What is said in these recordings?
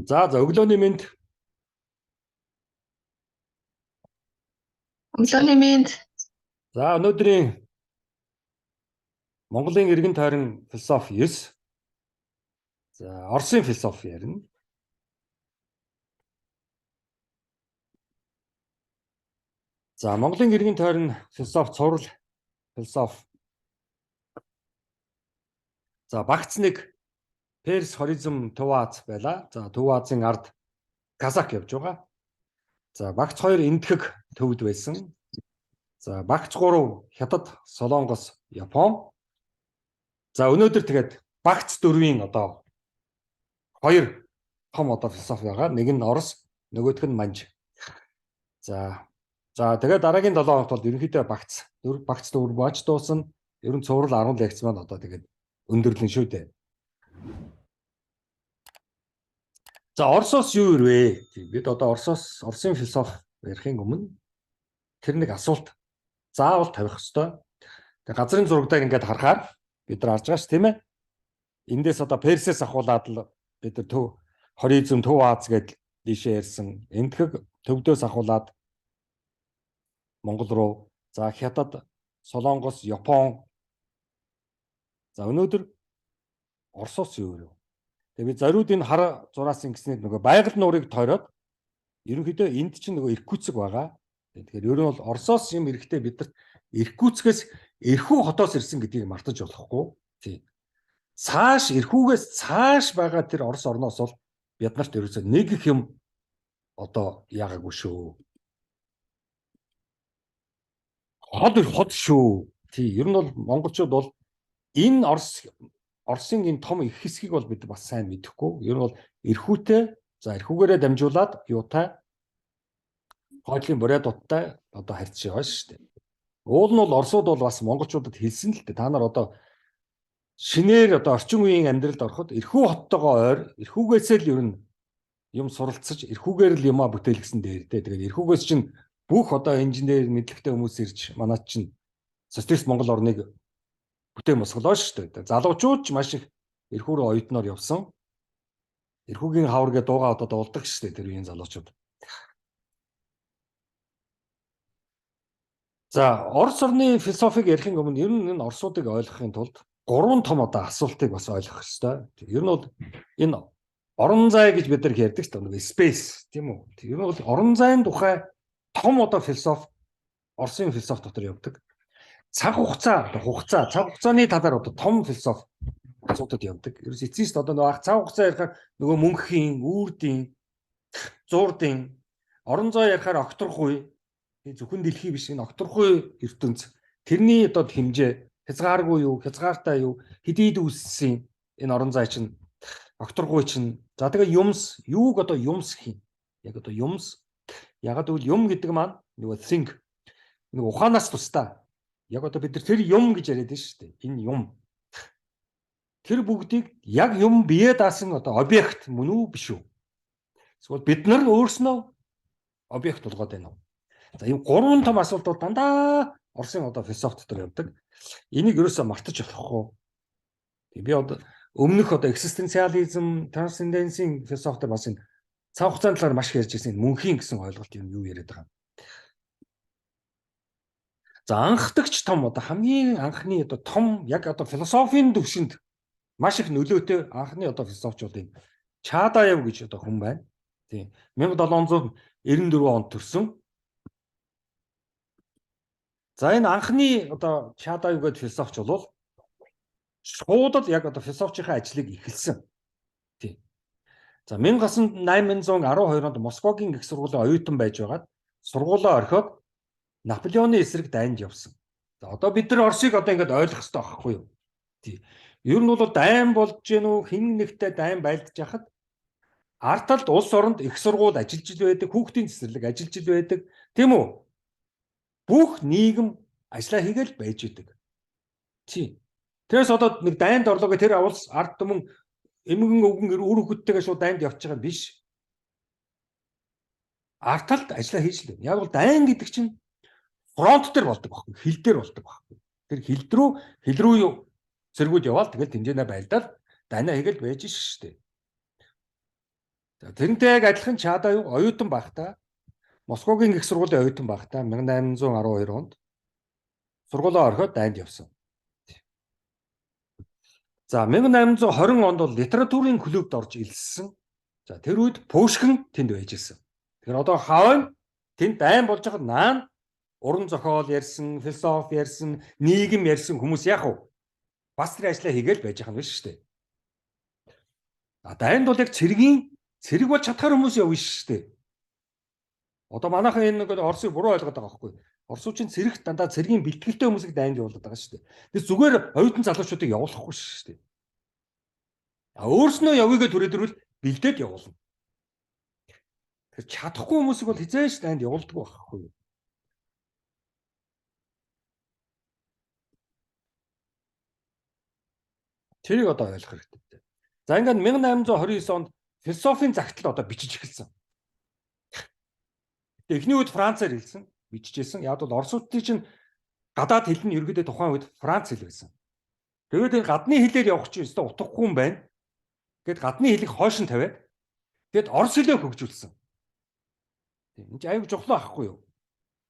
За өглөөний мэнд. Өглөөний мэнд. За өнөөдрийн Монголын эргэн тойрон философи 9. За Оросын философи ярина. За Монголын эргэн тойрон философи цуврал философи. За багц нэг Перс хоризм Төв Аз байла. За Төв Азийн ард Казак явж байгаа. За багц 2 энтхэг төвд байсан. За багц 3 Хятад, Солонгос, Япон. За өнөөдөр тэгээд багц 4-ийн одоо 2 том одоо философи байгаа. Нэг нь Орос, нөгөөх нь Манж. За тэгээд дараагийн 7 хоногт бол ерөнхийдөө багц 4 бааж дуусна. Ер нь цуврал 10 лекц маань одоо тэгээд өндөрлөн шүү дээ. За Оросоос юу ирвэ? Бид одоо Оросын философи ярихын өмнө тэр нэг асуулт заавал тавих ёстой. Тэгээд газрын зурагтайг ингээд харахаар бид нар харж байгаа ш, тийм ээ. Эндээс одоо Персээс ахуулаад л бид нар төв хоризм Төв Аз гэдэл дишээ ярьсан. Энтхэг төвдөөс ахуулаад Монгол руу, за Хятад, Солонгос, Япон. За өнөөдөр Оросоос юу ирв? Тэгээд бид зориуд энэ хар зураас ингэснээр нөгөө байгаль нуурыг тойроод ерөнхийдөө энд чинь нөгөө Иркутск байгаа. Тэгэхээр ер нь бол Оросоос юм эрэхтэй бид нар Иркутскээс Эрхүү хотоос ирсэн гэдгийг мартаж болохгүй. Тийм. Цааш Эрхүүгээс цааш байгаа тэр Орос орноос бол бид нарт ерөөсөө нэг их юм одоо яагаагүй шүү. Хот шүү. Тийм. Ер нь бол монголчууд бол энэ Оросын энэ том их хэсгийг бол бид бас сайн мэдэхгүй. Ер нь бол Эрхүүтэй, за Эрхүүгээрээ дамжуулаад юутай хойдлын Бурятуудтай одоо харьцаж байгаа шүү дээ. Уул нь бол Оросууд бол бас монголчуудад хэлсэн л дээ. Та нар одоо шинээр одоо орчин үеийн амьдралд ороход Эрхүү хоттойгоо ойр, Эрхүүгээсээ л ер нь юм суралцаж, Эрхүүгээр л юмаа бүтээлгсэн дээр дээ. Тэгээд Эрхүүгээс чинь бүх одоо инженер мэдлэгтэй хүмүүс ирж манайд чинь социалист Монгол орныг бүтээн босголоо шүү дээ. Залуучууд ч маш их Эрхүү рүү оюутноор явсан. Эрхүүгийн хавар гэдэг дуугаа одоо дуулдаг шүү дээ тэр үеийн залуучууд. За Орос орны философиг ярихын өмнө ер нь энэ Оросуудыг ойлгохын тулд 3 том одоо асуултыг бас ойлгох ёстой. Ер нь бол энэ орон зай гэж бид нар ярьдаг шүү дээ. Space тийм үү? Ер нь бол орон зайн тухай том одоо философи Оросын философи дотор явдаг. Цаг хугацааны талаар одоо том философи асуудад явдаг. Ерөөс эцсийн одоо нөгөө цаг хугацаа ярихаар нөгөө мөнхийн, үрдийн, зуурдын, орон зай ярихаар окторгүй, зөвхөн дэлхий биш энэ окторгүй ертөнц. Тэрний одоо хэмжээ хязгааргүй юу, хязгаартай юу, хэдийд үүссэн энэ орон зай чинь окторгүй чинь. За тэгээ юмс, юуг одоо юмс хин. Яг одоо юмс. Ягаад гэвэл юм гэдэг маань нөгөө think, нэг ухаанаас тусдаа. Яг одоо бид нар тэр юм гэж яриад байна шүү дээ. Энэ юм. Тэр бүгдийг яг юм бие даасан одоо объект мөн үү биш үү? Эсвэл бид нар өөрснөө объект болгоод байна уу? За ийм 3 том асуулт бол дандаа Оросын одоо философи дотор явдаг. Энийг ерөөсөө мартаж болохгүй. Би одоо өмнөх одоо экзистенциализм, трансценденсийн философитор бас энэ цаг хугацааны талаар маш их ярьж ирсэн мөнхийн гэсэн ойлголт юу яриад байгаа юм. За анхдагч том одоо хамгийн анхны одоо том яг одоо философийн төвшөнд маш их нөлөөтэй анхны одоо философчуудын Чадаев гэж одоо хүн байна. Тийм. 1794 онд төрсөн. За энэ анхны одоо Чадаев гэдэг философч бол шууд л яг одоо философчийн ажлыг эхэлсэн. Тийм. За 1812 онд Москвагийн их сургуулийн оюутан байж байгаад сургуулаа орхиод Наполеоны эсрэг дайнд явсан. За одоо бид нар Оросыг одоо ингэж ойлгох хэрэгтэй байхгүй юу? Тийм. Ер нь бол дайн болж гэнэ үү, хэн нэгтэй дайн байлдаж яхад ард талд улс оронд их сургууль ажиллаж ил байдаг, хүүхдийн цэцэрлэг ажиллаж ил байдаг. Тийм үү? Бүх нийгэм ажиллаа хийгээл байж идэг. Тийм. Тэрээс одоо нэг дайнд орлоо гэх тэр улс ард түмэн эмгэн өвгөн үр хөвгттэйгээ шууд дайнд явж байгаа биш. Ард талд ажиллаа хийж л байна. Яг бол дайн гэдэг чинь фронт дээр болдог байхгүй, хил дээр болдог байхгүй. Тэр хил рүү зэргүүд яваал тэгэл тэмцэнэ байлдаад дайнаа хийгээл байж шүү дээ. За тэрнтэй яг адилхан Чада юу оюутан байхдаа Москвагийн их сургуулийн оюутан байхдаа 1812 онд сургуулаа орхиод дайнд явсан. За 1820 онд бол литературын клубд орж элссэн. За тэр үед Пушкин тэнд байж исэн. Тэгэхээр одоо хаваа тэнд дайн болж байгаа наан уран зохиол ярьсан, философи ярьсан, нийгэм ярьсан хүмүүс яах вэ? Бас тэр ажлаа хийгээл байж байгаа юм биш үү? Дайнд бол яг цэрэг бол чадхаар хүмүүс явна шүү дээ. Одоо манайхан энэ нэг Оросыг буруу ойлгоод байгаа байхгүй. Оросууд цэрэг дандаа цэргийн бэлтгэлтэй хүмүүсийг дайнд явуулдаг байгаа шүү дээ. Тэр зүгээр оюутан залуучуудыг явуулахгүй шүү дээ. Өөрснөө явъя гэж түрээдрүүл бэлдээд явуулна. Тэр чадахгүй хүмүүсийг бол хизээш дайнд явуулдаг байхгүй. Тэрийг одоо ойлгох хэрэгтэй. За ингээд 1829 онд философийн загтал одоо бичиж эхэлсэн. Эхний үед Францаар хэлсэн, бичижсэн. Яг бол оросуудын чинь гадаад хэл нь ерөөдөө тухайн үед Франц хэл байсан. Тэгээд энэ гадны хэлээр явах чинь өстой утгагүй юм байна. Гэт гадны хэлийг хойш нь тавиад тэгэд орос хэлээ хөгжүүлсэн. Энд чинь аюул жухлаа ахгүй юу?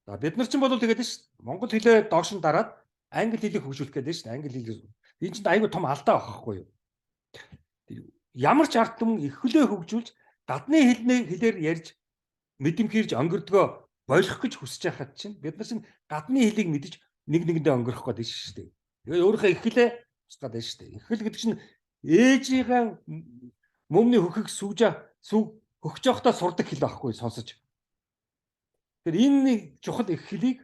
За бид нар чинь бол тэгээд ш Монгол хэлээ доош нь дараад англи хэлийг хөгжүүлэх гэдэг ш. Англи хэлийг энэ чинь аюул том алдаа байхгүй юу? Ямар ч ард түмэн их хөлөө хөгжүүлж гадны хэлээр ярьж мэдэмхийрж өнгөрдгөө болох гэж хүсэж байхад чинь бид нар чинь гадны хэлийг мэдж нэг нэгэндээ өнгөрөх гээд байна шүү дээ. Тэгээд өөрийнхөө их хэлээ тусгаад байна шүү дээ. Их хэл гэдэг чинь ээжийнхээ мөмний хөхийг хөгж явахдаа сурдаг хэл байхгүй сонсож. Тэгэхээр энэ чухал их хэлийг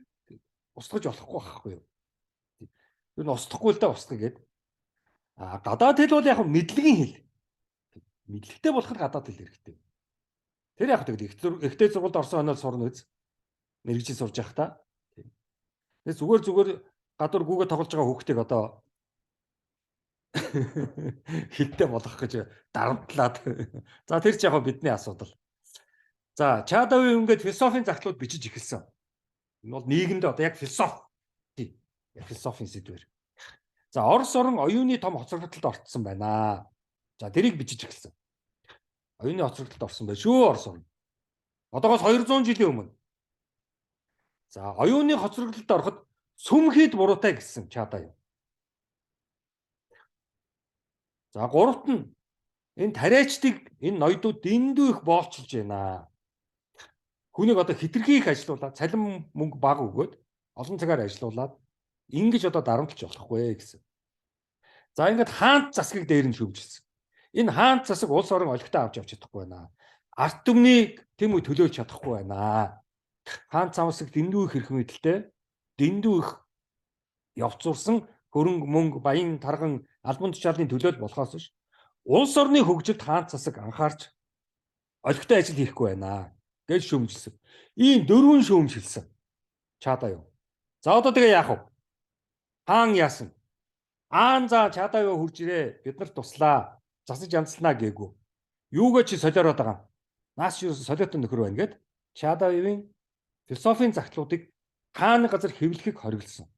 устгаж болохгүй байхгүй юу? Юу н устгахгүй л да устгах гээд. Гадаад хэл бол яг мэдлэгийн хэл. Мэдлэгтэй болоход гадаад хэл хэрэгтэй. Тэр яг тэгээд ихтэй сургуульд орсон хойноос сурна үз. Мэргэжил сурж явах та. Тэгээд зүгээр гадуур гүүгээ тоглож байгаа хүүхдийг одоо хилтэй болгох гэж дарамтлаад. За тэр ч яг бидний асуудал. За Чадави ингээд философийн загтлууд бичиж эхэлсэн. Энэ бол нийгэмд одоо яг философийн сэдвэр. За Орос орн оюуны том хоцрогдолд орцсон байна. За тэрийг бичиж эхэлсэн. Оюуны хоцрогдолд орсон байх шүү Орос орн. Одоогоос 200 жилийн өмнө. За оюуны хоцрогдолд ороход сүмхийд буруутай гэсэн Чадави. За гуравт нь энэ тариачдыг энэ ноёдууд дэндүү их боолчилж байна. Хүнийг одоо хитрхи их ажилуулад цалин мөнгө бага өгөөд олон цагаар ажилуулад ингэж одоо дарамтлж болохгүй гэсэн. За ингээд хаант засгийг дээр нь шүүмжилсэн. Энэ хаант засаг улс орон олигтой авч явж чадахгүй байна. Ард түмнийг тэм үе төлөөлж чадахгүй байна. Хаант цамсаг дэндүү их хэрхэн мэдлээ. Дэндүү их явцурсан хөрөнгө мөнгө баян тарган албан тушаалын төлөөл болохоос ш. Улс орны хөгжилд хаант засаг анхаарч олигтой ажил хийхгүй байна гэж шүүмжилсэн. Ийм дөрвөн шүүмжилсэн. Чадави. За одоо тэгээ яах вэ? Хаан яасан? За Чадави хурж ирээ. Бид нар туслаа. Засаж янзлнаа гээгүй. Юугаа чи солиороод байгаа? Наас чи солиотон нөхөр байна гэд Чадавийн философийн загтлуудыг хааны газар хэвлэхийг хориглосон.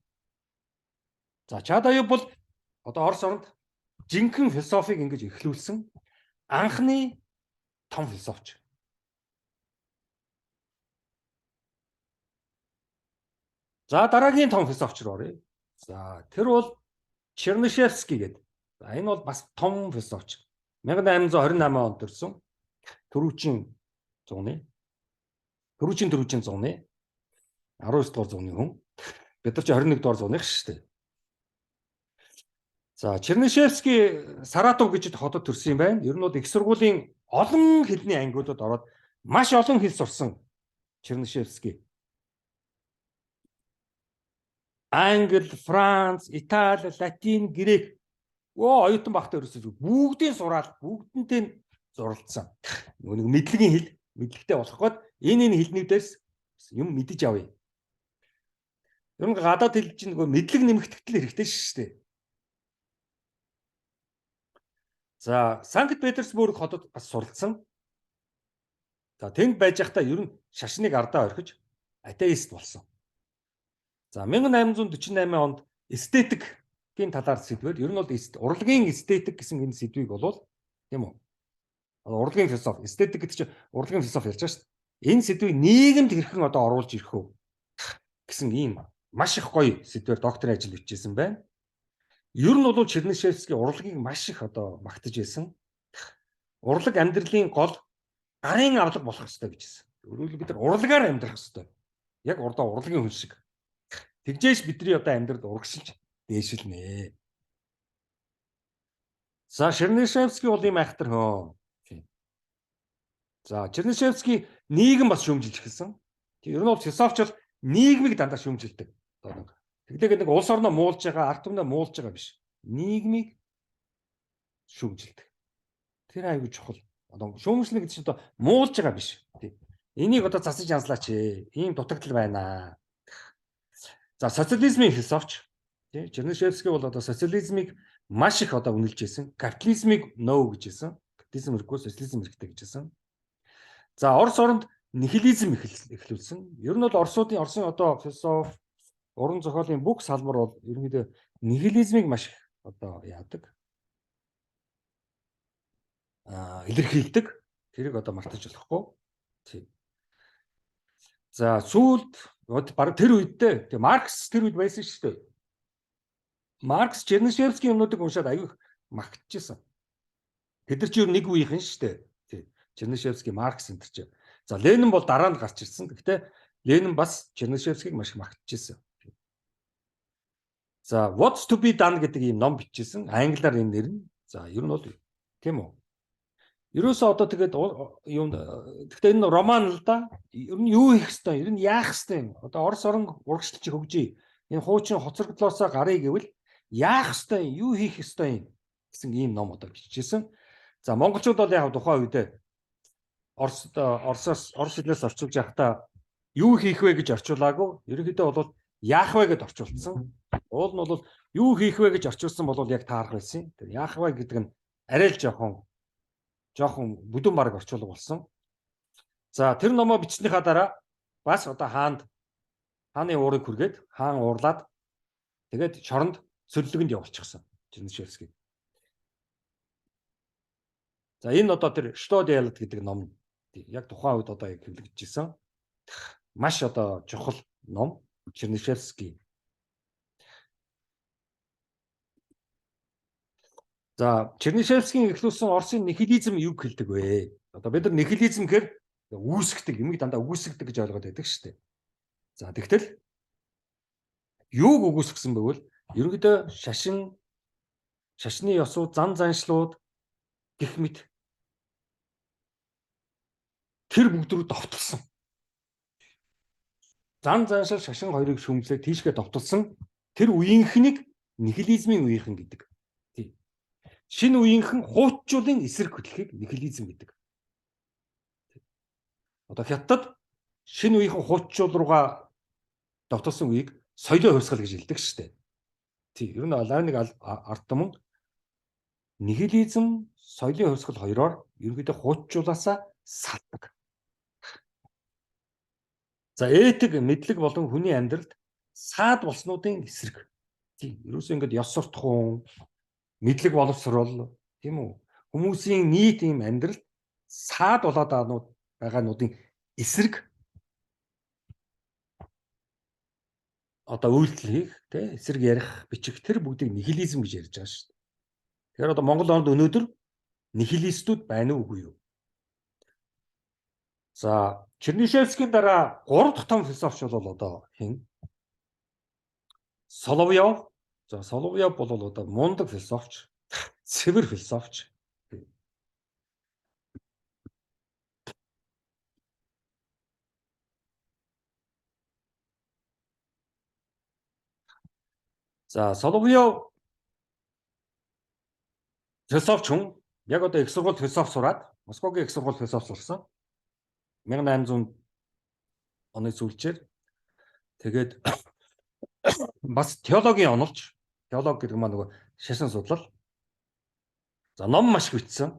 За Чадави бол одоо Орос оронд жинхэнэ философийг ингэж эхлүүлсэн анхны том философч. За дараагийн том философч руу оръё. За тэр бол Чернышевский гэдэг. За энэ бол бас том философч. 1828 онд төрсөн. Төрүүчийн зууны 19 дугаар зууны хүн. Бид нар чи 21 дугаар зууных шүү дээ. За Чернышевский Саратов гэж хотод төрсөн юм байна. Ер нь бол их сургуулийн олон хэлний ангиудад ороод маш олон хэл сурсан Чернышевский. Англи, Франц, Итали, Латин, Грек оюутан багтаа ерөөсөө бүгдийн сураад бүгдэнтэй зурлцсан. Нэг мэдлэгийн хэл, мэдлэгтэй болох гээд энэ хэлнүүдээс юм мэдэж авъя. Ер нь гадаад хэл чинь нөгөө мэдлэг нэмэгдэхтэл хэрэгтэй шүү дээ. За Санкт Петербург хотод бас суралцсан. За тэнд байж байхдаа ер нь шашныг ардаа орхиж атеист болсон. За 1848 онд эстетикийн талаар сэдвээр ер нь бол урлагийн эстетик гэсэн энэ сэдвийг болвол тийм үү? Урлагийн философи, эстетик гэдэг чинь урлагийн философи ярьж байгаа шүү дээ. Энэ сэдвийг нийгэмд хэрхэн одоо оруулж ирэх вэ гэсэн ийм маш их гоё сэдвээр докторийн ажил бичижсэн байна. Ер нь бол Чернышевский урлагийг маш их одоо магтаж байсан. Урлаг амьдралын гол гарын авлага болох ёстой гэжсэн. Өөрөөр бид нар урлагаар амьдрах ёстой. Яг урлагийн хүн шиг. Тэгжээш бидний одоо амьдралд урагшилж дээшилнэ. За Чернышевский бол ийм айхтар хөө. За Чернышевский нийгэм бас шүүмжилж эхэлсэн. Ер нь бол философч бол нийгмийг дандаа шүүмжилдэг. Тэглээгээд нэг улс орноо муулж байгаа, ард түмнээ муулж байгаа биш. Нийгмийг шүүмжилдэг. Тэр аюул чухал. Одоо шүүмжлэх гэдэг чинь одоо муулж байгаа биш. Энийг одоо засаж янзлаач. Ийм дутагдал байна. За социализмын философч Чернышевский бол одоо социализмыг маш их одоо үнэлж байсан. Капитализмыг no гэж хэлсэн. Капитализм хэрэггүй социализм хэрэгтэй гэж хэлсэн. За Орос оронд нихилизм эхлүүлсэн. Ер нь бол Оросын одоо философи, уран зохиолын бүх салбар бол ерөнхийдөө нихилизмыг маш их одоо яадаг. Илэрхийлдэг. Тэрийг одоо мартаж болохгүй. Тийм. За сүүлд баг тэр үедээ Маркс тэр үед байсан шүү дээ. Маркс Чернышевский юмнуудыг уншаад аягүй магтчихсан. Тэд нар ч ер нь нэг үеийнхэн шүү дээ. Тийм. Чернышевский, Маркс энэ ч. За Ленин бол дараа нь гарч ирсэн. Гэхдээ Ленин бас Чернышевскийг маш их магтчихсан. За What's to be done гэдэг ийм ном бичижсэн. Англиар энэ нэр нь. За ер нь бол тийм үү. Ерөөсөө одоо тэгээд юм гэхдээ энэ роман л да. Ер нь юу хийх ёстой, ер нь яах ёстой юм. Одоо Орос орон урагшлалч хөгжий. Энэ хуучин хоцрогдлоосоо гарыг гэвэл яах ёстой юм, юу хийх ёстой юм гэсэн ийм ном одоо бичижсэн. За монголчууд бол яг тухайн үедээ Орос хэлнээс орчуулж явахдаа юу хийх вэ гэж орчуулаагүй. Ерөнхийдөө бол яах вэ гэж орчуулсан. Уул нь бол юу хийх вэ гэж орчуулсан бол яг таарах байсан. Тэр яах вэ гэдэг нь арай л жоохон бүдүүн бараг орчуулга болсон. За тэр номоо бичснийхаа дараа бас одоо хааны уурыг хүргээд хаан уурлаад тэгээд шоронд сөллөгөнд явуулчихсан Чернышевский. За энэ одоо тэр Что делать гэдэг ном яг тухайн үед одоо хэвлэгдэжсэн. Маш одоо чухал ном Чернышевский. За Чернышевскийн эхлүүлсэн Оросын нихилизм юг хэлдэг вэ? Одоо бид нар нихилизм гэхээр үүсгдэг, юмыг дандаа үүсгдэг гэж ойлгоод байдаг шүү дээ. За тэгтэл юуг үүсгэсэн бэвэл ерөнхийдөө шашны ёсууд, зан заншлууд гэх мэт тэр бүгд рүү довтолсон. Зан заншил шашин хоёрыг шүүмжлээд тийшгээ довтолсон тэр үеийнхнийг нихилизмын үеийнхэн гэдэг. Шинэ үеийнхэн хуучуулын эсрэг хөдлөхийг нихилизм гэдэг. Одоо Хятад шинэ үеийнхэн хуучуул руугаа довтолсон үеийг соёлын хувьсгал гэж хэлдэг шүү дээ. Тийм. Ер нь нэг ард түмэн нихилизм, соёлын хувьсгал хоёроор ерөнхийдөө хуучуулаасаа салдаг. За этик, мэдлэг болон хүний амьдралд саад болснуудын эсрэг. Тийм. Ерөөсөө ингэж ёс суртахуун мэдлэг боловсрол тийм үү хүмүүсийн нийт ийм амьдрал саад болоод байгаануудын эсрэг одоо үйлдэл хийх тийм эсрэг ярих бичих тэр бүгдийг нихилизм гэж ярьж байгаа шүү дээ. Тэгэхээр одоо Монгол орнд өнөөдөр нихилистүүд байна уу үгүй юу? За Чернышевскийн дараа 3 дахь том философч бол одоо хэн? Соловьев. За Соловьев бол одоо мундаг философч, цэвэр философч. За Соловьев философч хүн яг одоо их сургууль философи сураад Москвагийн их сургууль философи сурсан. 1800 оны сүүлчээр тэгээд бас теологийн онолж теолог гэдэг маань нөгөө шашин судлал. За ном маш их бичсэн.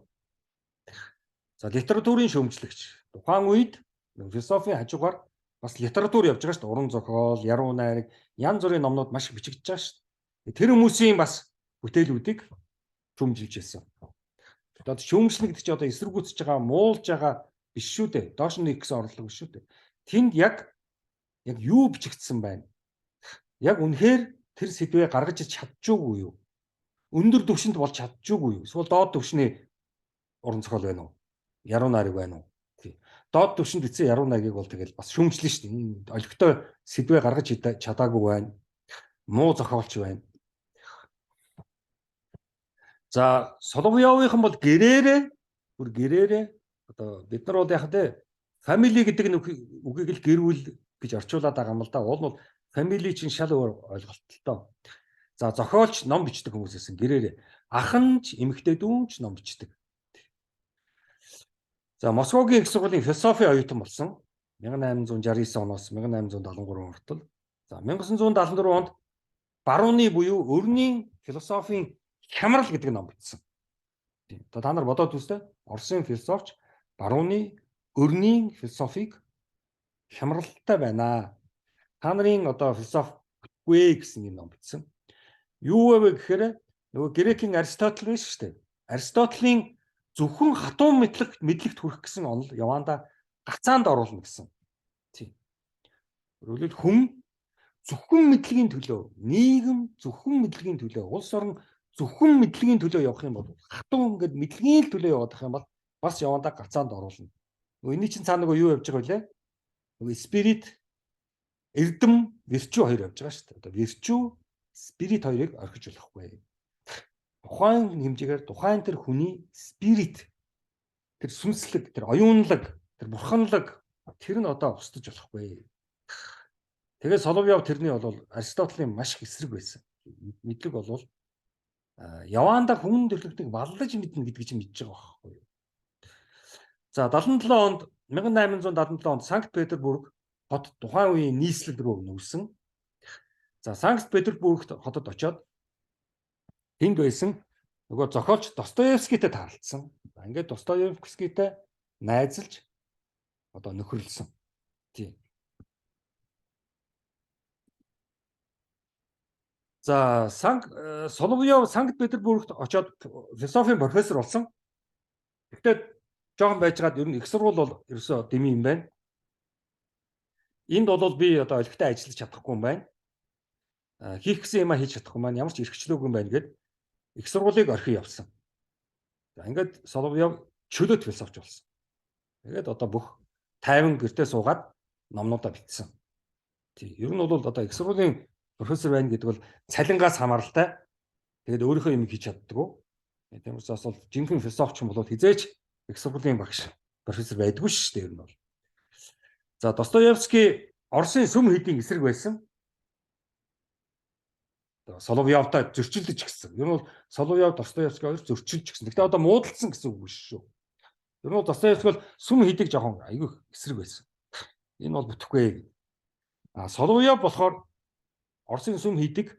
За литературын шүүмжлэгч. Тухайн үед философийн хажуугаар бас литератур явж байгаа шүү дээ. Уран зохиол, яруу найраг, янз бүрийн номнууд маш их бичигдэж байгаа шүү дээ. Тэр хүмүүсийн бас бүтээлүүдийг шүүмжилж ирсэн. Одоо шүүмжлэн гэдэг чинь одоо эсэргүүцэж байгаа, муулж байгаа биш шүү дээ. Доош нь нэгсэн орлого биш шүү дээ. Тэнд яг юу бичигдсэн байна? Яг үнэхээр тэр сэдвээ гаргаж иж чадчихгүй юу? Өндөр түвшинд болж чадчихгүй юу? Эсвэл доод түвшний уран зохиол байна уу? Яруу найраг байна уу? Доод түвшинд бичсэн яруу найргийг бол тэгэл бас шүүмжлэн шүү дээ. Олигтой сэдвээ гаргаж чадаагүй байна. Муу зохиолч байна. За Соловьёвынхан бол гэрээрээ одоо бид нар бол яг тэ family гэдэг үгийг л гэр бүл гэж орчуулад байгаа юм л да. Уул нь бол family чинь шал өөр ойлголт л доо. За зохиолч ном бичдэг хүмүүсээс гэрээрээ ахынч эмэгтэй дүүнч ном бичдэг. За Москвагийн их сургуулийн философи оюутан болсон 1869 оноос 1873 хүртэл. За 1974 онд барууны буюу өрний философийн хямрал гэдэг ном бичсэн. Одоо та нар бодоод үзтээ Оросын философч барууны өрний философиг хямралтай байна. Та нарын одоо философи бүтгүй гэсэн юм ном бичсэн. Юу вэ гэхээр нөгөө Грекийн Аристотель биш шүү дээ. Аристотелийн зөвхөн хатуун мэдлэгт хүрэх гэсэн онол яванда гацаанд оруулна гэсэн. Тийм. Өөрөлд хүн зөвхөн мэдлэгийн төлөө, нийгэм зөвхөн мэдлэгийн төлөө, улс орон зөвхөн мэдлэгийн төлөө явах юм бол хатуун ингээд мэдлэгийн төлөө явах юм бол бас явандаа гацаанд оруулна. Энийн чинь цаана нөгөө юу явж байгаа вэ? Нөгөө спирит, эрдэм, вирчүү хоёр явж байгаа шүү дээ. Одоо вирчүү, спирит хоёрыг орхиж болохгүй. Тухайн хэмжээгээр тухайн тэр хүний спирит, тэр сүнслэг, тэр оюунлаг, тэр бурханлаг тэр нь одоо устж болохгүй. Тэгээд Соловьёв тэрний бол Аристотелийн маш их эсрэг байсан. Мэдлэг бол яваанда хүн төрлөختийг баллаж мэднэ гэдгийг чинь мэдж байгаа байхгүй юу. За 77 онд 1877 онд Санкт Петербург хот тухайн үеийн нийслэл рүү нүүсэн. За Санкт Петербургт хотод очоод тэнд байсан нөгөө зохиолч Достоевскийтэй таарлцсан. Ингээд Достоевскийтэй найзалж одоо нөхөрлсөн. Тийм. За Соловьёв Санкт Петербургт очоод философийн профессор болсон. Гэхдээ жоохон байжгаад ер нь их сургууль бол ерөөсөө дэмий юм байна. Энд бол би одоо олигтой ажиллаж чадахгүй юм байна. Хийх гэсэн юм хийж чадахгүй маань ямар ч эрхчлөөгүй юм байна гэд их сургуулийг орхин явсан. За ингээд Соловьёв чөлөөт философч болсон. Тэгээд одоо бүх 50 гэртээ суугаад номнуудаа бичсэн. Тий. Ер нь бол одоо их сургуулийн профессор байна гэдэг бол цалингаас хамааралтай. Тэгээд өөрийнхөө юм хийж чаддгүй. Тийм учраас бол жинхэнэ философч юм бол хизээч их сургуулийн багш профессор байдгүй шүү дээ ер нь бол. За Достоевский Оросын сүм хийдийн эсрэг байсан. Соловьёвтай зөрчилдөж гисэн. Ер нь бол Соловьёв Достоевский хоёр зөрчилж гисэн. Гэхдээ одоо муудалсан гэсэн үг биш шүү. Ер нь бол Достоевский бол сүм хийдэг жоохон айгүй эсрэг байсан. Энэ бол бүтэхгүй. Соловьёв болохоор Оросын сүм хийдэг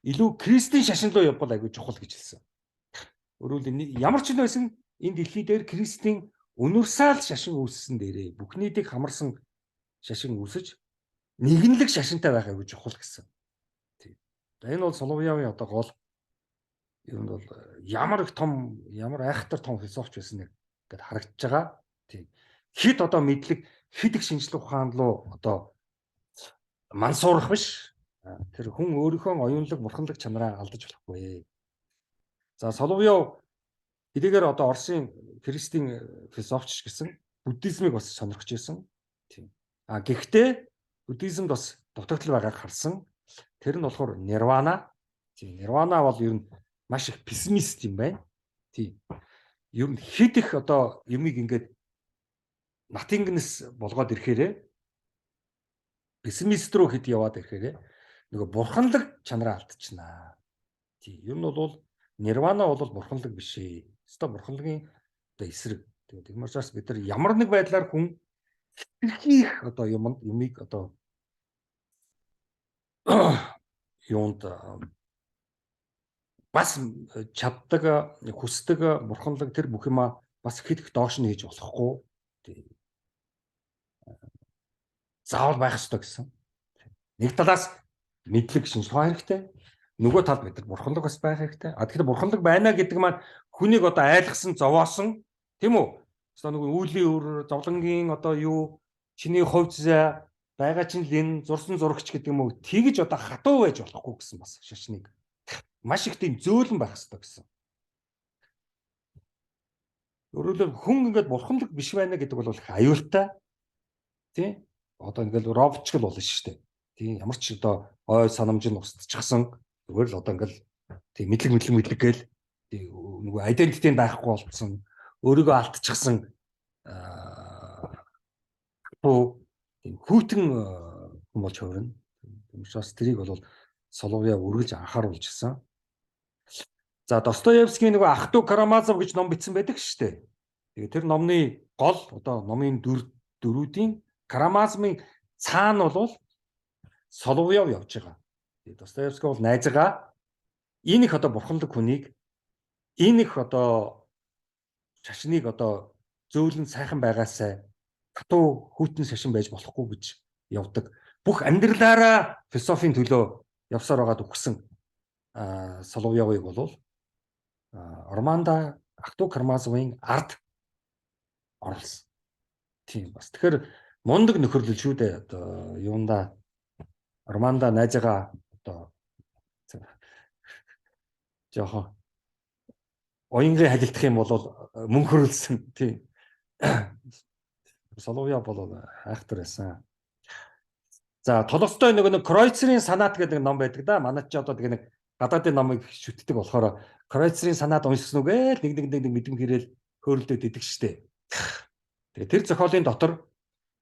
илүү Кристийн шашин руу явбал айгүй чухал гэж хэлсэн. Өөрөөр ямар ч юм байсан энэ дэлхий дээр Кристийн универсал шашин үүссэн дээрээ бүх нийтийг хамарсан шашин үүсэж нэгэнлэг шашинтай байх айгүй чухал гэсэн. Тийм. Энэ бол Соловьёвын одоо гол ер нь бол ямар их том, ямар айхтар том философч байсан гэд харагдаж байгаа. Тийм. Хэд одоо мэдлэг, хэд их шинжлэх ухаан руу одоо мансуурах биш. Тэр хүн өөрийнхөө оюунлаг, бурханлаг чанараа алдаж болохгүй. За Соловьёв хэдийгээр одоо Оросын Кристийн философч гэсэн буддизмыг бас сонирхож байсан. Тийм. Гэхдээ буддизмд бас дутагдал байгааг харсан. Тэр нь болохоор нирвана. Тийм. Нирвана бол ер нь маш их пессимист юм байна. Тийм. Ер нь хэд их одоо юмыг ингээд nothingness болгоод ирэхээрээ пессимист руу хэд яваад ирэхээрээ нөгөө бурханлаг чанараа алдчихнаа. Тийм. Ер нь бол нирвана бол бурханлаг биш ээ. Өстой бурханлагын одоо эсрэг. Тэгээд тийм учраас бид нар ямар нэг байдлаар хүн их одоо юмыг одоо юунд бас чаддаг, хүсдэг бурханлаг тэр бүх юма бас хэд их доош нь хийж болохгүй. Тийм. Заавал байх ёстой гэсэн. Нэг талаас мэдлэг шинжлэх ухаан хэрэгтэй. Нөгөө талд бид нар бурханлаг бас байх хэрэгтэй. Тэгэхээр бурханлаг байна гэдэг маань хүнийг одоо айлгсан, зовоосон тийм үү? Одоо нэг үүлийн өр, зовлонгийн одоо юу, чиний хувь зай, байгаа чинь л энэ зурсан зурагч гэдэг юм уу? Тэгж одоо хатуу байж болохгүй гэсэн бас шашныг. Маш их тийм зөөлөн байх хэрэгтэй гэсэн. Өөрөөр хүн ингээд бурханлаг биш байна гэдэг бол их аюултай. Тий? Одоо ингээд робчгал болно шүү дээ. Тий? Ямар ч одоо ой санамж нь устчихсан. Зүгээр л одоо ингээд тий мэдлэг гээл нөгөө identity байхгүй болцсон. Өөрийгөө алдчихсан тийм хүүтэн хүн болж хувирна. Тийм учраас тэрийг бол Соловьёв үргэлж анхааруулж гисэн. За Достоевскийн нөгөө Ах トゥ Карамазов гэж ном бичсэн байдаг шүү дээ. Тэгээ тэр номны гол одоо номын дөрүүдийн Карамазовын цаана бол Соловьёв явж байгаа. Тэгээ Достоевский бол найзгаа энэ их одоо бурханлаг хүнийг энэ их одоо шашныг одоо зөөлөн сайхан байгаасай хатуу хүүтэн шашин байж болохгүй гэж явдаг. Бүх амьдралаараа философийн төлөө явсаар байгаад өгсөн Соловьёвыг бол Армандо Ах トゥ Карамазовын ард оруулсан. Тийм бас. Тэгэхээр мундаг нөхөрлөл шүү дээ. Одоо юунда Армандо найзгаа одоо жоохон оюнгын халилдах юм бол мөн хөрөлсөн. Тийм. Соловьёв бол айхтар байсан. За Толстой нэг Кройцерийн санаат гэдэг ном байдаг да. Манайд ч одоо нэг гадаадын номыг шүтдэг болохоор Кройцерийн санаат уншсан үгээл нэг мэдэм хэрэл хөөрөлдөд идэг штэ. Тэгээ тэр зохиолын дотор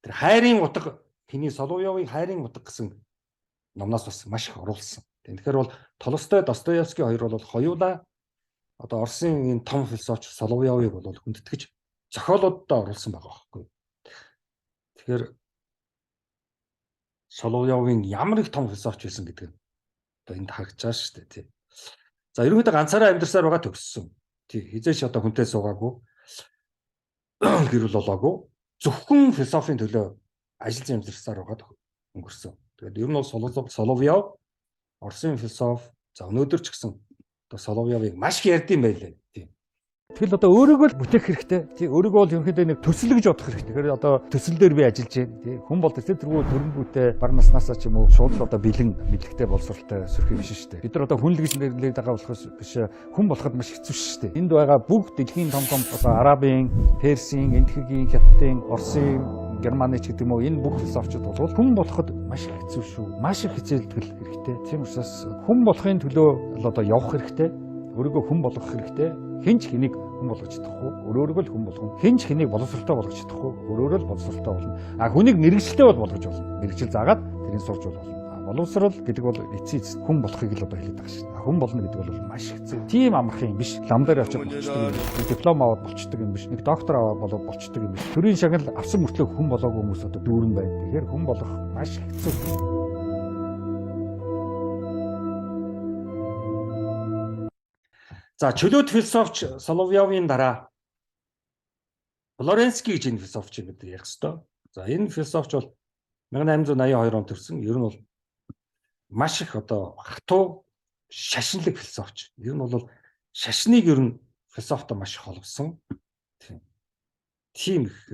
тэр хайрын утга тэний Соловьёвын хайрын утга гэсэн номноос бас маш их оруулсан. Тэгэхээр бол Толстой, Достоевский хоёр бол хоёулаа одоо Оросын энэ том философч Соловьёвыг бол хүндэтгэж зохиолуудаа оруулсан байгаа байхгүй. Тэгэхээр Соловьёвын ямар их том философч байсан гэдэг нь одоо энд харагдаж байгаа шүү дээ тий. За ерөнхийдөө ганцаараа амьдарсаар байгаа төгссөн. Тий хизээш одоо хүнтэй суугаагүй гэрэл болоогүй зөвхөн философийн төлөө ажиллаж амьдарсаар байгаад өнгөрсөн. Тэгээд ер нь бол Соловьёв Оросын философ за өнөөдөр ч гэсэн одоо Соловьёвыг маш их ярьдсан байлээ тий. Тэгэл одоо өөрийгөө л бүтээх хэрэгтэй. Тий өөрийгөө бол ерөнхийдөө нэг төсөл гэж бодох хэрэгтэй. Тэгэхээр одоо төсөл дээр би ажиллаж байна. Тий хүн бол тэргүй төрөн бүтэй бар наснасаа ч юм уу шууд л одоо бэлэн мэдлэгтэй боловсралтай сөрх юм биш шүү дээ. Бид нар одоо хүн л гэж нэрлээд байгаа болохоос биш хүн болоход маш хэцүү шүү дээ. Энд байгаа бүгд дэлхийн том одоо Арабын, Персийн, Энэтхэгийн, Хятадын, Оросын, Германы ч гэдэг юм уу энэ бүх философчид бол хүн болоход маш хэцүү шүү. Маш их хичээлтгэл хэрэгтэй. Тийм учраас хүн болохын төлөө одоо явах хэрэгтэй. Өөрийгөө хүн болгох хэрэгтэй. Хинч хэнийг хүн болгож чадахгүй. Өөрөөрөө л хүн болгоно. Хинч хэнийг боловсралтай болгож чадахгүй. Өөрөөрөө л боловсралтай болно. Хүнийг мэрэгчлээ бол болгож болно. Мэрэгжил заагаад тэрийг сурж болно. Боловсрал гэдэг бол эцсийн хүн болохыг л одоо хэлээд байгаа шүү дээ. Хүн болно гэдэг бол маш хэцүү. Тийм амарх юм биш. Лам дээр очиж болчдөг юм биш. Диплом аваад болчдөг юм биш. Нэг доктор аваад болоод болчдөг юм биш. Төрийн шагнал авсан мөртлөө хүн болоогүй хүмүүс одоо дүүрэн байна. Тэгэхээр хүн болох маш хэцүү. За чөлөөт философч Соловьёвын дараа Флоренский гэж энэ философчийг бид ярих ёстой. За энэ философч бол 1882 онд төрсэн. Ер нь бол маш их одоо хатуу шашинлаг философч. Ер нь бол шашныг ер нь философтой маш их холбосон. Тийм их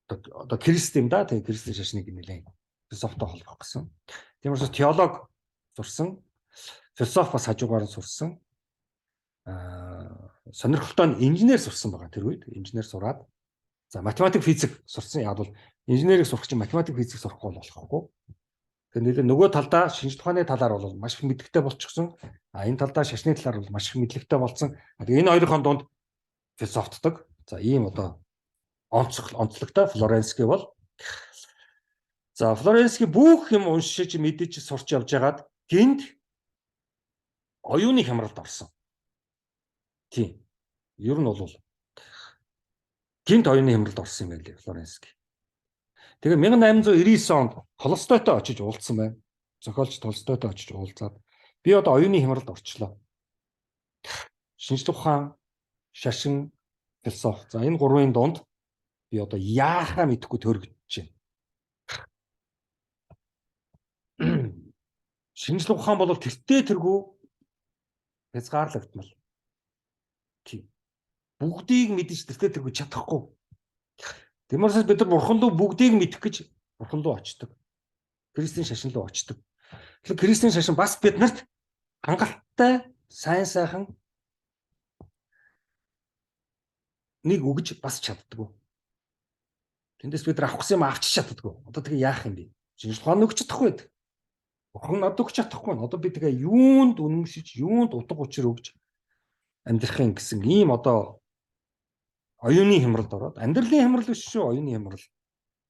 одоо Крист юм да. Тэгээ Кристийн шашныг нэлээд философтой холбох гэсэн. Тийм учраас теолог сурсан. Философи бас хажуугаар нь сурсан. Сонирхолтой нь инженер сурсан байгаа тэр үед. Инженер сураад за математик физик сурсан. Яг бол инженерийг сурах чинь математик физик сурахгүй болохгүй. Тэгэхээр нөгөө талдаа шинж тухааны талаар бол маш их мэдлэгтэй болчихсон. Энэ талдаа шашны талаар бол маш их мэдлэгтэй болсон. Энэ хоёрын дунд философтдаг. За ийм одоо онцлогтой Флоренский бол. За Флоренский бүх юм уншиж мэдэж сурч явж байгаад гинт оюуны хямралд орсон. Тийм. Ер нь бол гинт оюуны хямралд орсон юм байлээ Флоренский. Тэгээ 1899 онд Толстойтой очиж уулзсан байна. Зохиолч Толстойтой очиж уулзаад би одоо оюуны хямралд орчлоо. Шинж тухаан, шашин, философи. За энэ гурвын дунд би одоо яахаа мэдэхгүй төрөгдөж байна. Шинж тухаан бол тэртээ тэргүй хязгаарлагдмал. Тийм. Бүгдийг мэдэж тэртээ тэргүй чадахгүй. Тиймээс бид нар бурхан руу бүгдийг мэдэх гэж бурхан руу очдог. Христийн шашин руу очдог. Тэгэхээр Христийн шашин бас биднэрт хангалттай сайн сайхан нэг өгж бас чаддгүй. Тэндээс бид нар авах юм авч чаддгүй. Одоо тэгээ яах юм бэ? Шинжилгээ өгч чадахгүй байдаг. Бурхан надад өгч чадахгүй. Одоо би тэгээ юунд үнэмшиж, юунд утга учир өгж амьдрахын гэсэн ийм одоо оюуны хямралд ороод амьдралын хямрал биш шүү, оюуны хямрал.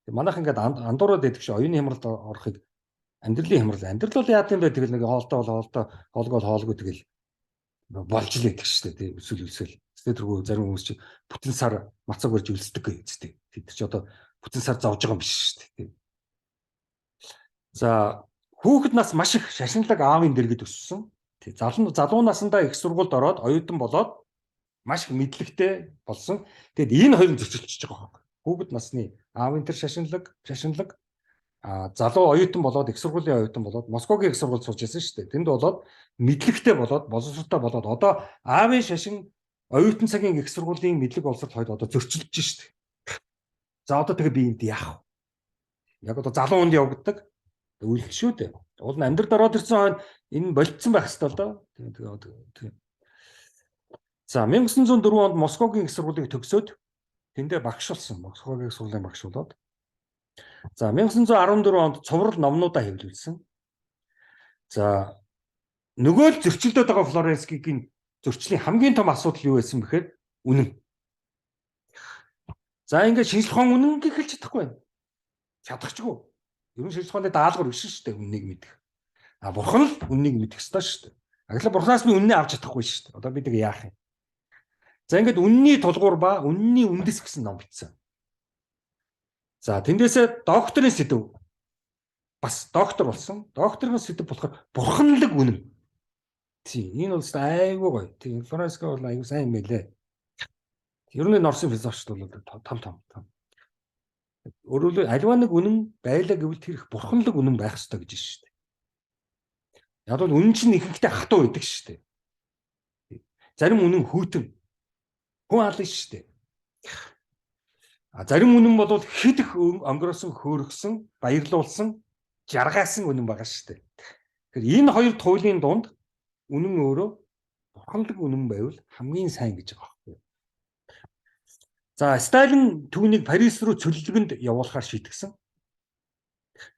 Манайх ингээд андуураад байдаг шүү, оюуны хямралд орохыг амьдралын хямрал. Амьдрал бол яа гэм бэ? Тэгэл нэг хоолтой хоолгоо хоолгүй тэгэл болж л байдаг шүү дээ. Эсвэл тэргүй зарим хүмүүс чи бүтэн сар мацаг барьж үлсдэг гэжтэй. Тэд чи одоо бүтэн сар зовж байгаа юм биш шүү дээ. За хүүхэд нас маш их шашинлаг аавын дэргэд өссөн. Залуу насндаа их сургуульд ороод оюутан болоод маш их мэдлэгтэй болсон. Тэгэд энэ хоёрын зөрчилдөж байгаа юм. Хүүхэд насны аавын тэр шашинлаг залуу оюутан болоод их сургуулийн оюутан болоод Москвагийн их сургуульд сурч байсан шүү дээ. Тэнд болоод мэдлэгтэй болоод боловсралтай болоод одоо аавын шашин оюутан цагийн их сургуулийн мэдлэг боловсрол хоёроо одоо зөрчилдөж шүү дээ. За одоо тэгээ би энд яах вэ? Яг одоо залуу хүнд явагддаг үйлдэл шүү дээ. Уул нь амьдрал ороод ирсэн хойно энэ болцсон байх ёстой л доо. Тэгээ. За 1904 онд Москвагийн их сургуулийг төгсөөд тэндээ багш болсон. Москвагийн их сургуулийн багш болоод. За 1914 онд цуврал номнуудаа хэвлүүлсэн. За нөгөө л зөрчилдөд байгаа Флоренскигийн зөрчлийн хамгийн том асуудал юу байсан бэхээр үнэн. За ингээд шинжлэх ухаан үнэн гэхэлж чадахгүй байна. Чадахчгүй. Ер нь шинжлэх ухааны даалгавар биш шүү дээ үннийг мэдэх. Бурхан л үннийг мэдэх ёстой шүү дээ. Тэгэхээр бурханаас би үннээ авч чадахгүй шүү дээ. Одоо бид нэг яах юм? За ингээд үнний тулгуур ба үнний үндэс гэсэн ном бичсэн. За тэндээсээ докторийн сэдв бас доктор болсон. Докторын сэдв болохоор бурханлаг үнэн. Тийм энэ бол айгүй гоё. Тийм Флоренско бол айгүй сайн юм байлээ. Ер нь Орсын философичд бол том. Өөрөөр альва нэг үнэн байлаа гэвэл тэр их бурханлаг үнэн байх ёстой гэж шүү дээ. Яг бол үнэн чинь ихэнхдээ хатуу байдаг шүү дээ. Зарим үнэн хүйтэн. Хүн аль шүү дээ. Зарим үнэн бол хэд их өнгөрөөсөн, хөөргсөн, баярлуулсан, жаргаасан үнэн байгаа шүү дээ. Тэгэхээр энэ хоёр туйлын дунд үнэн өөрөө бурханлаг үнэн байвал хамгийн сайн гэж байгаа байхгүй юу? За Сталин түүнийг Парис руу цөллөгөнд явуулахаар шийтгсэн.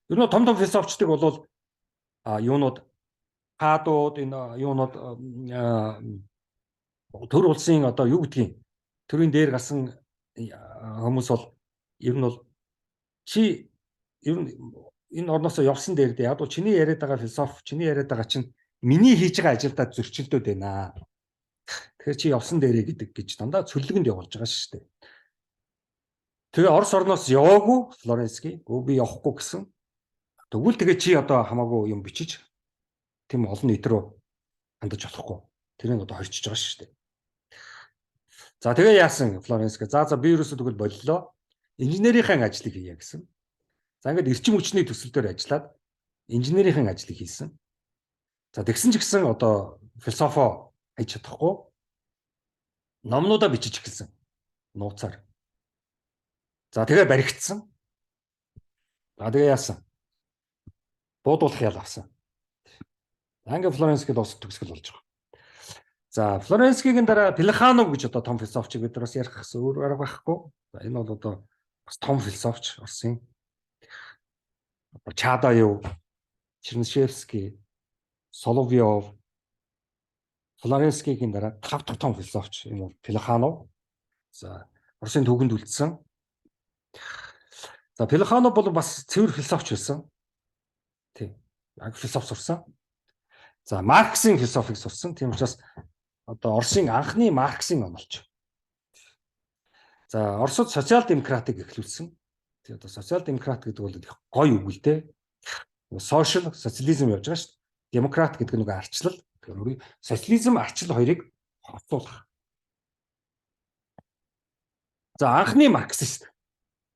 Ер нь том философчдыг бол юунууд хаадууд энэ юунууд төр улсын одоо юу гэдгийг төрийн дээр гасан хүмүүс бол ер нь бол чи ер нь энэ орноосоо явсан дээр дээ. Яг бол чиний яриад байгаа философи, чиний яриад байгаа чинь миний хийж байгаа ажилдаа зөрчилдөд байна. Тэгэхээр чи явсан дээрээ гэдэг гэж дандаа цөллөгөнд явуулж байгаа шүү дээ. Тэгээ Орос орноос яваагүй Флоренский. Би явахгүй гэсэн. Тэгвэл тэгээ чи одоо хамаагүй юм бичиж тийм олон нийт рүү хандаж болохгүй. Тэрийг одоо хорчиж байгаа шүү дээ. За тэгээ яасан Флоренский? За би ерөөсөө тэгвэл боллоо. Инженерийн ажлыг хийе гэсэн. За ингээд эрчим хүчний төсөл дээр ажиллаад инженерийн ажлыг хийсэн. За тэгсэн ч гэсэн одоо философо хийж чадахгүй. Номнуудаа бичиж эхэлсэн. Нууцаар. За тэгээ баригдсан. За тэгээ яасан? Буудуулах ял авсан. Анги Флоренскийд ус төгсгөл болж байгаа. За Флоренскигийн дараа Плеханов гэж одоо том философч бид нар бас ярих гэсэн өөр арга байхгүй. За энэ бол одоо бас том философч Оросын. Чадаев, Чернышевский, Соловьев, Флоренскигийн дараа 5 дахь том философч энэ бол Плеханов. За Оросын түүхэнд үлдсэн. За Плеханов бол бас цэвэр философч байсан. Тийм. Яг философи сурсан. За Марксийн философиг сурсан. Тийм учраас одоо Оросын анхны Марксийн онолч. За Оросд социал-демократыг эхлүүлсэн. Тэгээ одоо социал-демократ гэдэг бол их гоё үг л дээ. Social социализм явж байгаа шүү дээ. Демократ гэдэг нь арчлал. Тэгэхээр социализм, арчлал хоёрыг хоцруулах. За анхны марксист.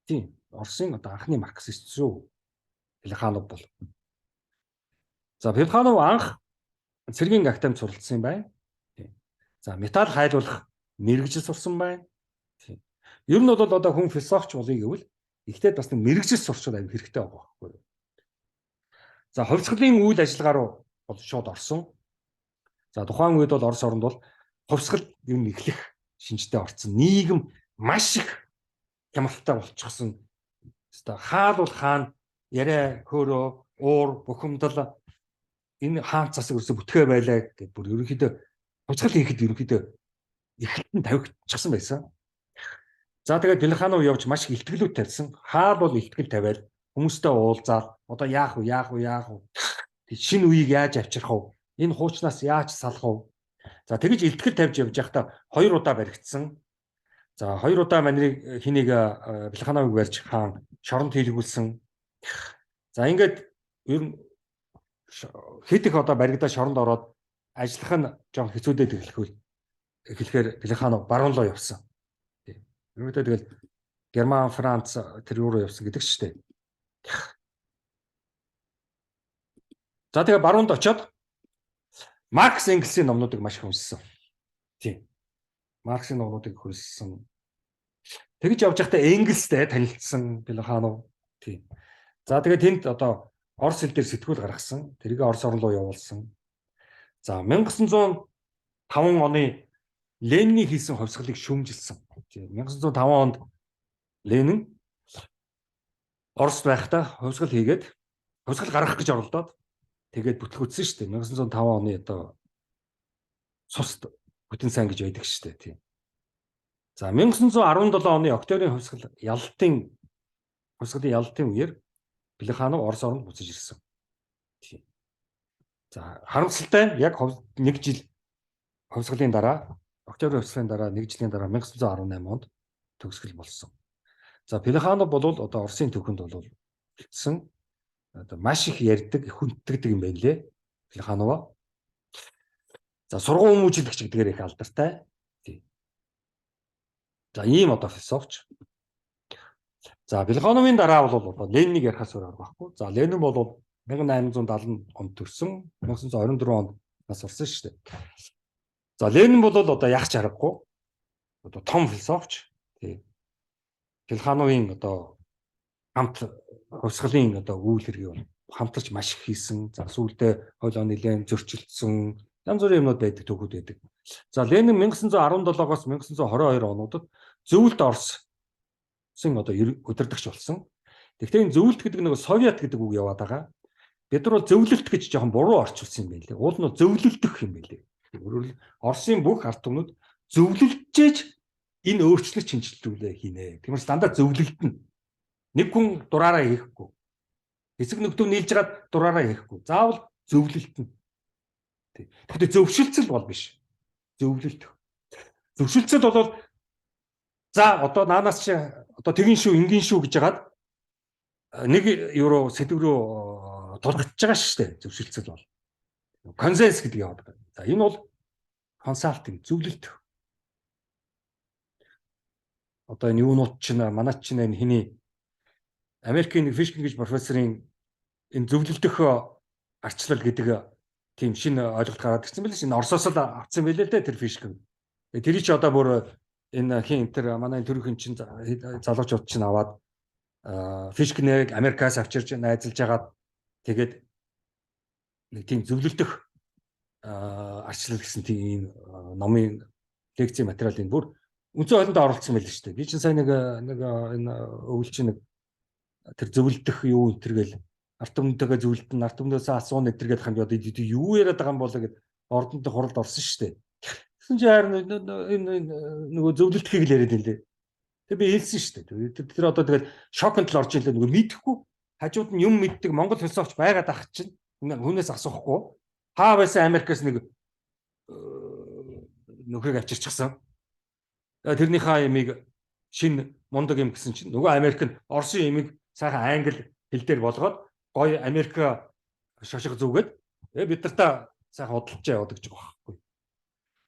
Тийм. Оросын одоо анхны марксист шүү. Плеханов бол. За Плеханов анх цэргийн академид суралцсан юм байна. За металл хайлуулах мэрэгжил сурсан байна. Ер нь бол одоо хүн философч болъё гэвэл ихтэй бас нэг мэрэгжил сурчвал аюу хэрэгтэй байгаа байхгүй юу. За хувьсгалын үйл ажиллагаа руу бол шууд орсон. За тухайн үед бол Орос оронд бол хувьсгал ер нь эхлэх шинжтэй орсон. Нийгэм маш их хямралтай болчихсон. Хэвээ хаал бол хаана яриа хөөрөө уур бухимдал энэ хаан засаг ерөөсө бүтгэ байлаа гэдэг бүр ерөнхийдөө хувьсгал хийхэд ерөнхийдөө эхлэн тавигдчихсан байсан. За тэгээд Плеханов явж маш их ихтгэлүүд тавьсан. Хаал бол ихтгэл тавиад хүмүүстэй уулзаад одоо яах вэ? Шинэ үеийг яаж авчрах вэ? Энэ хуучнаас яаж салах вэ? За тэгэж ихтгэл тавьж явж байхдаа 2 удаа баригдсан. За 2 удаа манайг хэнийг Плехановыг барьж хаан шоронд хийлгүүлсэн. За ингээд ер нь хэд их одоо баригдаа шоронд ороод ажиллах нь жоон хэцүүдээд эхлэхээр Плеханов баруун руу явсан. Ерөөдөө тэгэл Герман, Франц тэр юу руу явсан гэдэг ч тийм. За тэгээ баруунд очиод Маркс Энгельсийн номнуудыг маш их уншсан. Тийм. Марксийн номнуудыг уншсан. Тэгж явж байхдаа Энгельстэй танилцсан Плеханов. Тийм. За тэгээ тэнд одоо Орос хэл дээр сэтгүүл гаргасан. Тэрийг Орос орн руу явуулсан. За 1905 оны Ленин хийсэн хувьсгалыг шүүмжилсэн. 1905 онд Ленин Оросд байхдаа хувьсгал хийгээд хувьсгал гаргах гэж оролдоод тэгээд бүтлгүүцсэн шүү дээ. 1905 оны одоо цус бүтэн сан гэж байдаг шүү дээ. Тийм. За 1917 оны октябрийн хувьсгалын ялалтын үеэр Плеханов Орос оронд буцаж ирсэн. Тийм. За харамсалтай яг 1 жил хувьсгалын дараа октябрийн хувьсгалын дараа 1 жилийн дараа 1918 онд төгсгөл болсон. За Плеханов бол одоо Оросын түүхэнд бол хэлсэн одоо маш их ярьдаг, хүнддэг юм байна лээ. Плеханова. За сургууль хүмүүжлэгч гэдгээр их алдартай. Тийм. За ийм одоо философч. За Плехановын дараа бол одоо Ленинийг ярихаас өөр арга байхгүй. За Ленин бол 1870 онд төрсөн, 1924 онд нас орсон шүү дээ. За Ленин бол одоо яах ч аргагүй. Одоо том философч. Тийм. Плехановын одоо хамт хувьсгалын одоо үйл хэргийг хамтарч маш их хийсэн. За сүүлдээ хойлоо нэлээд зөрчилдсөн янз бүрийн юмнууд байдаг, төгөөд байдаг. За Ленин 1917-оос 1922 онуудад зөвлөлт Оросын одоо удирдагч болсон. Тэгэхдээ энэ зөвлөлт гэдэг нэг Совет гэдэг үг яваад байгаа. Бид нар бол зөвлөлт гэж жоохон буруу орчуулсан юм байлээ. Уул нь зөвлөлдөх юм байлээ. Өөрөөр Оросын бүх ард түмнүүд зөвлөлжээж энэ өөрчлөлт шинжилүүлээ хийнэ. Тиймээс дандаа зөвлөлдөнө. Нэг хүн дураараа хийхгүй. Хэсэг нөхдөв нийлж гад дураараа хийхгүй. Заавал зөвлөлдөнө. Тэгэхдээ зөвшөлтсөл бол биш. Зөвлөлдөх. Зөвшөлтсөл бол за одоо наанаас чи одоо тэгин шүү, ингийн шүү гэж хагаад 1 евро сэдв рүү тулгачж байгаа шүү дээ. Зөвшөлтсөл бол. Консенс гэдэг яваад байгаа. За энэ бол консалтинг, зөвлөлт. Одоо энэ юунууд чинь манай чинь энэ хэний Америкийн нэг Фишкин гэж профессорын энэ зөвлөлдөх арчлал гэдэг тийм шинэ ойлголт гараад ирсэн байл шин Оросоос л авсан байлээ л дээ тэр Фишкин. Тэр чи одоо бүр энэ хин тэр манай төрөхийн чинь залуучууд чинь аваад Фишкиныг Америкаас авчирж найзалж хагаад тэгээд нэг тийм зөвлөлдөх арчлал гэсэн тийм номын лекцийн материалын бүр үнцэн хөлөнд оролцсон байл шүү дээ. Би чинь сайн нэг энэ өвөл чинь нэг тэр зөвлөдөх юу энэ төргээл ард түмнтэйгээ зөвлөлдөн ард түмнөөсөө асуун энэ төргээл ханд одоо юу яриад байгаа юм бол гэд ордонтой хуралд орсон шүү дээ. Тэгсэн чинь харин энэ нөгөө зөвлөлтхийг л яриад байлээ. Тэг би хэлсэн шүү дээ. Тэр одоо тэгэл шоконд л орж ирлээ нөгөө мэдэхгүй хажууд нь юм мэддэг Монгол философч байгаад ах чинь хүнээс асуухгүй хаа байсан Америкаас нэг нөхрийг авчирчихсан. Тэрнийхээ ямиг шин мундаг юм гэсэн чинь нөгөө Америк нь Оросын ямиг сайхан англи хэл дээр болгоод гоё Америк шошго зүгээд бид нартай сайхан удалж яваад гэж байгаа байхгүй.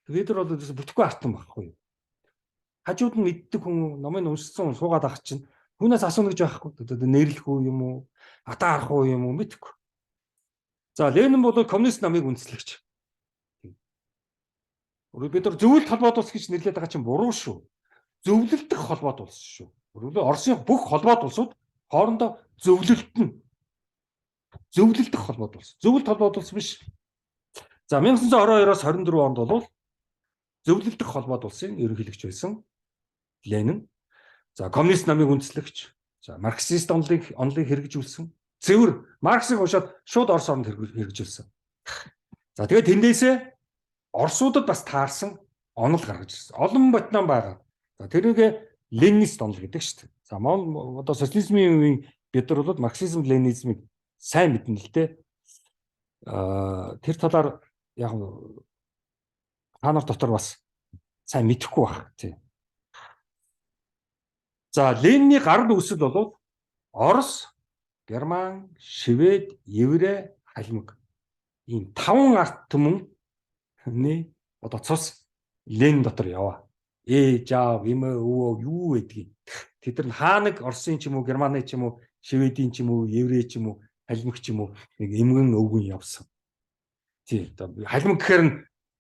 Тэгээд тэр бол бүтэхгүй артсан байхгүй. Хажууд нь мэддэг хүн номыг уншсан суугаад ах чинь хүнээс асууна гэж байхгүй. Нэрлэх үү юм уу? Атаа арах уу юм уу мэдэхгүй. За Ленин бол коммунист намыг үндэслэгч. Бид нар зөвлөлт холбоот улс гэж нэрлэдэг байгаа чинь буруу шүү. Зөвлөлдөх холбоот улс шүү. Оросын бүх холбоот улсууд хоорондоо зөвлөлтөх холбоот улс. Зөвлөлт холбоот улс биш. За 1922-оос 24 онд бол зөвлөлдөх холбоот улсын ерөнхийлөгч байсан Ленин. За коммунист намыг үндэслэгч. За марксист онолыг хэрэгжүүлсэн. Цэвэр Марксыг уншаад шууд Орос оронд хэрэгжүүлсэн. За тэгээд тэндээсээ Оросуудад бас таарсан онол гаргаж ирсэн. Олон ботнон байгаа. За тэрнийг Ленинист онол гэдэг шүү дээ. За одоо социализмын үеийн бид нар бол марксизм, ленинизмыг сайн мэднэ л дээ. Тэр талаар яг та нар дотор бас сайн мэдэхгүй байх тий. За Ленины гар үүсэл бол Орос, Герман, Швед, Еврей, Халимаг ийм 5 ард түмний одоо цус Ленин дотор яваа. Жав, Имэ, Өвөө юу гэдгийг. Тэд нар хаанаг Оросын ч юм уу, Германы ч юм уу, Шведийн ч юм уу, Еврей ч юм уу, Халимаг ч юм уу нэг эмгэн өвгөн явсан. Тий. Халимаг гэхээр нь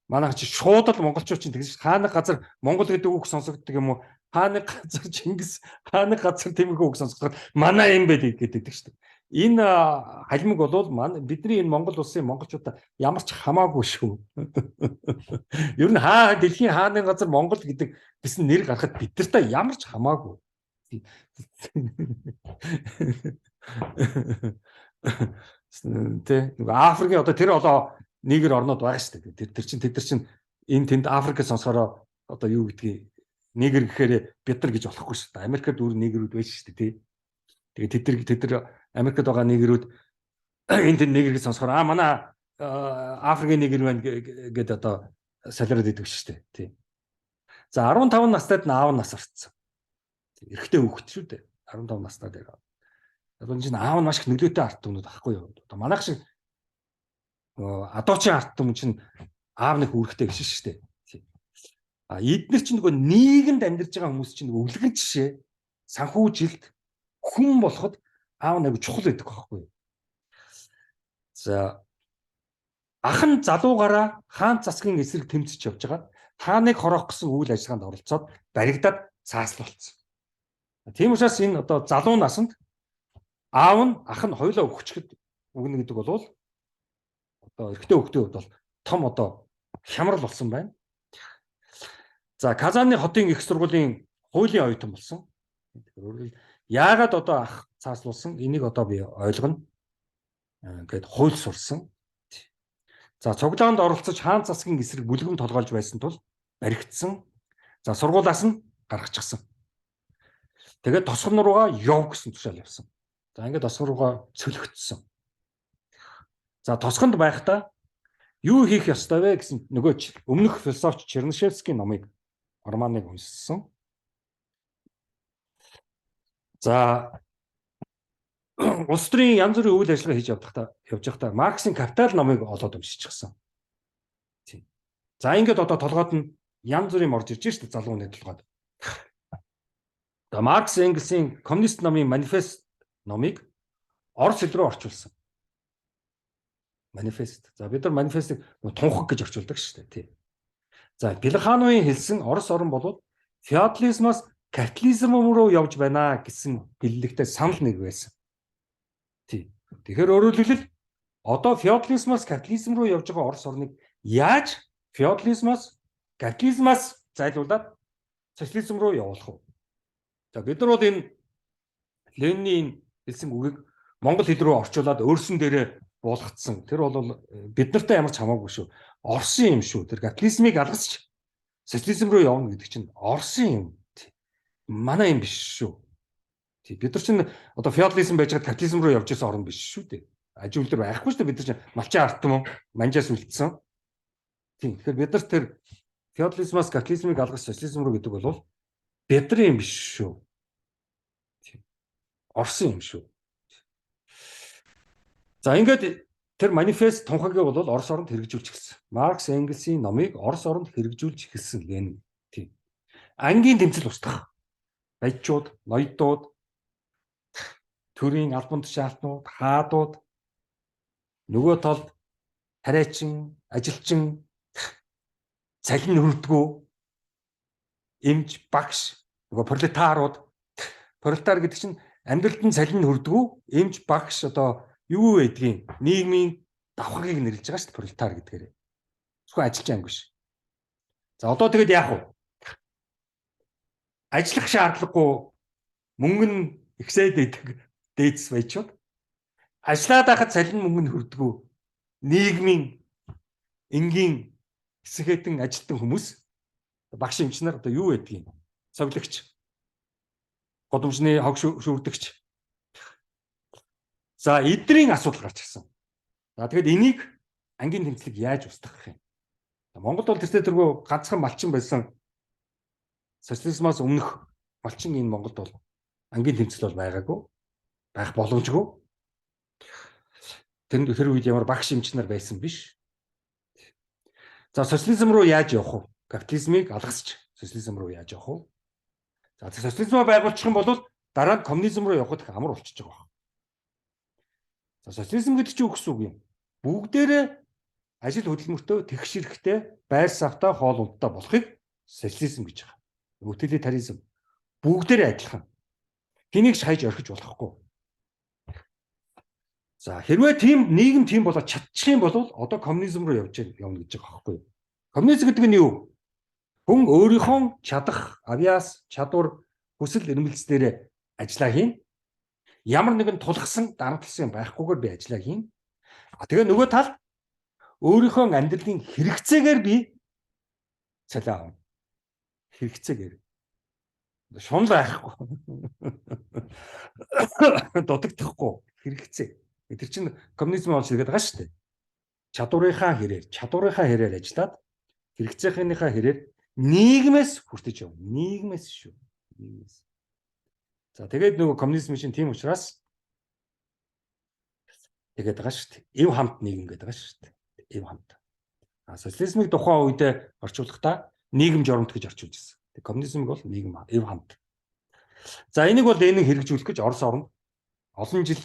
манайх чи шууд л монголчууд чинь тэгж хаанаг газар Монгол гэдэг үг сонсогддог юм уу? Хаанаг газар Чингис, хаанаг газар Тэмүхэй үг сонсогдоход манай юм бэ гэдэг шүү дээ. Энэ Халимаг бол бидний энэ Монгол улсын монголчуудаа ямар ч хамаагүй шүү. Ер нь дэлхийн хааны газар Монгол гэдэг гэсэн нэр гарахад бидэртээ ямар ч хамаагүй. Тэ Африкийн одоо тэр одоо нэгэр орнод байгаа шүү дээ. Тэр чинь энэ тэнд Африкээс сонсохороо одоо юу гэдгийг нэгэр гэхээр бид нар гэж болохгүй шүү дээ. Америкт өөр нэгэрүүд байж шүү дээ, тий. Тэгээд тэд нар Америкт байгаа нэгэрүүд энэ тэнд нэгэр гэж сонсохоор манай Африкийн нэгэр байна гэдээ одоо солиороод идэв шүү дээ, тий. За 15 настайд аав нас орцсон. Эрэгтэй хүүхэд шүү дээ. 15 настай дээр. Одоо энэ аав нь маш их нөлөөтэй ард түмнүүд ахгүй юу? Одоо манайх шиг адуучин ард түмэн чинь аав нэг үүрэгтэй гэж шүү дээ. Эдгээр чинь нөгөө нийгэмд амьдарч байгаа хүмүүс чинь нөгөө өвлгөн жишээ санхүүжилт хүн болоход аав нэг чухал гэдэг байхгүй юу? За ах нь залуугаараа хаан засгийн эсрэг тэмцэж явж байгаа. Хааныг хороох гэсэн үйл ажиллагаанд оролцоод баригдаад цааслуулсан. Тийм учраас энэ одоо залуу насанд аав нь ах нь хоёулаа өгчөд өгнө гэдэг бол одоо эрэгтэй хүүхдийн хувьд бол том одоо хямрал болсон байна. За Казаны хотын их сургуулийн хуулийн оюутан болсон. Яагаад одоо ах цааслуулсан? Энийг одоо би ойлгоно. Ингээд хууль сурсан. За цуглаанд оролцож хаан засгийн эсрэг бүлгэм толгойлж байсан тул баригдсан. За сургуулаас нь гаргачихсан. Тэгээд тосгон руугаа яв гэсэн тушаал явсан. За ингээд тосгон руугаа цөлөгдсөн. За тосгонд байхдаа юу хийх ёстой вэ гэсэн нөгөө өмнөх философч Чернышевскийн номыг романыг уншсан. За улс төрийн янз бүрийн үйл ажиллагаа хийж явж байхдаа Марксийн Капитал номыг олоод уншчихсан. Тийм. За ингээд одоо толгойд нь янз бүрийн орж ирж шүү дээ залууны толгойд. Маркс Энгельсийн коммунист намын манифест номыг орос хэл рүү орчуулсан. Манифест. За бид нар манифестыг тунхаг гэж орчуулдаг шүү дээ, тий. За Плехановын хэлсэн орос орн бол феодализмаас капитализм руу явж байна гэсэн хэллэгтэй санал нэг байсан. Тий. Тэгэхээр өөрөөр хэлбэл одоо феодализмаас капитализм руу явж байгаа орос орныг яаж феодализмаас капитализмаас зайлуулад социализм руу явуулах вэ? За бид нар бол энэ Ленинийн хэлсэн үгийг монгол хэл рүү орчуулад өөрсөн дээрээ буулгацсан. Тэр бол бид нартай ямар ч хамаагүй шүү. Оросын юм шүү. Тэр капитализмыг алгасч социализм руу явна гэдэг чинь Оросын юм. Манай юм биш шүү. Бид нар чинь одоо феодализм байж байгаа капитализм руу явж байсан орн биш шүү дээ. Аж үйлдвэр байхгүй шүү дээ. Бид нар чинь малчин ард түмэн манжаас үлдсэн. Тийм. Тэгэхээр бид нар тэр феодализмаас капитализмыг алгасч социализм руу гэдэг бол бидний юм биш шүү. Оросын юм шүү. За ингээд тэр манифест тунхагийг бол Орос оронд хэрэгжүүлж эхэлсэн. Маркс Энгельсийн номыг Орос оронд хэрэгжүүлж эхэлсэн Ленин. Тийм. Ангийн тэмцэл устгах. Баячууд, ноёдууд, төрийн албан тушаалтнууд, хаадууд, нөгөө талд тариачин, ажилчин цалин хүрдэггүй эмч багш нөгөө пролетар гэдэг чинь амьдралд нь цалин хүрдэггүй эмч багш одоо юу гэдгийг нийгмийн давхаргыг нэрлэж байгаа шүү дээ пролетар гэдгээр. Зөвхөн ажиллаж англи биш. За одоо тэгэд яах вэ? Ажиллах шаардлагагүй мөнгө нь ихсээд идэг дээдс байчууд. Ажиллаад байхад цалин мөнгө нь хүрдэггүй нийгмийн энгийн хэсэгтэн ажилтан хүмүүс багш эмч нар одоо юу гэдгийг цоглогч годомжны хог шүүрдэгч. За эднэрийн асуудал гарч ирсэн. За тэгэд энийг ангийн тэмцлэг яаж устгах юм? Монгол бол тэртээ ганцхан малчин байсан социализмаас өмнөх малчин энэ Монголд бол ангийн тэмцэл бол байгаагүй. Байх боломжгүй. Тэр үед ямар багш эмч нар байсан биш. За социализм руу яаж явах вэ? Капитализмыг алгасч социализм руу яаж явах вэ? За социализмыг байгуулчих юм бол дараа нь коммунизм руу явахд их амар болчихж байгаа. За социализм гэдэг чинь юу гэсэн үг юм? Бүгдээрээ ажил хөдөлмөртөө тэгш хэрэгтэй байр савтай хоол ундтай болохыг социализм гэж байгаа. Утилитаризм бүгдээрээ адилхан. Хэнийг ч хайж орхиж болохгүй. За хэрвээ нийгэм тийм болоод чадчих юм бол одоо коммунизм руу явна гэж байгаа байхгүй юу? Коммунизм гэдэг нь юу? Хүн өөрийнхөө чадах, авьяас, чадвар, хүсэл эрмэлзлээрээ ажиллаа хийн. Ямар нэгэн тулгсан, дарамтлсан байхгүйгээр би ажиллаа хийн. Тэгээ нөгөө талд өөрийнхөө амьдралын хэрэгцээгээр би цалин авна. Хэрэгцээгээр. Шунал байхгүй. Дутагдахгүй хэрэгцээ. Тэр чинь коммунизм болж ирээд байгаа шүү дээ. Чадварынхаа хэрээр ажиллаад хэрэгцээнийхээ хэрээр нийгмээс хүртэж явна. Нийгмээс шүү. Нийгмээс. За тэгээд нөгөө коммунизм чинь тийм учраас тэгээд байгаа шүү дээ. Эв хамт нийгэм гэдэг байгаа шүү дээ. Эв хамт. Социализмыг тухайн үед орчуулахдаа нийгэм жоромт гэж орчуулж ирсэн. Коммунизмыг бол нийгэм эв хамт. За энийг бол Ленин хэрэгжүүлэх гэж Орос оронд олон жил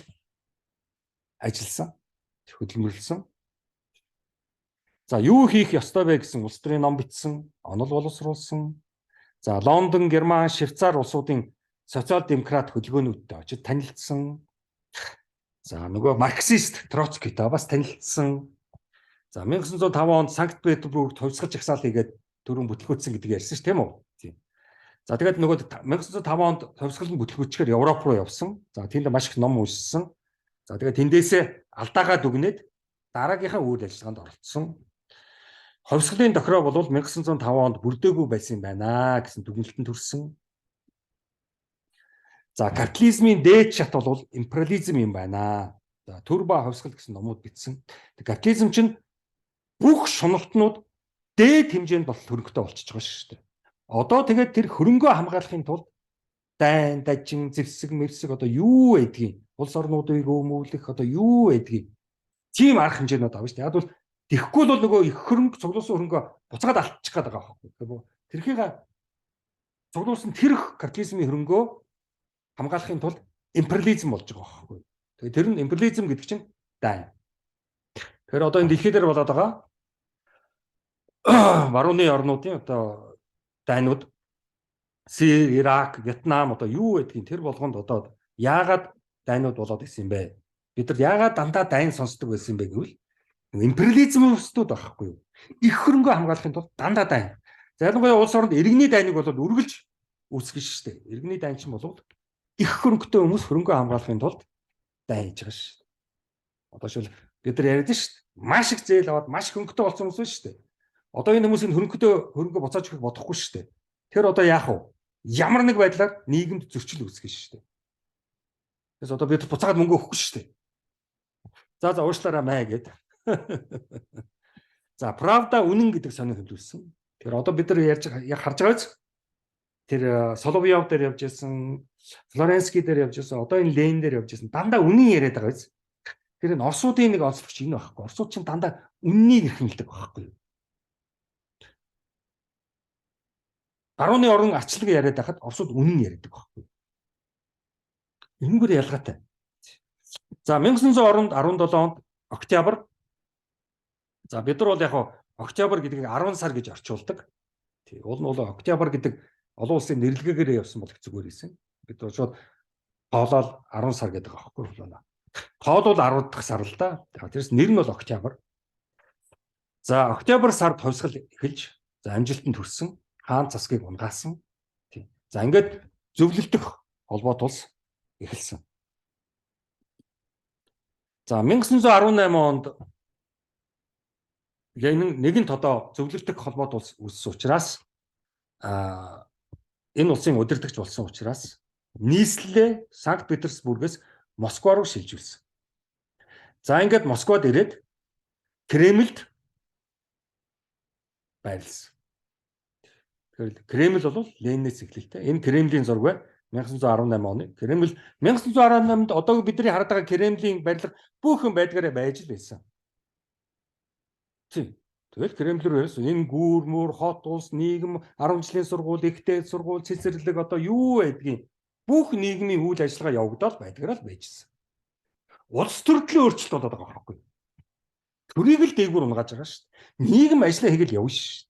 ажилласан, хөдөлмөрлсөн. За юу хийх ёстой вэ гэсэн улс төрийн ном бичсэн, онол боловсруулсан. За Лондон, Герман, Швейцар улсуудын социал-демократ хөдөлгөөнүүдтэй очиж танилцсан. За нөгөө марксист Троцкитой бас танилцсан. За 1905 онд Санкт-Петербургт хувьсгал жагсаал хийгээд дөрвөн бүтлгүүцсэн гэдгийг ярьсан ш тийм үү? Тийм. За тэгээд нөгөө 1905 онд хувьсгал нь бүтлгүүчгээр Европ руу явсан. За тэнд маш их ном уншсан. За тэгээд тэндээсээ алдаагаа дүгнээд дараагийнхаа үйл ажиллагаанд оролцсон. Хувьсгалын тохироо бол 1905 онд бүрдээгүй байсан юм байна гэсэн дүгнэлтэн төрсөн. За капитализмын дээд шат бол империализм юм байна. За төр ба хувьсгал гэсэн номууд бичсэн. Капитализм чинь бүх шуналтнууд дээд хэмжээнд бол хөрөнгөтэй болчихж байгаа шүү дээ. Одоо тэгээд тэр хөрөнгөө хамгаалахын тулд дайн, дажин, зэвсэг, мэвсэг одоо юу байдгийг, улс орнуудыг өмүүлэх одоо юу байдгийг тийм арга хэмжээнүүд авна шүү дээ. Яг бол тэгэхгүй бол нөгөө их хөрөнгө цуглуулсан хөрөнгөө буцаад алдчих гээд байгаа байхгүй. Тэрхийг цуглуулсан тэр капитализмын хөрөнгөө хамгаалахын тулд империализм болж байгаа байхгүй. Тэгээ тэр нь империализм гэдэг чинь дайн. Тэгэхээр одоо энэ дэлхий дээр болоод байгаа барууны орнуудын одоо дайнууд Сирия, Ирак, Вьетнам одоо юу гэдгийг тэр болгонд одоо яагаад дайнууд болоод ирсэн юм бэ? Бид нар яагаад дандаа дайн сонсдог байсан юм бэ гэвэл империализм устдууд байхгүй юу? Их хөрөнгөө хамгаалахын тулд дандаа дайн. За ялангуяа улс оронд иргэний дайныг бол үргэлж үүсгэж шүү дээ. Иргэний дайн чинь бол их хөрөнгөтэй хүмүүс хөрөнгөө хамгаалахын тулд дайн хийж байгаа шүү дээ. Одоо шил бид нар яриад шүү дээ. Маш их зээл аваад маш хөнгөтэй болсон хүмүүс шүү дээ. Одоо энэ хүмүүсийн хөрөнгөө буцааж өгөх бодохгүй шүү дээ. Тэр одоо яах вэ? Ямар нэг байдлаар нийгэмд зөрчил үүсгэж шүү дээ. Тэгээс одоо бид буцаад мөнгө өгөхгүй шүү дээ. За уушлаараа маа гэдэг. За правда үнэн гэдэг сонир хөлүүлсэн. Тэр одоо бид нар харж байгаа биз? Тэр Соловьев дээр явж ирсэн, Флоренский дээр явж ирсэн, одоо энэ Ленин дээр явж ирсэн. Дандаа үнэн яриад байгаа биз? Тэр энэ Оросуудын нэг онцлогч энэ байхгүй. Оросууд чинь дандаа үннийг эрхэмлдэг байхгүй юу? Барууны орон арчлаг яриад байхад Оросууд үнэн яриад байхгүй юу? Энэгээр ялгаатай. За 1917 онд октябр. За бид нар бол яг Октябрь гэдгийг 10 сар гэж орчуулдаг. Тий. Уул нь бол октябрь гэдэг олон улсын нэрлэгээр явсан бол их зүгээр байсан. Бид шууд тоолол 10 сар гэдэг аахгүй болоо. Тоол бол 10 дахь сар л да. Тэрс нэр нь бол октябрь. За октябрь сард хувьсгал эхэлж за амжилтанд хүрсэн. Хаан засгийг унгаасан. Тий. За ингээд зөвлөлдөх холбоот улс эхэлсэн. За 1918 онд нэгэнт одоо зөвлөлдөх холбоот улс үүссэн учраас энэ улсын удирдагч болсон учраас нийслэлээ Санкт Петербургээс Москва руу шилжүүлсэн. За ингээд Москвад ирээд Кремльд байрлсан. Тэгэхээр Кремль бол Ленинээс эхлэлтэй. Энэ Кремлийн зураг бай 1918 оны. Кремль 1918-д одоо бидний хараад байгаа Кремлийн барилга бүхэн байдгаараа байж л байсан. Тийм. Тэгэл Кремль рүү ирсэн. Энэ гүүр мөр, хот улс, нийгэм, 10 жилийн сургууль, ихтэй сургууль, цэцэрлэг одоо юу байдгийг бүх нийгмийн үйл ажиллагаа явагдаад байдгаараа л байжсэн. Улс төрөлөө өөрчлөлт болоод байгаа байхгүй. Төрийг л дээгүүр унгааж байгаа шүү дээ. Нийгэм ажиллаа хийгээл явна шүү дээ.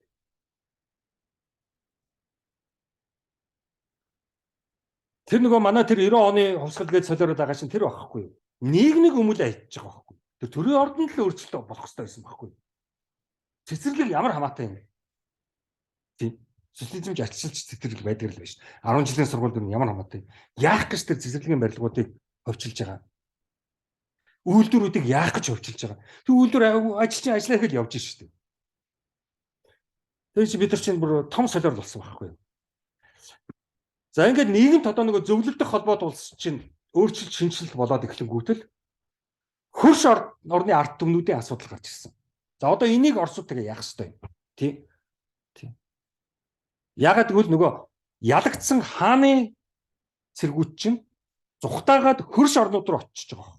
Тэр нөгөө манай тэр 90 оны хувьсгал гэж солиороод байгаа чинь тэр байхгүй юу? Нийгмийг өмүүлээ хийчих байгаа байхгүй. Тэр төрийн ордонд л өөрчлөлт болох хэрэгтэй байсан байхгүй юу? Цэцэрлэг ямар хамаатай юм бэ? Тийм. Социализмч ачаалч цэцэрлэг байдаг л байна шүү. 10 жилийн сургуульд ямар хамаатай. Яах гэж тэр цэцэрлэгийн барилгуудыг хөвчилж байгаа. Үйлдвэрүүдийг яах гэж хөвчилж байгаа. Тэг үйлдвэр ажилчин ажиллаа хийгээл явж шүү дээ. Тэр чинь бид нар чинь бүр том солиор болсон байхгүй юу? За ингээд нийгэмд одоо нөгөө зөвлөлдөх холбоот улс чинь өөрчлөлт шинжилэлт болоод эхлэнгүүтэл хөрш орны ард түмнүүдийн асуудал гарч ирсэн. За одоо энийг Оросууд тэгээ яах ёстой юм? Тий. Ягаад гэвэл нөгөө ялагдсан хааны цэргүүд чинь зүхтаагаад хөрш орнууд руу очиж байгаа.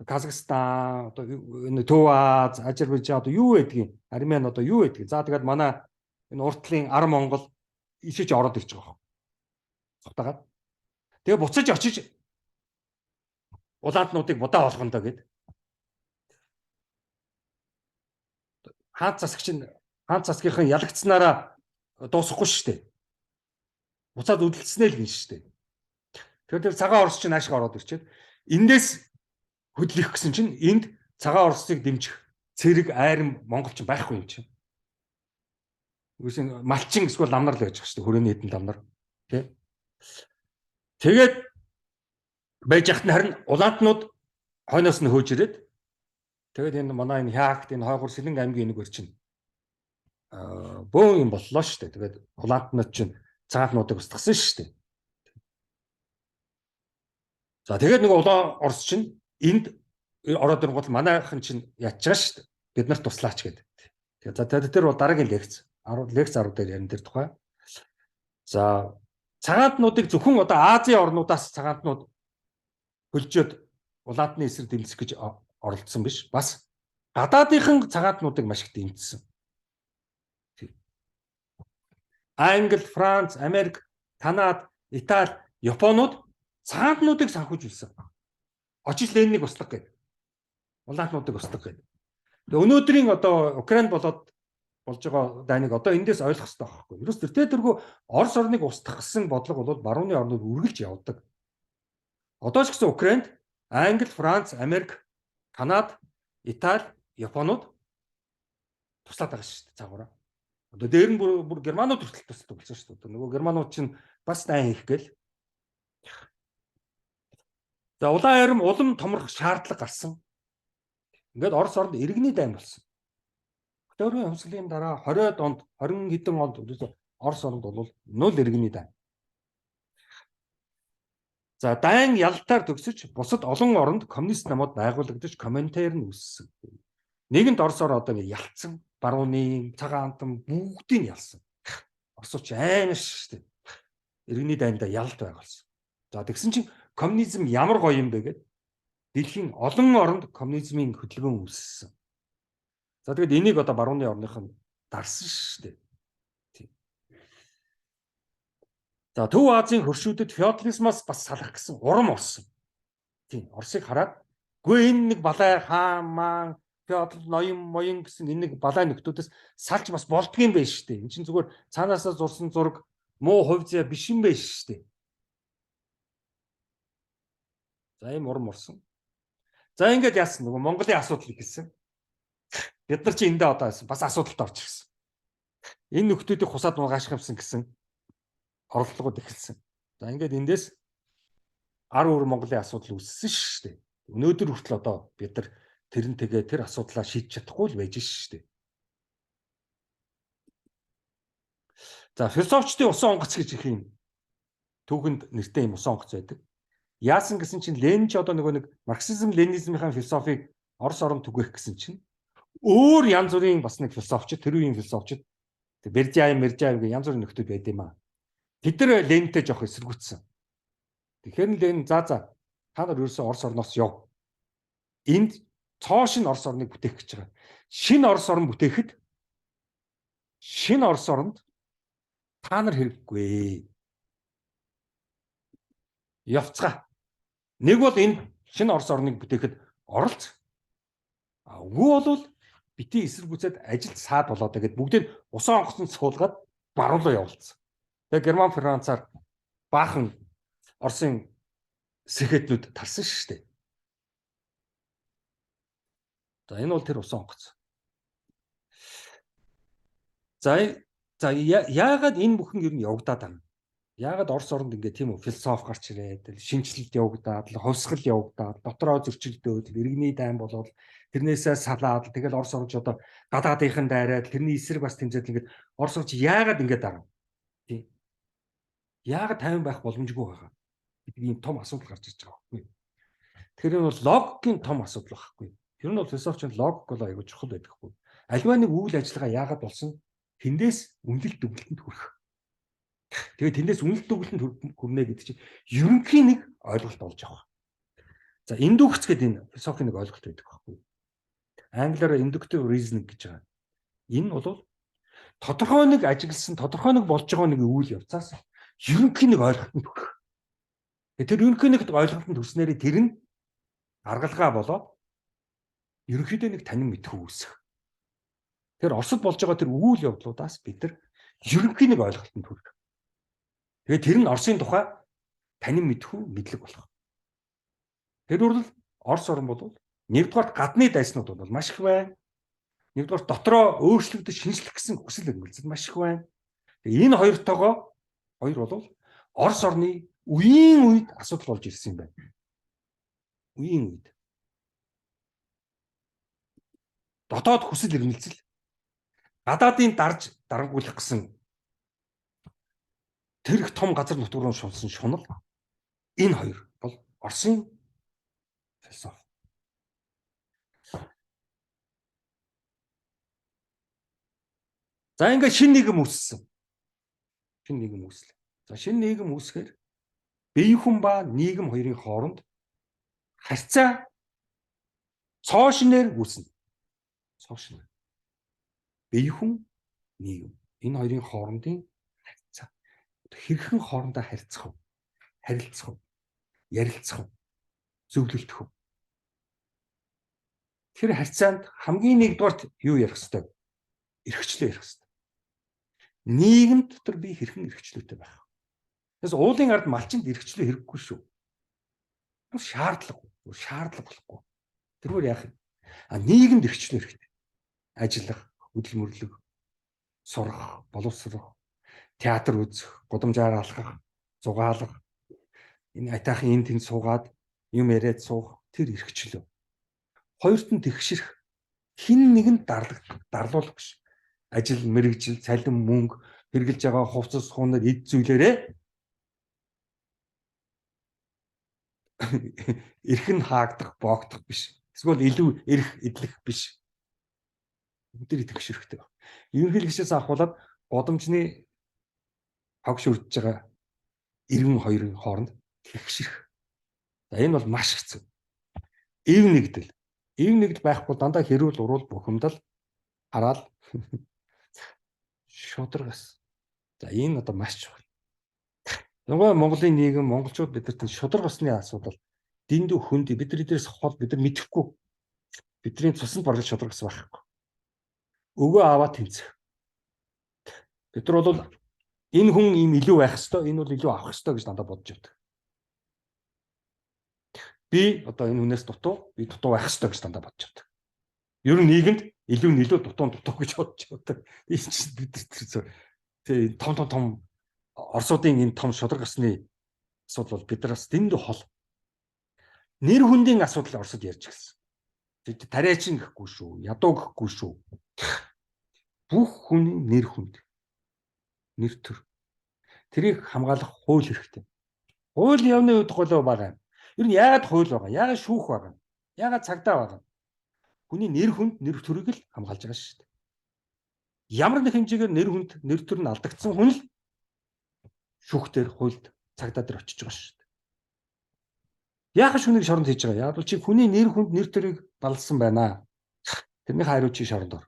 Казахстан, одоо энэ Төв Аз, Азербайджан одоо юу байдгийг, Армени одоо юу байдгийг. За тэгээд манай энэ уртлын Ар Монгол ишиж ороод ирж байгаа. Зүхтаагаад. Тэгээ буцаж очиж улаантнуудыг будаа болгондоо гэд. Хаан засгийнхан ялагдсанараа дуусахгүй шүү дээ. Буцаад үдэлцснээ л гин шүү дээ. Тэгэхээр цагаан Орос чинь наашиг ороод ирчээд эндээс хөдлөх гэсэн чинь энд цагаан Оросыг дэмжих цэрэг айрын монголчин байхгүй юм чинь. Үгүй малчин эсвэл ламнар л байж байгаа шүү дээ. Хүрээний хэдэн ламнар. Тэ. Тэгээд байж ахт нь харин улаантнууд хойноос нь хөөж ирээд тэгээд энэ манай энэ Хяакт энэ Хойгор Сэлэнг аймгийн нэг өрчин бөөн юм боллоо шүү дээ. Тэгээд улаантнууд чинь цагаатнуудыг устгасан шүү дээ. За тэгээд нэг улаан Орос чинь энд ороод ирэнгүүт манайхан чинь яач байгаа шүү дээ. Бид нарт туслаач гэдэг. Тэгээд за тэр бол дараагийн лекц 10 дээр ярин тэр тухай. За цагаатнуудыг зөвхөн одоо Азийн орнуудаас цагаатнууд хөлжөөд улаантны эсрэг дэмжих гэж оролцсон биш. Бас гадаадынхан цагаатнуудыг маш их дэмжсэн. Англи, Франц, Америк, Канада, Итали, Японууд цагаатнуудыг санхүүжүүлсэн. Очиж Лениныг устгах гэдэг. Улаантнуудыг устгах гэдэг. Тэгээ өнөөдрийн одоо Украин болоод болж байгаа дайныг одоо эндээс ойлгох хэрэгтэй байхгүй. Ерөөс тэргүй Орос орныг устгах гэсэн бодлого бол барууны орнууд үргэлж явдаг. Одоо ч гэсэн Украинд Англи, Франц, Америк, Канада, Итали, Японууд туслаад байгаа шүү дээ цагаараа. Одоо дээр нь бүр Германууд хүртэл тусдаг болсон шүү дээ. Нөгөө Германууд чинь бас дайн хийх гээл. За улаан арим улам томрох шаардлага гарсан. Ингээд Орос орнд иргэний дайн болсон. Октябрийн хувьсгалын дараа 20-од онд 20 хэдэн онд Орос орнд бол 0 иргэний дайн. За дайн ялтаар төгсөж бусад олон оронд коммунист намууд байгуулагдаж Коминтерн үүссэн. Нэгэнт Оросоор одоо ялцсан барууны цагаантан бүгдийг ялсан. Оросч аймаш шүү дээ. Иргэний дайндаа ялт байгуулсан. За тэгсэн чинь коммунизм ямар гоё юм бэ гэдэг дэлхийн олон оронд коммунизмын хөдөлгөөн үүссэн. За тэгээд энийг одоо барууны орных нь дарсан шүү дээ. Тийм. За Төв Азийн хөршүүдэд феодализмаас бас салах гэсэн урам орсон. Тийм. Оросыг хараад үгүй энэ нэг балай хаан Тэгээ одоо ноён гэсэн энэ нэг балай нөхдүүдээс салж бас болдгийм байж штэ. Энд чинь зүгээр цаанаасаа зурсан зураг муу хувь заяа биш юм байж штэ. За ийм урам орсон. За ингээд яасан нөгөө Монголын асуудал гэсэн. Бид нар чи эндээ одоо бас асуудалд орж ирсэн. Энэ нөхдүүдийг хусаад нугаашхамсан гэсэн орлогод эхэлсэн. За ингээд эндээс 10 өөр Монголын асуудал үүссэн шүү дээ. Өнөөдөр хүртэл одоо бид нар тэр асуудлаа шийдэж чадахгүй л байж шүү дээ. За философчдын усан онгоц гэж их юм түүхэнд нэртэй юм усан онгоц байдаг. Яасан гэсэн чинь Ленин ч одоо нөгөө нэг марксизм ленинизмын философийг Орос оронд түгээх гэсэн чинь өөр янз бүрийн бас нэг философчд, тэр үеийн философчд Бердяев гэх янз бүрийн нөхдөд байд юм аа. Бид нар Ленинтэй жоох эсэргүүцсэн. Тэгэхээр Ленин за та нар ерөөсөө Орос орноос яв. Энд цоо шин Орос орныг бүтээх гэж байгаа. Шинэ Орос орн бүтээхэд шинэ Орос оронд та нар хэрэггүй. Явцгаа. Нэг бол энэ шинэ Орос орныг бүтээхэд оролц. Үгүй бол бити эсэргүүцээд ажилд саад болоод тэгээд бүгдийг усан онгоцонд суулгаад баруун явуулсан. Тэгээд Герман Францаар баахан Оросын сэхэтнүүд тарсан шүү дээ. За энэ бол тэр усан онгоц. За яагаад энэ бүхэн ер нь явагдаад байна? Яагаад Орос оронд ингээ тийм үү философи гарч ирээд шинжилэлт явагдаад хувьсгал явагдаад дотроо зөрчилдөөд иргэний дайн болоод тэрнээсээ салаад тэгэл Орос орж одоо гадаадынхан дайраад тэрний эсрэг бас тэмцээд ингээд Орос орж яагаад ингээ дараа тийм яагаад 50 байх боломжгүй байгаа гэдэг ийм том асуудал гарч ирж байгаа байхгүй. Тэгэхээр энэ бол логикийн том асуудал байхгүй. Тэр нь бол философичны логик бол аягүй чухал байдаг хгүй. Аливаа нэг үйл ажиллагаа яагаад болсон тэндээс үнэлт дүгнэлтэнд хүрэх. Тэгээд тэндээс үнэлт дүгнэлтэнд хүрнэ гэдэг чинь ерөнхий нэг ойлголт болж байгаа. За индукц гэдэг энэ философийн нэг ойлголт байдаг байхгүй. Англиар inductive reasoning гэж байгаа. Энэ бол тодорхой нэг ажигласан, тодорхой нэг болж байгаа нэг үйл явцаас ерөнхий нэг ойлголтод хүрэх. Тэр ерөнхий нэг ойлголтод хүрснээрээ тэр нь аргалгаа болоод ерөнхийдөө нэг танин мэдхүү үүсэх. Тэр Оросд болж байгаа тэр үйл явдлуудаас бид нар ерөнхий нэг ойлголтод хүрэх. Тэгээд тэр нь Оросын тухай танин мэдхүү мэдлэг болох. Тэр бол Орос орн бол нэгдүгээр гадны дайснууд бол маш их байна. Нэгдүгээр дотроо өөрчлөгдөж шинжлэх гэсэн хүсэл эрмэлзэл маш их байна. Тэгээ энэ хоёр бол Орос орны үеийн үед асуудал болж ирсэн юм байна. Үеийн үед. Дотоод хүсэл эрмэлзэл гадаадын дарж дарангуйлах гэсэн тэр их том газар нутгаар нь шунсан шунал энэ хоёр бол Оросын философи. За ингээд шинэ нийгэм үүссэн. Шинэ нийгэм үүслээ. За шинэ нийгэм үүсэхээр бие хүн ба нийгэм хоёрын хооронд харьцаа цоо шинээр үүснэ. Цоо шинээр. Бие хүн нийгэм энэ хоёрын хоорондын харьцаа хэрхэн хоорондоо харилцах вэ? Харилцах вэ? Ярилцах вэ? Зөвлөлдөх вэ? Тэр харьцаанд хамгийн нэгдүгээр юу ярих ёстой? Эрхчлөө ярих ёстой. Нийгэм дотор би хэрхэн эрхчлөөтэй байх вэ? Тэгээс уулын ард малчинд эрхчлөө хэрэггүй шүү. Шаардлага болохгүй. Тэргээр яах юм? Нийгэмд эрхчлөө хэрэгтэй. Ажиллах, хөдөл мөрлөг, сурах, боловсрох, театр үзэх, гудамжаар алхах, зугаалах, энэ атайхан энэ тэнд суугаад юм яриад суух тэр эрхчлөө. Хоёрт нь тэгшэрх хин нэгэнд дарлуулах биш. Ажил, мэргэжил, цалин, мөнгө, хэрэгжилж байгаа хувцас, хуунаар эд зүйлээрээ эрх нь хаагдах, боогдох биш. Эсвэл илүү эрх эдлэх биш. Бүгдийг тэгшэрхтэй байна. Ерөнхийлөгчөөс ахуулаад годамжны хогш үрдэж байгаа иргэн хоёрын хооронд тэгшэрх. За энэ бол маш хэцүү. Ив нэгдэл байхгүй дандаа хэрүүл урал бухимдал хараал шударгас. За энэ одоо маш чухал. Нөгөө Монголын нийгэм, монголчууд бидэрт шударгасны асуудал дэндүү хүнд бид нар эдгээрээс хол бид нар мэдэхгүй. бидний цуснд баргаж шодрох гэсэн байхгүй. Өвөө аваа тэнцэх. Бид нар бол энэ хүн ийм илүү байх ёстой, энэ бол илүү авах ёстой гэж надад бодож байдаг. Би одоо энэ хүнээс дутуу, би дутуу байх ёстой гэж дандаа бодож байдаг. Ер нь нийгэмд илүү дутуу гэж бодож байдаг. Энэ чинь бид тэр том Оросуудын энэ том шодрог гэсний асуудал бол биднээс дэндүү хол. Нэр хүндийн асуудал Оросд ярьж гисэн. Тариачин гэхгүй шүү, ядуу гэхгүй шүү. Бүх хүний нэр хүнд, нэр төр. Тэрийг хамгаалах хууль хэрэгтэй. Хууль явны үед голоо байгаа юм. Ер нь яагаад хууль байгаа? Яагаад шүүх байгаа? Яагаад цагдаа байгаа? Хүний нэр хүнд, нэр төрийг л хамгаалж байгаа шүү дээ. Ямар нэг хэмжээгээр нэр хүнд, нэр төр нь алдагдсан хүн л шүүхтэр, хуульд, цагдаа дээр очиж байгаа шүү дээ. Яагаад шүүнийг шоронд хийж байгаа? Яг л чи хүний нэр хүнд, нэр төрийг балсан байна. Тэрний хариу чи шоронд ор.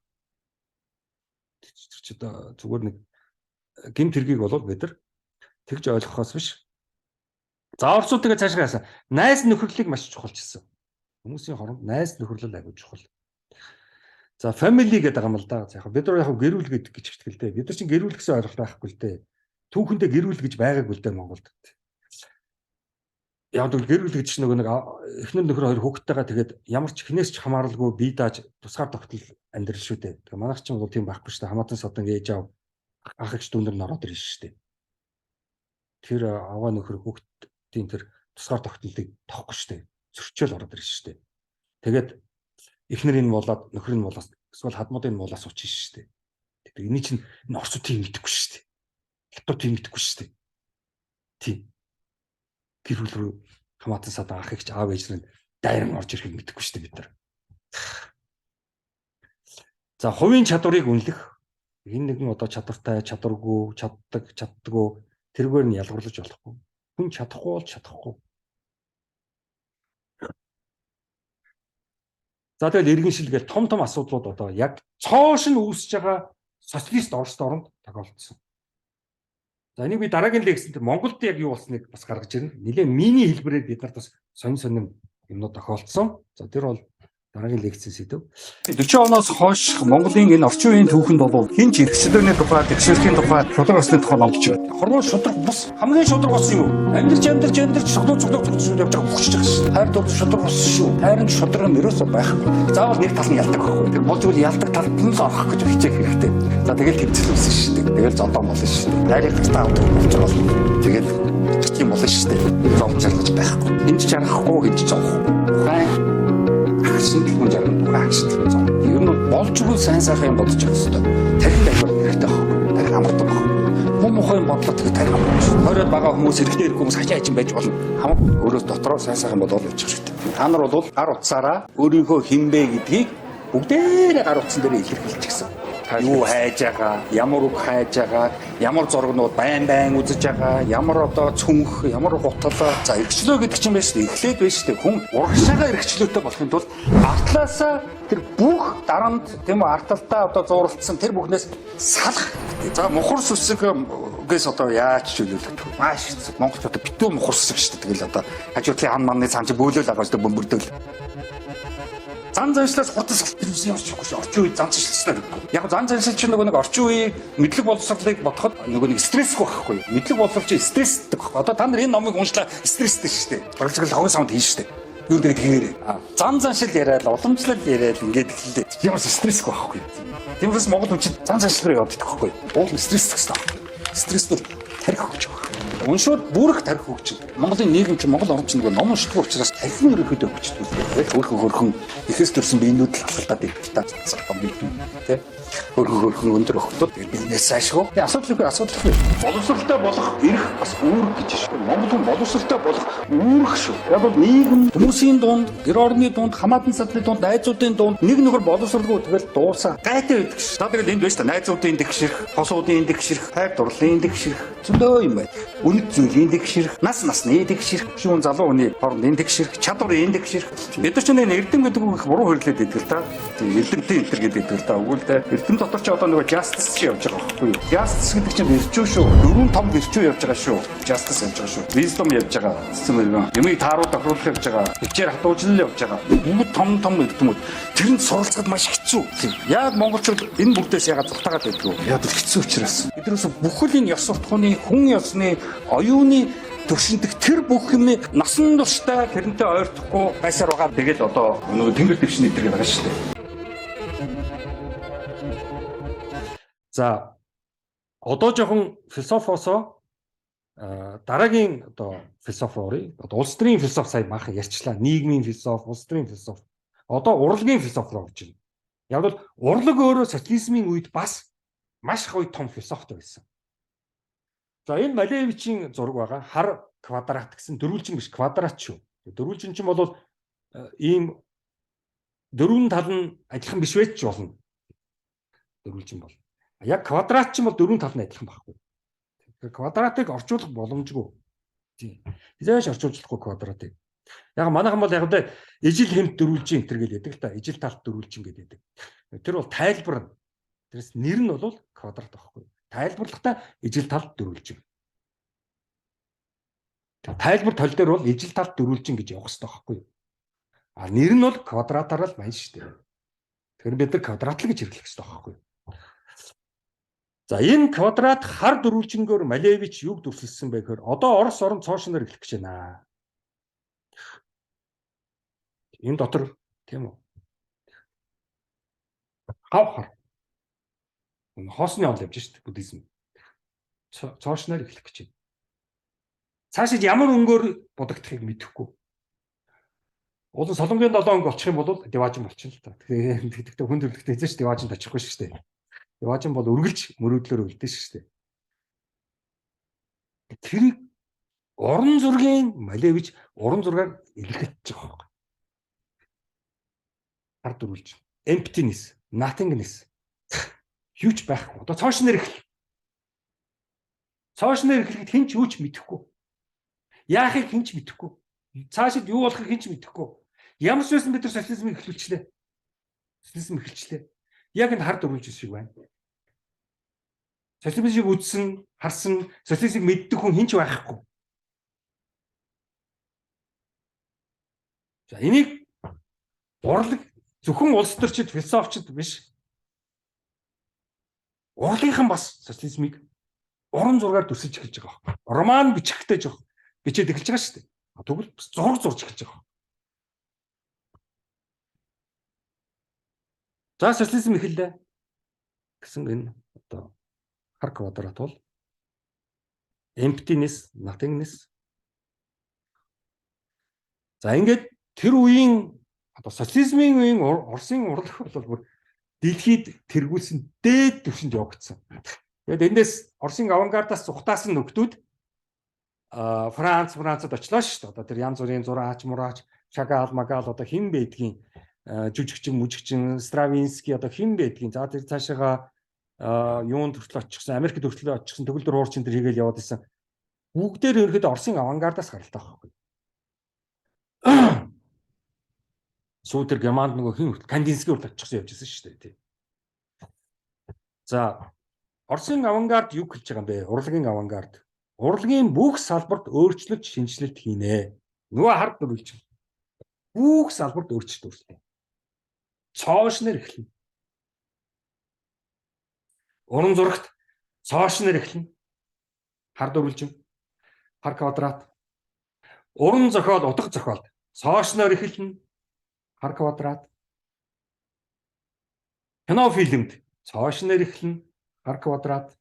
Чи одоо зүгээр нэг гэмт хэргийг болов бид нар тэгж ойлгохоос биш. За орцууд тэгээ цаашгаа яасан. Найз нөхөрлөлийг маш чухалчилсан. Хүмүүсийн хооронд найз нөхөрлөл аягүй чухал. За family гэдэг байгаа юм л да. За яг бид нар яг гэрүүл гэдэг гэж хэлдэг. Бид нар чинь гэрүүл гэсэн ойлголт байхгүй л дээ. Түүхэндээ гэрүүл гэж байгаагүй л дээ Монголд. Яг л гэрүүл гэж чинь нэг эхнэр нөхөр хоёр хүүхдтэйгээ тэгээд ямар ч хинээс ч хамааралгүй бие дааж тусгаар тогтол амьдрал шүү дээ. Тэгээ манайх чинь бол тийм байхгүй шүү дээ. Хамаатан содон ээж аав ах эгч дүүнэр нь ороод ирж шүү дээ. Тэр аваа нөхөр хүүхдийн тэр тусгаар тогтолтыг тоохгүй шүү дээ. Зөрчөөл ороод ирж шүү дээ. Тэгээд эхнэр энэ болоод нөхөр нь болоод эсвэл хадмуудын нь болоод суучих шүү дээ. Тэгээд энэ чинь энэ орцууд тийм мэдэхгүй шүү дээ. Хятад тийм мэдэхгүй шүү дээ. Тийм. Гэрүүл рүү хамаатан садаа ах эгч аав ээж нь дайран орж ирэхийг мэдэхгүй шүү дээ бид нар. За хувийн чадварыг үнэлэх энэ нэгэн одоо чадвартай, чадваргүй, чаддаггүй тэргээр нь ялгарлаж болохгүй. Хүн чадахгүй бол чадахгүй. За тэгэл иргэншил гээл том асуудлууд одоо яг цоош нь үүсэж байгаа социалист орнд тохиолдсон. За энийг би дараагийн лекцэнд Монголд яг юу болсныг бас гаргаж ирнэ. Нилээн миний хэлбэрээр бид нарт бас сонин юмнууд тохиолдсон. За тэр бол дараагийн лекцийн сэдв. 40 оноос хойш Монголын энэ орчин үеийн түүхэнд бол хин ч эрхчлөөний тухай, тэгшэрхийн тухай, шудраг усны тухай номж байна. Хорвоо шудраг бус хамгийн шудраг ус юм уу? Амьдарч цоглоо явж байгаа бүхэж байгаа шүү. Хайр бол шудраг ус шүү. Хайрын шудраг нь ерөөсөө байхгүй. Заавал нэг тал нь ялдаг байхгүй. Тэр болж үл ялдаг талд нь л орох гэж хичээх хэрэгтэй. За тэгэл тэмцэл үсэн шүү дээ. Тэгэл зондоо болно шүү дээ. Найрыг тастаа авдаг болж байгаа бол тэгэл тийм болно шүү дээ. Зомчрлаж байхгүй. Энд ч харахгүй, энд ч зовхгүй. Шинжилгээ жаргал тухайн агшлах зам. Ер нь болж өгөх сайн сайхан юм бодож байгаа хэрэгтэй. Тархин дахиад хэрэгтэй байхгүй. Тархин амардаг байхгүй. Муу мухайн бодлоод тархин амардаг. Хориод байгаа хүмүүс хэрэгтэй ирэх хүмүүс хачаа хачин байж болно. Хамаг өөрөөс дотроо сайн сайхан бодоод явчих хэрэгтэй. Та нар бол гар утсаараа өөрийнхөө хинбэ гэдгийг бүгдээрээ гар утсан дээр илэрхийлж гисэн. Юу хайж байгаа, ямар үг хайж байгаа, ямар зургнууд байн үзэж байгаа, ямар одоо цүнх, ямар гутал. За эрхчлөө гэдэг чинь байж тээ. Эхлээд байж тээ. Хүн урагшаага эрхчлөөтэй болохын тулд артлаасаа тэр бүх дарамт тийм үү арталтаа одоо зууралцсан тэр бүхнээс салах. За мухар сүсгээс одоо яаж чөлөөлөх вэ? Маш Монголд одоо битүү мухар сүсэг шүү дээ. Тэгэл одоо хажуудлын хан манны цаан чи бөөлөл агаас тэ бөмбөрдөөл. Зан заншлаас хурдан салбарсан юм шиг орчин үеийн зан заншлаа гэдэг. Яг зан заншил чинь нөгөө нэг орчин үеийн мэдлэг боловсролыг бодоход нөгөө нэг стрессгүй байхгүй. Мэдлэг боловсрол чинь стресстэй байхгүй. Одоо та нар энэ номыг уншлаа стресстэй шүү дээ. Барилгал хогон саунд хийн шүү дээ. Юу гэдэг тэгээрээ. Зан заншил яриад, уламжлал яриад ингээд хэлээ. Ямар стрессгүй байхгүй. Тиймээс Монгол хүн чинь зан заншилгаар явдаг байхгүй. Уул стресстэй гэсэн. Стресс бол тарих өгч байгаа. Уншууд бүрэх тарих өгч. Монголын нийгэм чинь Монгол орн чинь ном уншдаг учраас тархины ерөнхийдөө өгчдөг. Хөрхөн ихэс төрсэн биенүүд л халтаад байдаг та бэлдүү тий. Хөрхөн өндөр өгтөд бизнес ашгүй. Асуудал боловсролтой болох эрх бас үүрэг гэж шүү. Монгол хүн боловсролтой болох үүрэг шүү. Яг бол нийгэм хүмүүсийн дунд, гэр орны дунд, хамаатан садлын дунд, найзуудын дунд нэг нөхөр боловсролгүй тэгэл дуусаа гайтай байдаг шүү. Та тэгэл энд байж та найзуудын дэгшэрх, хосуудын дэгшэрх, хайр дурлалын дэгшэрх зөндөө юм байна. Үнэт зүйлийн дэгшэрх, насны дэгшэрх, шүүн залуу хүний хоорондын дэгшэрх ирэх, чадвар индекс ирэх. Бид нар ч нэг эрдэм гэдэг үг их буруу хөрлөд идэг л да. Эрдэмтэн энэ гэдэг идэг л да. Өгвөл эрдэм дотор ч одоо нэг justice ч явж байгаа байхгүй юу? Justice гэдэг чинь ирчүү шүү. 4-5 ирчүү явж байгаа шүү. Justice явж байгаа шүү. Wisdom явж байгаа. Юмыг тааруулж тохируулах явж байгаа. Хичээр хатуужлал явж байгаа. Бүгд том эрдэмүүд. Тэрэнд суралцахад маш хэцүү. Яг монголчууд энэ бүгдээс ягаад зуртагаад байдгүй. Яг л хэцүү учраас. Биднээс бүхэл энэ ёс суртахууны, хүн ёсны, оюуны төвшинтэг тэр бүх юм насан туршдаа тэрнтэй ойртохгүй байсаар байгаа. Тэгээд одоо нөгөө тэнгэр дэвшний эдгээр байгаа шүү дээ. За одоо жоохон философосоо дараагийн одоо философи оръё. Одоо улс төрийн философи сая баахан ярьчлаа. Нийгмийн философи, улс төрийн философи. Одоо урлагийн философи руу орж байна. Яг бол урлаг өөрөө социализмын үед бас маш гоё том философитой байсан. За энэ Малевичийн зураг байгаа. Хар квадрат гэсэн дөрвөлжин биш квадрат шүү. Дөрвөлжин чинь бол ийм дөрвөн тал нь адилхан биш байж болно. Дөрвөлжин бол. Яг квадрат чинь бол дөрвөн тал нь адилхан байхгүй. Квадратыг орчуулах боломжгүй. Тийм. Хизээш орчуулж болохгүй квадратыг. Яг манайхан бол яг л ижил хэмт дөрвөлжин энэ гэж яддаг л та. Ижил талт дөрвөлжин гэдэг. Тэр бол тайлбар. Тэрс нэр нь бол квадрат байхгүй. Тайлбарлахдаа ижил талт дөрвөлжин. Тайлбар тол дээр бол ижил талт дөрвөлжин гэж явах хэрэгтэй байхгүй юу? А нэр нь бол квадратаар л байна шүү дээ. Тэгэхээр бид нар квадратлаг гэж хэрэглэх хэрэгтэй байхгүй юу? За энэ квадрат хар дөрвөлжингөөр Малевич юг дүрслэлсэн бэ гэхээр одоо Орос орон цоошноор эхлэх гэж байна. Энэ дотор тийм үү? Хав хар. Хоосны он явж шүү дээ буддизм. Цоошноор эхлэх гэж байна. Цаашид ямар өнгөөр будагдахыг мэдэхгүй. Уул солонгийн 7 өнгө олчих юм бол диважин болчихно л та. Тэгэхээр хүн төрөлхтөө эзэж диважинд очихгүй шүү дээ. Диважин бол үргэлж мөрөөдлөөр үлдэн шүү дээ. Тэр уран зургийн Малевич уран зургаар илэрхийлж байгаа юм. Ард үргэлж emptiness, nothingness. Юуч байхгүй. Одоо цоош нэр эхэл. Цоош нэр эхлэхэд хэн ч юу ч мэдэхгүй. Яахыг хэн ч мэдэхгүй. Цаашид юу болохыг хэн ч мэдэхгүй. Ямар ч байсан бид нар социализмыг эхлүүлчихлээ. Социализм эхэлчлээ. Яг энэ хард өрүүлж шиг байна. Социализмыг үзсэн, харсан, социализмыг мэддэг хүн хэн ч байхгүй. За энийг урлаг зөвхөн улс төрчид, философчид биш. Урлагийнхан бас социализмыг уран зургаар дүрсэж эхэлж байгаа. Роман бичихтэй жоох бичээд эхэлж байгаа шүү дээ. Тэгвэл зураг зурж эхэлж байгаа. За социализм эхэллээ гэсэн энэ одоо хар квадрат бол emptiness, nothingness. За ингээд тэр үеийн одоо социализмын үеийн Оросын урлаг бол бүр дэлхийд тэргүүлсэн дээд түвшинд явагдсан. Тэгээд эндээс Оросын авангардаас зүхтаасан нөхдүүд Францад очлоо шүү дээ. Одоо тэр янз бүрийн зураач, мураач, Шагал, Магал одоо хэн байдгийн жүжигчин, мүжигчин, Стравинский одоо хэн байдгийн. За тэр цаашаага юунд хүртэл очихсан, Америкт хүртэл очихсан, төгөлдөр уурчин тэр хийгээл яваад исэн. Бүгдээр ерөөд Оросын авангардаас гаралтай байхгүй. Сүүдэр Германд нөгөө хин хүртэл Кандинский хүртэл очихсан явж исэн шүү дээ тий. За Оросын авангард юу хэлж байгаа юм бэ? Урлагийн авангард. Урлагийн бүх салбарт өөрчлөлт, шинжилэлт хийнэ. Нөгөө хард дөрвөлж. Бүх салбарт өөрчлөлт үүснэ. Цоош нэр эхэлнэ. Уран зурагт цоош нэр эхэлнэ. Хард дөрвөлж. Хар квадрат. Уран зохиол, утга зохиол цоош нэр эхэлнэ. Хар квадрат. Кино фильмд цоош нэр эхэлнэ. Хар квадрат.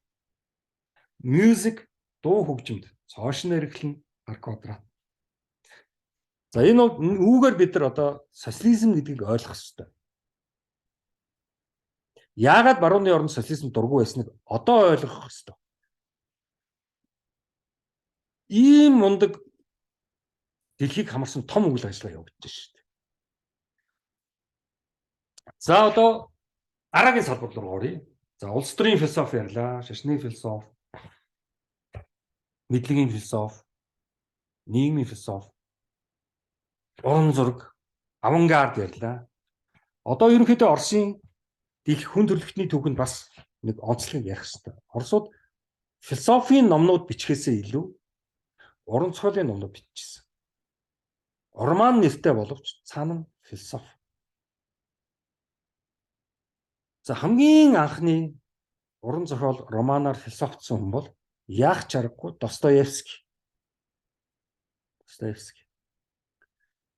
Мьюзик, дуу хөгжимд цоош нэр эхэлнэ. Хар квадрат. За энэ үүгээр бид нар одоо социализм гэдгийг ойлгох хэрэгтэй. Яагаад барууны орнд социализм дургүй байсныг одоо ойлгох хэрэгтэй. Ийм мундаг дэлхийг хамарсан том үйл ажиллагаа явагдаж байна шүү дээ. За одоо дараагийн салбар руу оръё. За улс төрийн философи ярьлаа, шашны философи, мэдлэгийн философи, нийгмийн философи. уран зураг, авангард ярьлаа. Одоо ерөнхийдөө Оросын их хүн төрөлхтний түүхэнд бас нэг онцлог ярих хэрэгтэй. Оросууд философийн номнууд бичгээсээ илүү уран зохиолын номнууд биччихсэн. Роман нэртэй боловч цаана нь философи. За хамгийн анхны уран зохиол романаар философицсан хүн бол яах чаргагүй Достоевский.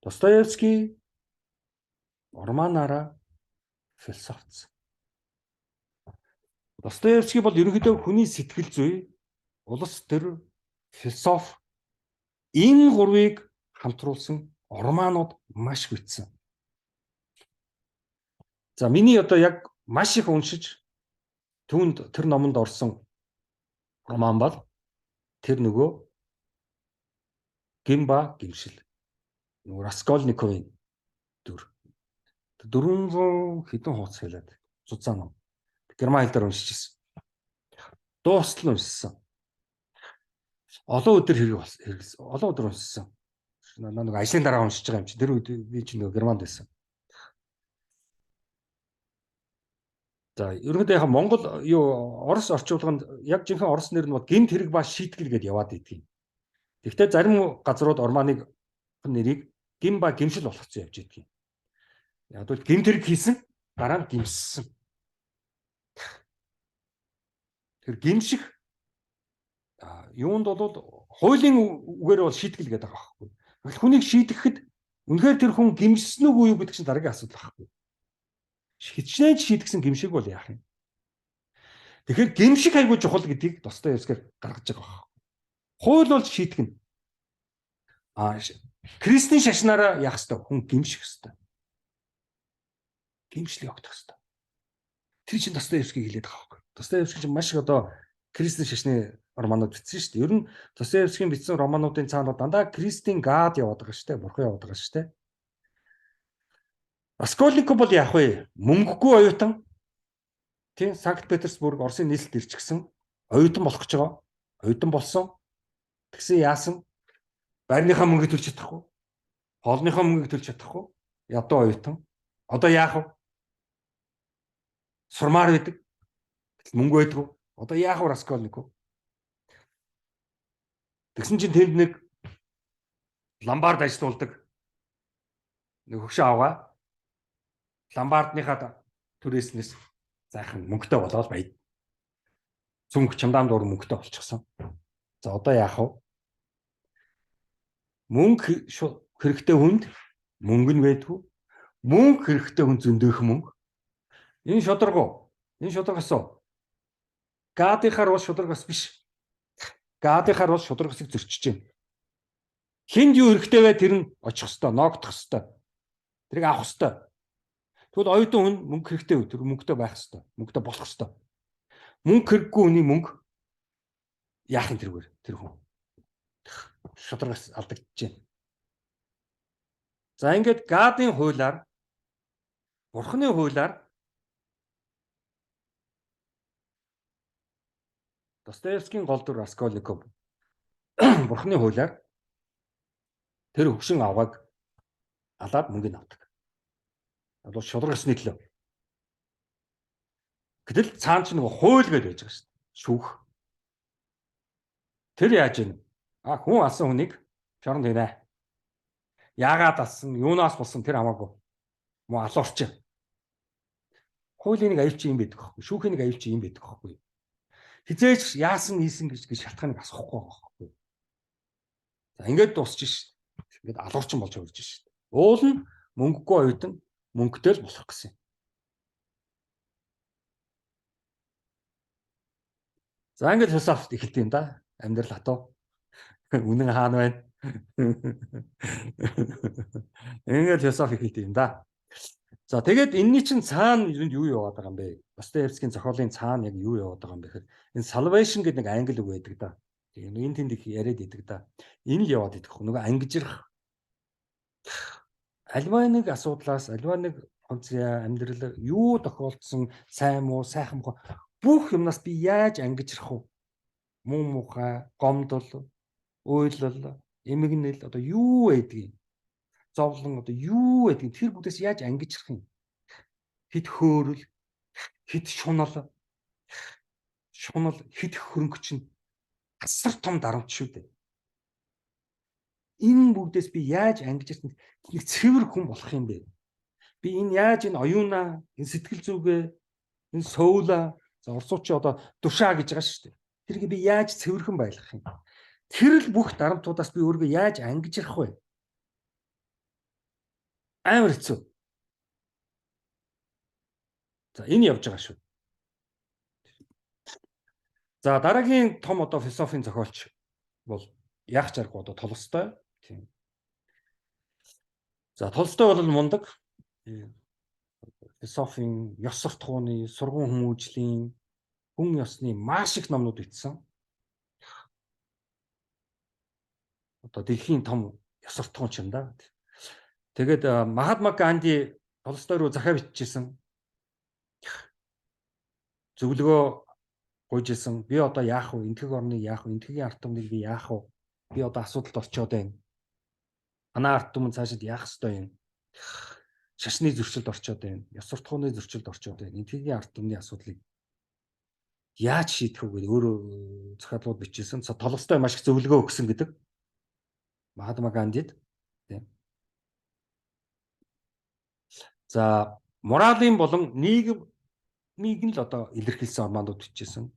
Достоевский романаараа философицсан. Достоевский бол ерөнхийдөө хүний сэтгэл зүй, улс төр, философи энэ гурвыг хамтруулсан романууд маш бичсэн. За миний одоо яг маш их уншиж түүнд тэр номонд орсон роман бол тэр нөгөө Гимба гимшил. Нөгөө Раскольниковын 400 хэдэн хуудас хэлээд цуцаа ном. Герман хэл дээр уншижсэн. Дуустал уншсан. Олон өдөр олон өдөр уншсан. Нэг ажлын дараа уншиж байгаа юм чи. Тэр үед би ч нөгөө Германд байсан. За ерөнхийдөө яг Монгол Орос орчуулганд яг жинхэнэ Орос нэр нь бол гэмт хэрэг ба шийтгэл гэдээ яваад идэгин. Гэхдээ зарим газрууд Орманыг нэрийг Гимба гимшил болгоцсон явж идэгин. Яг бол гэмт хэрэг хийсэн дараа нь гимссэн. Тэр гимших юунд бол хуулийн үгээр бол шийтгэл гэдэг байгаа байхгүй. Хүнийг шийтгэхэд үнэхээр тэр хүн гимжсэн үгүй юу гэдэг чинь дараагийн асуудал байхгүй. Хичнээн шийдгсэн гимшиг бол яах юм? Тэгэхээр гимшиг хайгуу чухал гэдгийг Достоевский гаргаж байгаа байхгүй. Хууль бол шийтгэн. Крестийн шашнаараа яах ёстой? Хүн гимших ёстой. Гимшлийг огдох ёстой. Тэр чинь Достоевский хэлээд байгаа байхгүй. Достоевский чинь маш их одоо крестийн шашны романууд бичсэн шүү дээ. Ер нь Достоевскийн бичсэн романуудын цаана дандаа крестийн гад яваад байгаа шүү дээ. Бурхан яваад байгаа шүү дээ. Раскольников бол яах вэ? Мөнгөгүй оюутан. Тийм Санкт Петербург Оросын нийслэлд ирчихсэн. Оюутан болох гэж байгаа. Оюутан болсон. Тэгсэн яасан? Байрныхаа мөнгө төлж чадахгүй. Хоолныхаа мөнгө төлж чадахгүй. Ядуу оюутан. Одоо яах вэ? Сурмаар байдаг. Мөнгө байдгүй. Одоо яах вэ Раскольников? Тэгсэн чинь тэнд нэг ламбард ажиллаулдаг нэг хөгшин авгаа. Ламбардныхаа түрээснээс зайхан мөнгөтэй болоод баяд. Цүнх чамдаан дуур мөнгөтэй болчихсон. За одоо яах вэ? Мөнгө хэрэгтэй хүнд мөнгө нь байдгүй. Мөнгө хэрэгтэй хүн зөндөөх мөнгө. Энэ шударга. Энэ шударгасоо. Гадийнхаар бол шударгас биш. Гадийнхаар бол шударгасыг зөрчиж байна. Хинд юу хэрэгтэй вэ? Тэр нь очих хэвээр, ноогдох хэвээр. Тэрийг авах хэвээр. Тэгвэл оюутан хүн мөнгө хэрэгтэй үү? Тэр мөнгөтэй байх хэвээр. Мөнгөтэй болох хэвээр. Мөнгө хэрэггүй хүний мөнгө яах юм тэргээр тэр хүн. Шударгаас алдагдаж байна. За ингээд гадын хуулиар Бурхны хуулиар Достоевскийн гол дүр Раскольников Бурхны хуулиар тэр хөгшин авгааг алаад мөнгөнд авдаг. Одоо шударгасны төлөө. Гэтэл цаана ч нэг хууль гэж байж байгаа шүү дээ. Шүүх. Тэр яаж ийн? Хүн алсан хүнийг шоронд хийнэ. Яагаад алсан, юунаас болсон тэр хамаагүй. Муу алуурч. Хуулийн нэг аюул чи юм байдаг байхгүй. Шүүхийн нэг аюул чи юм байдаг байхгүй. Хизээч яасан хийсэн гэж шалтгааныг асахгүй байгаа байхгүй. За ингээд дуусчих ш. Ингээд алуурчин болж өрж ш. Уул нь мөнгөгүй оюутан мөнгөтэй л болох гэсэн. За ингээд философи эхэлт юм да. Амьдрал хатуу. Үнэн хаана байна? Ингээд философи эхэлт юм да. За тэгээд энэний чинь цаана юу яваад байгаа юм бэ? Достоевскийн зохиолын цаана яг юу яваад байгаа юм бэ гэхээр энэ salvation гэдэг нэг англи үг байдаг да. Тийм энэ тэнд их яриад идэг да. Энэ л яваад идэх нөгөө ангижрах. Альва нэг асуудлаас альва нэг онцгой амьдрал юу тохиолдсон сайн муу сайхан муу бүх юмнаас би яаж ангижрах вэ? Муу мухай, гомдол, уйлал, эмгэнэл одоо юу байдгийг. зовлон одоо юу гэдэг тэр бүдээс яаж ангижрах юм? Хэд хөөрөл, хэд шунал, хэд хөрөнгө чинь асар том дарамт шүү дээ. Энэ бүгдээс би яаж ангиж ирсэн нэг цэвэр хүн болох юм бэ? Би энэ яаж энэ оюунаа, энэ сэтгэл зүгээ, энэ соула, орсууч одоо душаа гэж байгаа шүү дээ. Тэрийг би яаж цэвэрхэн байлгах юм? Тэр л бүх дарамтуудаас би өөрийгөө яаж ангиж ирэх вэ? Амар хэцүү. За энэ явж байгаа шүү. За дараагийн том одоо философийн зохиолч бол яг чарга одоо Толстой. Тийм. За Толстой бол мундаг. Философийн ёс суртахууны, сургууль хүмүүжлийн, хүн ёсны маш их номнууд бичсэн. Одоо дэлхийн том ёс суртахуунч юм да. Тэгээд Махатма Ганди Толстой руу захаа бичижсэн. Зөвлөгөө гуйжсэн. Би одоо яах вэ? Энтгэг орныг яах вэ? Энтгийн ард түмнийг би яах вэ? Би одоо асуудалд орчоод байна. Манай ард түмэн цаашид яах ёстой юм? Шашны зөрчилд орчоод байна. Ёс суртахууны зөрчилд орчоод байна. Энтгийн ард түмний асуудлыг яаж шийдэх вэ гэдэг өөрөө захиалгууд бичсэн. Толстой маш их зөвлөгөө өгсөн гэдэг. Махатма Гандид. Тийм. За моралын болон нийгмийг л одоо илэрхийлсэн романууд бичсэн.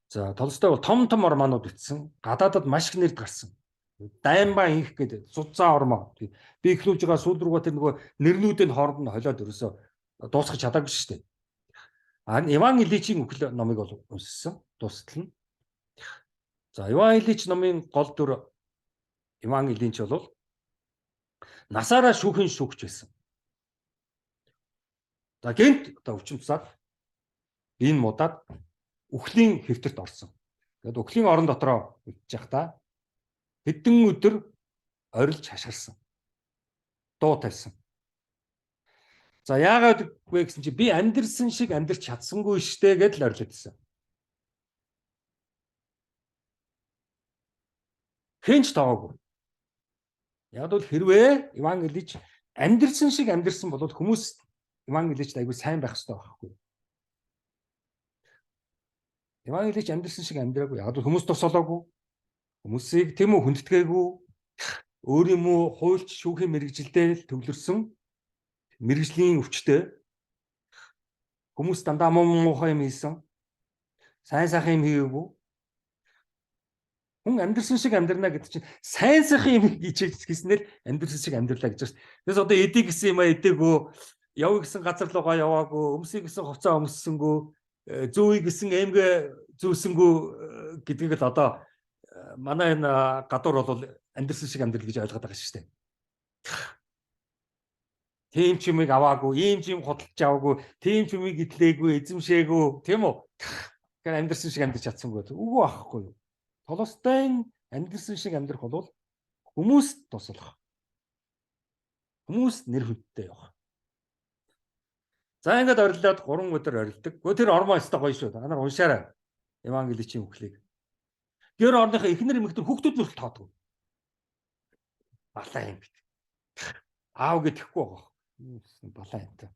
За Толстой бол том романууд бичсэн. Гадаадад маш их нэрд гарсан. Даймбаа инх гэдэг зузаан ормоо. Би ихлүүлж байгаа сүүл рүүгээ тэр нөгөө нэрнүүдийн хооронд нь холиод ерөөсө дуусгах чадаагүй шүү дээ. Иван Ильичийн үхэл номыг бол уншсан. Дуустал нь. За Иван Ильич номын гол дүр Иван Ильич бол насаараа шүүхийн шүүгч байсан. За гэнт одоо өвчин тусаад энэ мудаад үхлийн хэвтэрт орсон. Тэгээд үхлийн орон дотроо үтчих та хэдэн өдөр орилж хашгирсан. Дуу тавьсан. За яагаад вэ гэсэн чи би амьдрсан шиг амьдрч чадсангүй штэ гэдэл орилдсон. Хинч таагүй. Яг бол хэрвээ Иван Ильич амьдрсан шиг амьдрсан бол хүмүүс Иван Ильич айгүй сайн байх хэрэгтэй байхгүй. Иван Ильич амьдрсан шиг амьдраагүй. Яг бол хүмүүс тусалаагүй. Хүмүүсийг тийм үү хүндэтгээгүй. Өөрийн муу хуульч шүүхийн мэрэгжилдээ л төвлөрсөн мэрэгжлийн өвчтөй. Хүмүүс дандаа муухай юм хийсэн. Сайн сайхан юм хийгээгүй. Хүн амьдрсан шиг амьдрна гэдэг чинь сайн сайхан юм хийснээр амьдрсан шиг амьдрлаа гэж байна. Тэгээс одоо эдий гэсэн юм а эдээгөө, явъя гэсэн газар руугаа яваагүй, өмсөй гэсэн хувцас өмссөнгөө, зөөе гэсэн эмгээ зүүсэнгөө гэдгийг л одоо манай энэ гадуур бол амьдрсан шиг амьдрал гэж ойлгоод байгаа шүү дээ. Тийм ч юмыг аваагүй, ийм ч юм худалдаж аваагүй, тийм ч юмыг идлээгүй, эзэмшээгүй, тийм үү? Тэгэхээр амьдрсан шиг амьдрч чадсангүй. Үгүй байхгүй юу? Толстой амьдрсан шиг амьдрах бол хүмүүст туслах. Хүмүүст нэр хүндтэй явах. За ингээд орилоод 3 өдөр орилдог. Гэхдээ тэр ормоо өстой гоё шүү. Та нар уншаарай. Иван Ильичийн үхлийг. Гэр орныхоо эхнэр эмэгтэр хүүхдүүд нүртэл тоодгүй. Балаа юм бит. Аав гэдэхгүй байгаа. Балаа юмтай.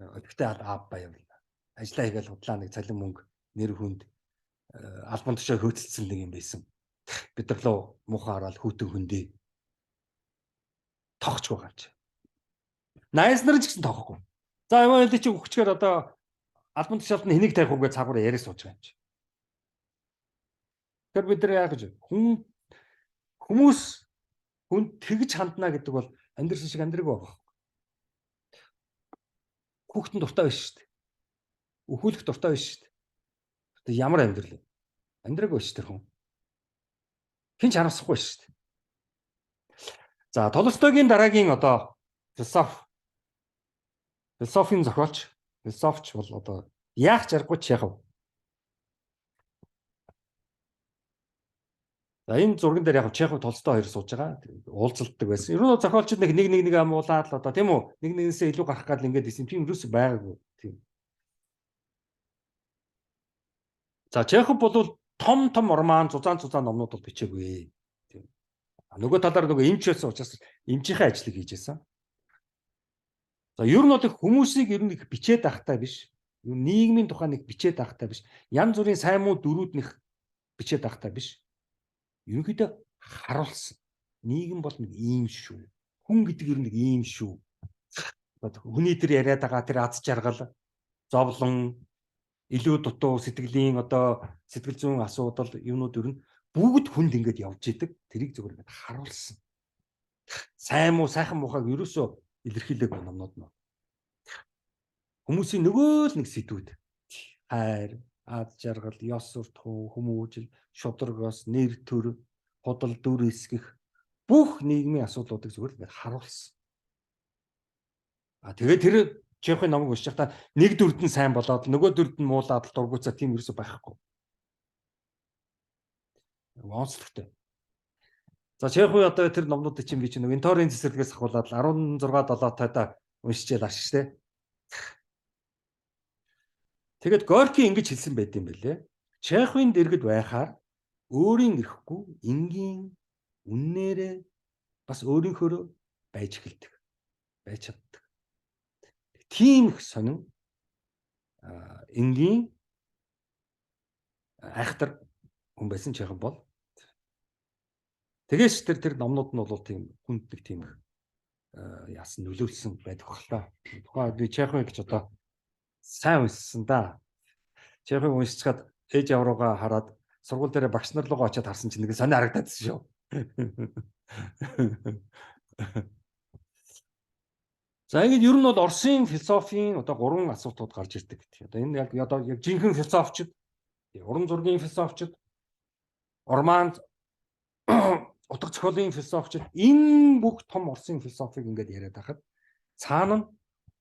Өдөртөө аав баяр. Ажлаа хийгээл худлаа нэг цалин мөнгө, нэр хүнд албан тушаа хөөцөлдсөн нэг юм байсан. Бид нар лөө муухай хараад хүүтэн хөндөө тогч байгаа юм чи. Найз нар ч гэсэн тоохгүй. За Иван Ильич өгчгээр одоо албан тушаалд нь хэнийг тавих уу гэж цаагаараа яриа сууж байгаа юм чи. Тэр бид нар яах гэж хүмүүс хүн тэгж хандна гэдэг бол амьдрсан шиг амьдраагүй байгаа. Хүүхдэн дуртай биш шүү дээ. Өхүүлэх дуртай биш шүү дээ. Тэг ямар амьдрал вэ? Амьдраагүй шүү дээ хүн. Хинч харамсахгүй шүү дээ. За Толстойгийн дараагийн одоо философийн зохиолч бол одоо яах чаргагүй Чехов. За энэ зурган дээр яг Чехов Толстой хоёр сууж байгаа. Уулзалддаг байсан. Ер нь зохиолчид нэг амуулаад л одоо тийм үү? Нэг нэгнээсээ илүү гарах гал ингээд исэн тийм юус байгаагүй. Тийм. За Чехов бол том роман, зузаан номнууд бол бичээгүй. Тийм. Нөгөө талаар нөгөө эмч байсан учраас эмчийнхээ ажлыг хийж байсан. За ер нь бол хүмүүсийг ер нь их бичээд ахтай биш. Нийгмийн тухай нэг бичээд ахтай биш. Янз бүрийн сайн муу дөрүүд нэг бичээд ахтай биш. Ерөнхийдөө харуулсан. Нийгэм бол нэг ийм шүү. Хүн гэдэг ер нь нэг ийм шүү. Хүний тэр яриад байгаа тэр аз жаргал, зовлон, илүү дутуу сэтгэлийн одоо сэтгэл зүйн асуудал юмнууд ер нь бүгд хүнд ингэж явж идэг. Тэрийг зөвхөн ингэж харуулсан. Сайн муу сайхан муухайг ерөөсөө илэрхийлээгүй номнууд нь. Хүмүүсийн нөгөө л нэг сэдвүүд. Хайр, аз жаргал, ёс сурт, хүмүүжил, шударгаас, нэр төр, худал дүр эсгэх бүх нийгмийн асуудлуудыг зөвхөн ингэж харуулсан. Тэгээд тэр Чехын номыг уншиж байхдаа нэг дүрд нь сайн болоод нөгөө дүрд нь муулаад дургуйцаа тийм ерөөсөй байхгүй. Онцлогтой. За Чехын одоо тэр номнуудыг чинь би чинь нэг Инторийн цэцэрлэгээс ахуулаад 16-7 тайда уншижээ лааш штэ. Тэгэд Горки ингэж хэлсэн байт юм бэлээ. Чехын дэргэд байхаар өөрийн эрэхгүй энгийн үннээрээ бас өөрийнхөө байж эхэлдэг. Байж чаддаг. Тийм их сонин энгийн айхтар хүн байсан Чехан бол. Тэгээс тэр номнууд нь бол тийм хүнддэг тийм их яасан нөлөөлсөн байдаг хөлтөө. Тухайн би Чехын гэж одоо сайн уншсан да. Чехын уншчихад ээж авруугаа хараад сургууль дээр багш нар руугаа очиад харсан чинь нэг сони харагдаад шүү. За ингэж ер нь бол Оросын философийн одоо 3 асуултууд гарч ирдэг гэдэг. Одоо энэ яг жинхэнэ философичд, уран зургийн философичд, Орманд утга зохиолын философичд энэ бүх том Оросын философиг ингээд яриад байхад цаана нь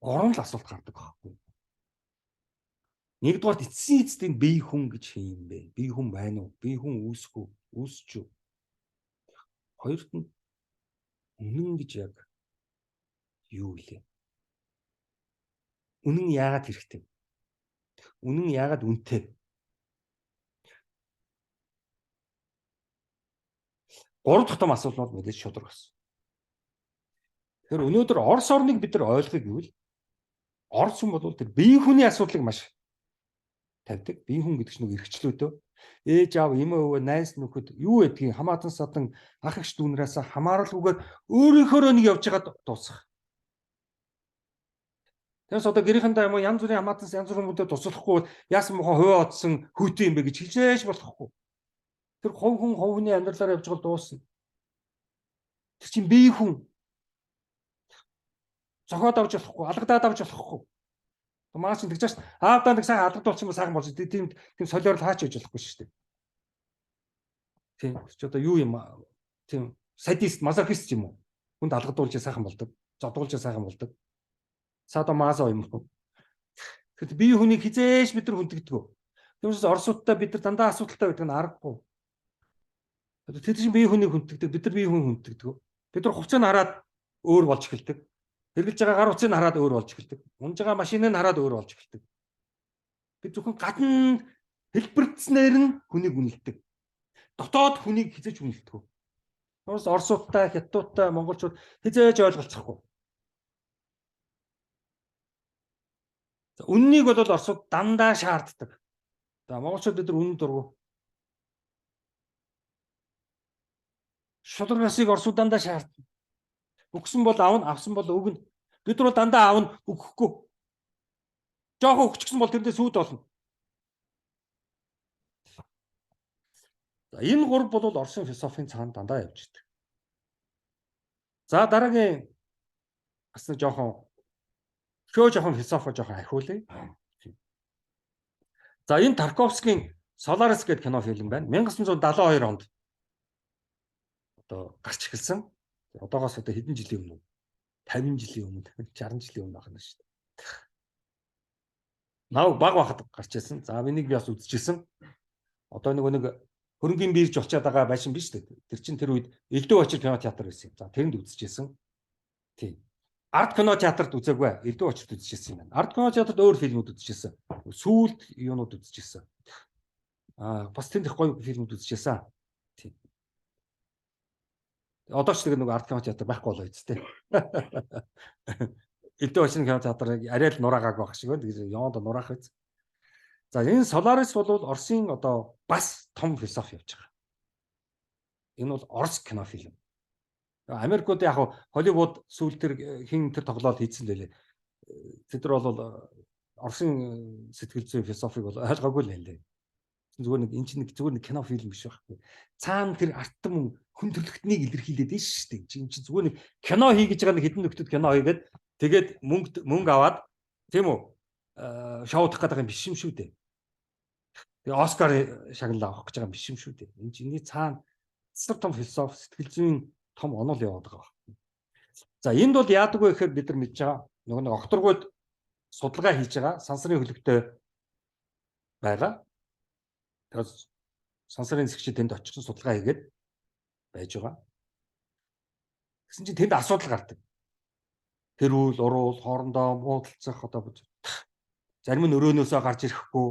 3 л асуулт гардаг байхгүй. Нэгдүгээр эцсийн эцэд бие хүн гэж юм бэ? Бие хүн байна уу? Бие хүн үүсэх үү? Үүсч үү? Хоёрт нь үнэн гэж яг юу вэ? Үнэн яагаад хэрэгтэй? Үнэн яагаад үнэтэй? Гурав дахь том асуулт бол мэдээж шударга гэсэн. Тэгэхээр өнөөдөр Орос орныг бид нар ойлгох гэвэл Орос хүн бол тэр бие хүний асуудлыг маш тавьдаг. Бие хүн гэдэг чинь нэг эрхчлөөдөө ээж аав, эмээ өвөө, найз нөхөд юу гэдгийг хамаатан садан ах эгч дүүнээс хамааралгүйгээр өөрийнхөө нэг явж байгаад дуусах. Тэрс одоо гэрийнхэндээ юм уу янз бүрийн хамаатан янз бүрийн хүмүүстэй туслахгүй яасан мохоо хувиа одсон хүйтэй юм бэ гэж хэлжээж болохгүй. Тэр хов хүний амьдралаар явж байгаа дуусна. Тэр чинь бие хүн. Зохиод авч болохгүй, алгадаад авч болохгүй. Маш тэгж шээ. Аавдаа нэг сайн алгадуулсан юм сайхан болж тийм солиор хаач хийж болохгүй шүү дээ. Тийм ч одоо юу юм тийм садист, мазохист юм уу? Хүнд алгадуулж сайхан болдог, зодуулж сайхан болдог. Садомазо юм уу? Тэгэхэд бие хүнийг хизээш бид нар хүндэгдэг. Тиймээс орсуудтай бид нар дандаа асуудалтай байдаг нь аргагүй. Тэр чинь бие хүнийг хүндэгдэг, бид нар бие хүн хүндэгдэг. Бид нар хувцас нь хараад өөр болж эхэлдэг. Хэрглэж байгаа гар утсыг хараад өөр болж эхэлдэг. Унж байгаа машиныг хараад өөр болж эхэлдэг. Бид зөвхөн гадна хэлбэрцснээр нь хүнийг үнэлдэг. Дотоод хүнийг хизээж үнэлдэг. Тоос орсуудтай, хятадуудтай, монголчууд хизээж ойлголцохгүй. За үннийг бол орсууд дандаа шаарддаг. За монголчууд бид нар үнэн дургу. Шударгасыг орсууд дандаа шаарддаг. Өгсөн бол аавна, авсан бол өгнө. Бид нар дандаа аавна, өгөхгүй. Жохоо өгчихсэн бол тэрнээ сүйд болно. За энэ гурав бол Оросын философийн цаана дандаа явж идэг. За дараагийн бас нэг жоохон философи жоохон ахиулъя. За энэ Тарковскийн Solaris гэдэг кино фильм байна. 1972 онд одоо гарч эхэлсэн. Одоогоос одоо хэдэн жилийн өмнө? 50 жилийн өмнө, 60 жилийн өмнө ахна шүү дээ. Нав баг бахад гарч ирсэн. За энийг би бас үзчихсэн. Одоо нэг хөрөнгөний бирж болчиход байгаа байшин биш үү? Тэр чинь тэр үед Элдв очир кино театр байсан юм. За тэрэнд үзчихсэн. Тийм. Арт кино театрт үзээгүй. Элдв очирт үзчихсэн юм байна. Арт кино театрт өөр фильмүүд үзчихсэн. Сүүлд юунууд үзчихсэн. Бас тэнд их гоё фильмүүд үзчихсэн. Тийм. Одоо ч нэг арт кино театр байхгүй болоо үсттэй. Элдв очны кино театрыг арай л нураагааг байх шиг байна. Тэгээд яваад нураах биз. За энэ Solaris бол Оросын одоо бас том философи явж байгаа. Энэ бол Орос кино фильм. Америкууд яг Холливуд сүүл тэр хин тэр тоглолт хийсэн лээ. Тэд нар бол Оросын сэтгэл зүйн философиг бол ойлгоогүй л хэлээ. Зүгээр нэг энэ чинь зүгээр нэг кино фильм биш байхгүй. Цаана тэр артан мөн хүн төрлөختнийг илэрхийлээд байна шүү дээ. Чинь зүгээр нэг кино хийгэж байгаа нэг хэдэн нөхдөд кино хийгээд тэгээд мөнгө аваад тийм үү шоудах гэдэг юм биш юм шүү дээ. Тэгээ Оскар шагналаа авах гэж байгаа юм биш юм шүү дээ. Энэ чиний цаана том философи сэтгэл зүйн том онол яваад байгаа байна. За энд бол яадаг вэ гэхээр бид нар мэдж байгаа нэг окторгууд судалгаа хийж байгаа сансрын хөлөгтэй байгаа. Тэгэхээр сансрын зэгчид тэнд очихсон судалгаа хийгээд байж байгаа. Гэсэн чинь тэнд асуудал гардаг. Тэрүүл, уруул, хоорондоо муудалцах одоо зарим нь өрөөнөөсөө гарч ирэхгүй.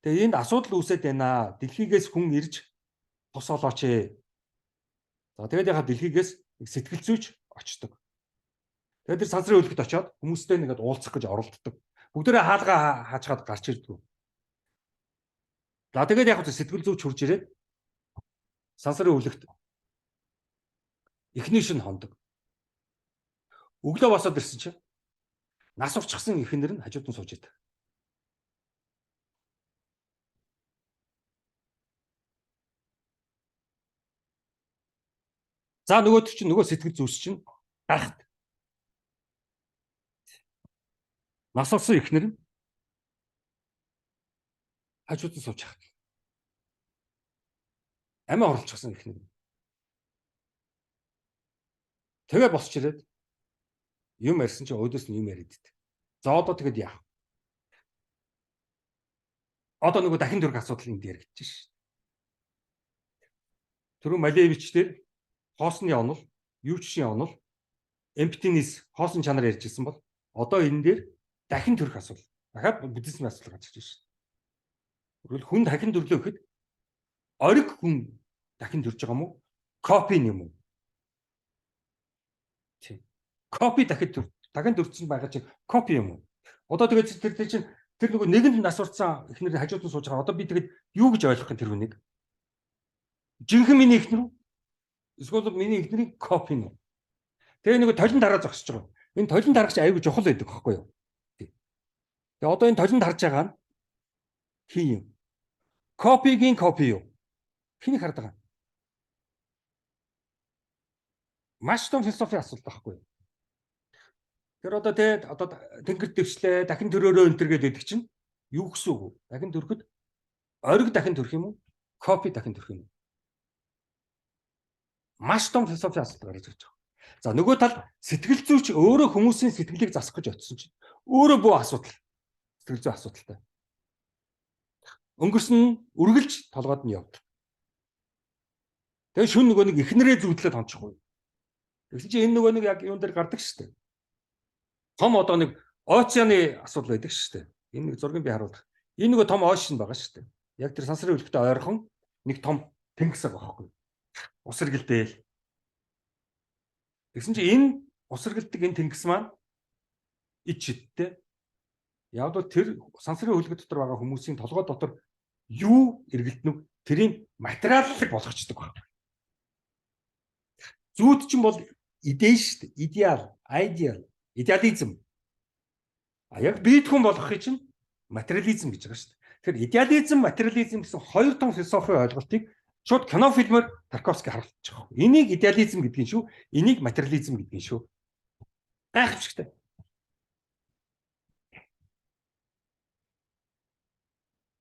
Тэгээ энд асуудал үүсээд байна. Дэлхийгээс хүн ирж тус олооч ээ. За тэгээд яхаа дэлхийгээс сэтгэл зүйч очдог. Тэгээд тэр сансрын хөлөгт очиод хүмүүстэй нэгэд уулзах гэж оролддог. Бүгдээрээ хаалгаа хаачгаад гарч ирдэг. За тэгээд яг сэтгэл зүйч хурж ирээд сансрын хөлөгт эхний шин хондог. Өглөө босоод ирсэн чинь нас урчсан эхнэр нь хажууд нь сууж идэг. За нөгөө сэтгэл зүйч чинь гайхад. Нас урсан эхнэр нь хажууд нь сууж хаад. Амиа орлцсон эхнэр. Тэгээ босч ирээд юм ярьсан чинь өөдөөс нь юм яриад идэв. За одоо тэгэд яах? Одоо нөгөө дахин төрх асуудал энд яригдчих шээ. Түрүү Малевич дээр хоосны онол, юучшийн онол, emptiness хоосон чанар ярьжсэн бол одоо энэ дээр дахин төрх асуудал. Дахиад буддизмын асуудал гарч ирж шээ. Өөрөлд хүн дахин төрлөө гэхэд ориг хүн дахин төрж байгаа мó? Копи юм уу? Копи дахин төрсөн байгаа чинь копи юм уу? Одоо тэгээд тэр чинь тэр нөгөө нэгэнд нас урцсан эхнэр хажууд нь сууж байгаа. Одоо би тэгээд юу гэж ойлгох юм тэр хүнийг? Жинхэнэ миний эхнэр үү? Эсвэл миний эхнэрийн копи нь үү? Тэгээ нөгөө толин дараа зогсож байгаа. Энэ толин дарагч аюул чухал байдаг байхгүй юу? Тэгээ одоо энэ толинд харж байгаа нь хин юм. Копигийн копи юу? Хэнийг хараад байгаа? Маш том философи асуулт байхгүй юу? Тэр одоо тэнгэр дэвшлээ, дахин төрөөрөө энэ төр гэдэг чинь юу гэсэн үг вэ? Дахин төрөхөд ориг дахин төрөх юм уу? Копи дахин төрөх юм уу? Маш том философи асуулт гарч ирж байгаа. За нөгөө тал сэтгэл зүйч өөрөө хүмүүсийн сэтгэлийг засах гэж очсон чинь өөрөө бүү асуудал. Сэтгэл зүй асуудалтай. Өнгөрсөн үргэлж толгойд нь явдаг. Тэгээ шүн нөгөө нэг эхнэрээ зүудлээд хончихгүй. Тэгсэн чинь энэ нөгөө нэг яг юун дээр гардаг шүү дээ. Том одоо нэг оцеаны асуудал байдаг шүү дээ. Энэ нэг зургийг би харуулах. Энэ нөгөө том оошин байгаа шүү дээ. Яг тэр сансрын хөлөгтэй ойрхон нэг том тэнгис байгаа байхгүй. Усргэлдээл. Тэгсэн чинь энэ усргэлдэг энэ тэнгис маань ид шидтэй. Яг л тэр сансрын хөлөг дотор байгаа хүмүүсийн толгой дотор юу эргэлтнүг тэрийн материаллыг болгочдөг байна. Зүйд чинь бол идеал шүү дээ. Идеализм. Яг бид хүн болгохыг чинь материализм гэж байгаа шүү дээ. Тэгэхээр идеализм, материализм гэсэн хоёр том философийн ойлголтыг шууд кино фильмээр Тарковский харуулж байгаа. Энийг идеализм гэдгийг шүү, энийг материализм гэдгийг шүү. Гайхамшигтай.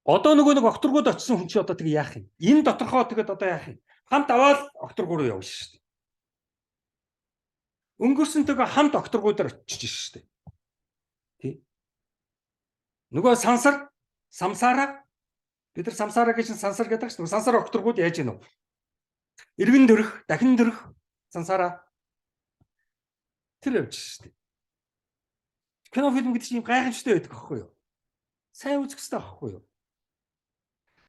Одоо нөгөө нэг окторгууд очсон хүн чи одоо тэгээ яах юм? Энэ доторхоо тэгээд одоо яах юм? Хамт аваад окторгуу руу явна шүү дээ. Өнгөрсөнтэйгээ хамт окторгуудаар очиж шүү дээ. Тий. Нөгөө самсараа бид нар самсараа гэж сансар гэдэг шүү. Сансар окторгууд яаж ийнө? Иргэн төрөх, дахин төрөх сансараа тэр явж шүү дээ. Кино фильм гэдэг чинь гайхамшигтай байдаг аахгүй юу? Сайн үзэх хэрэгтэй аахгүй юу?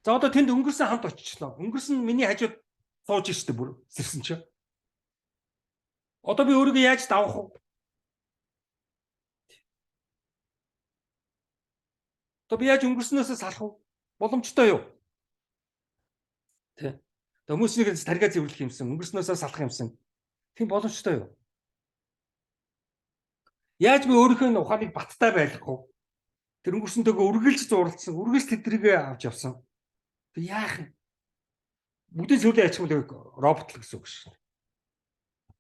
За одоо тэнд өнгөрсөн хамт очичлоо. Өнгөрсөн миний хажууд сууж штэ бүр сэрсэн чи. Одоо би өөрийгөө яаж давах вэ? Одоо би яаж өнгөрснөөсөө салах вэ? Боломжтой юу? Тэ. Хүмүүсийг таргаа зэвэрлэх юмсан, өнгөрснөөсөө салах юмсан. Тийм боломжтой юу? Яаж би өөрийнхөө ухааныг баттай байлгах вэ? Тэр өнгөрсөнтэйгөө үргэлж зурлцсан, үргэлж тэдрийгээ авч явсан. Тэг яах вэ? Бүгдийн сүүлийн ачмал робот л гэсэн үг шүү дээ.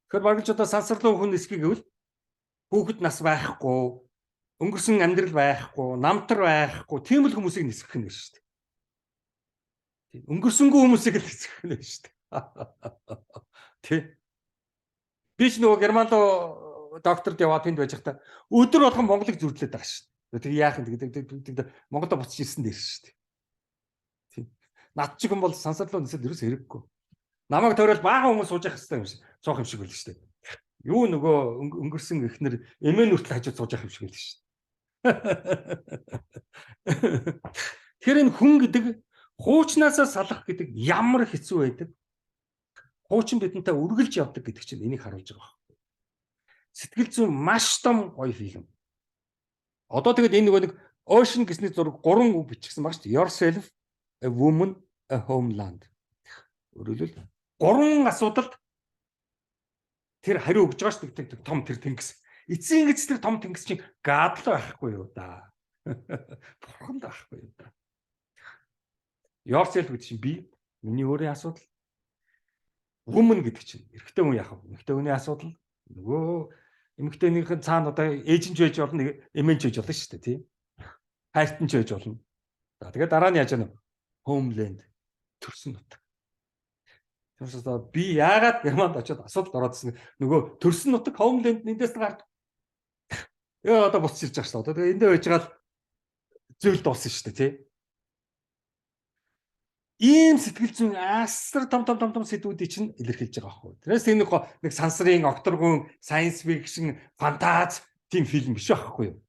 Тэгэхээр бараг ч одоо сансарлуу хүн нисгий гэвэл хүүхэд нас байхгүй, өнгөрсөн амьдрал байхгүй, намтар байхгүй, тийм л хүмүүсийг нисгэх нь шүү дээ. Өнгөрсөнгүй хүмүүсийг л нисгэх нь шүү дээ. Тэ. Би ч нөгөө Герман руу докторд яваад тэнд байж байхдаа өдөр болгон Монголыг зүрдлээд байгаа шүү дээ. Тэг яах юм тэгээд Монголд буцаж ирсэн дээр шүү дээ. Тийм. Над чиг юм бол сансарлуу нисээд ерөөс хэрэггүй. Намайг тойрол баахан хүмүүс сууж явах хэрэгтэй юм шиг цоох юм шиг байл шүү дээ. Юу нөгөө өнгөрсөн ихнэр эмээ нүртэл хажууд сууж явах юм шиг байл шүү дээ. Тэгэхээр энэ хүн гэдэг хуучнаасаа салах гэдэг ямар хэцүү байдаг. Хуучин бидэнтэй үргэлж явдаг гэдэг чинь энийг харуулж байгаа байна. Сэтгэл зүйн маш том гоё фильм. Одоо тэгээд энэ нөгөө нэг Ocean гэсний зураг 3 үг бичсэн баг шүү дээ. Yourself, a woman, a homeland. Өөрөлдвөл 3 асуудалд тэр хариу өгж байгаа шүү дээ. Том тэр тэнгис. Эцсийн гэж тэр том тэнгис чинь гадал байхгүй юу да. Бурханд байхгүй юу да. Yourself гэдэг чинь би, миний өөрийн асуудал. Woman гэдэг чинь эрэгтэй хүн яах вэ? Эрэгтэй хүний асуудал. Нөгөө эмэгтэйнийхэн цаана одоо ээжинч байж болно, эмэнч байж болно шүү дээ, тийм. Хайртанч байж болно. За тэгээд дараа нь яаж яана вэ? Homeland төрсөн нутаг. Тэрс би яагаад Германд очиод асуудалд ороодсэн нөгөө төрсөн нутаг Homeland эндээс гард. Яа одоо буцаж ирж байгаа шүү дээ. Одоо эндээ байж байгаа л зүйл дууссан шүү дээ, тийм. Ийм сэтгэл зүйн асар том сэдвүүдийг чинь илэрхийлж байгаа байхгүй. Тэрээс нэг сансрын окторгон science fiction фантази тийм фильм биш байхгүй юу.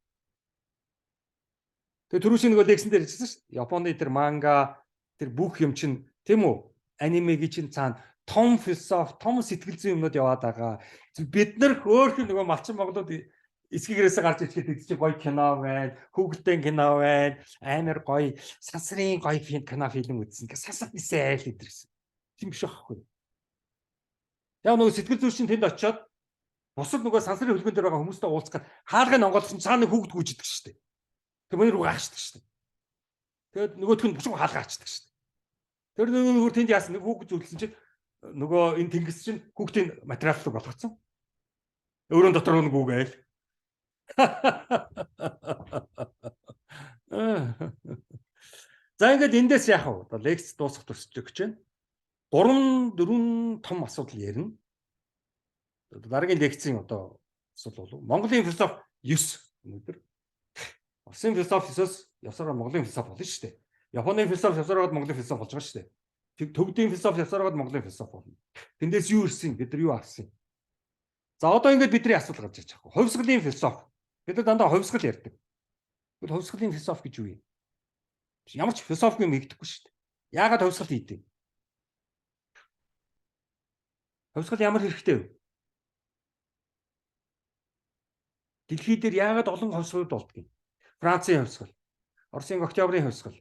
Тэгээ түрүүшийн нөгөө лексэн дээр хэлсэн шүү дээ. Японы тэр манга тэр бүх юм чинь тийм үү? Анимегийн чинь цаана том философи, том сэтгэл зүйн юмнууд яваад байгаа. Бид нар хөөхөн нөгөө малчин монголууд эсгийгээрээс гарч ирэхэд бид чинь гоё кино байна, хүүхдтэй кино байна, амар гоё сансрын гоё кино фильм үзсэн. Сасаад нисээ айл идэрсэн. Тийм биш байхгүй. Яг нөгөө сэтгэл зүйч чинь тэнд очиод бусад нөгөө сансрын хөлбөөн дээр байгаа хүмүүстэй уулзахад хаалгын онгоолсон цаана хүүхд гүйждэг шүү дээ. Тэг мөн рүү gaachдаг шүү дээ. Тэгээд нөгөөх нь бушгүй хаалга ачдаг шүү дээ. Тэр нөгөө тэнд яасан нэг хүүхд зүрлсэн чинь нөгөө энэ тэнгис чинь хүүхдийн материаллыг болгоцсон. Өөрөөр дотор нэг үг айл. За ингээд эндээс яах вэ? Одоо лекц дуусах төсөж гэж байна. 3-4 том асуудал ярина. Дараагийн лекцийн одоо асуудал бол Монголын философи 9 өнөөдөр. Оросын философи 9-оос явсараа Монголын философи болно шүү дээ. Японы философи явсараад Монголын философи болж байгаа шүү дээ. Төвдийн философи явсараад Монголын философи болно. Тэндээс юу ирсэн? Бид нар юу авсан? За одоо ингээд бидний асуудал гарч ирж байгаа. Хувьсгалын философи. Бид нар дандаа хувьсгал ярьдаг. Тэгвэл хувьсгалын философи гэж юу юм? Ямар ч философи юм хийдэггүй шүү дээ. Яагаад хувьсгал хийдэг? Хувьсгал ямар хэрэгтэй вэ? Дэлхий дээр яагаад олон хувьсгалууд болдгийг? Францын хувьсгал, Оросын Октябрийн хувьсгал,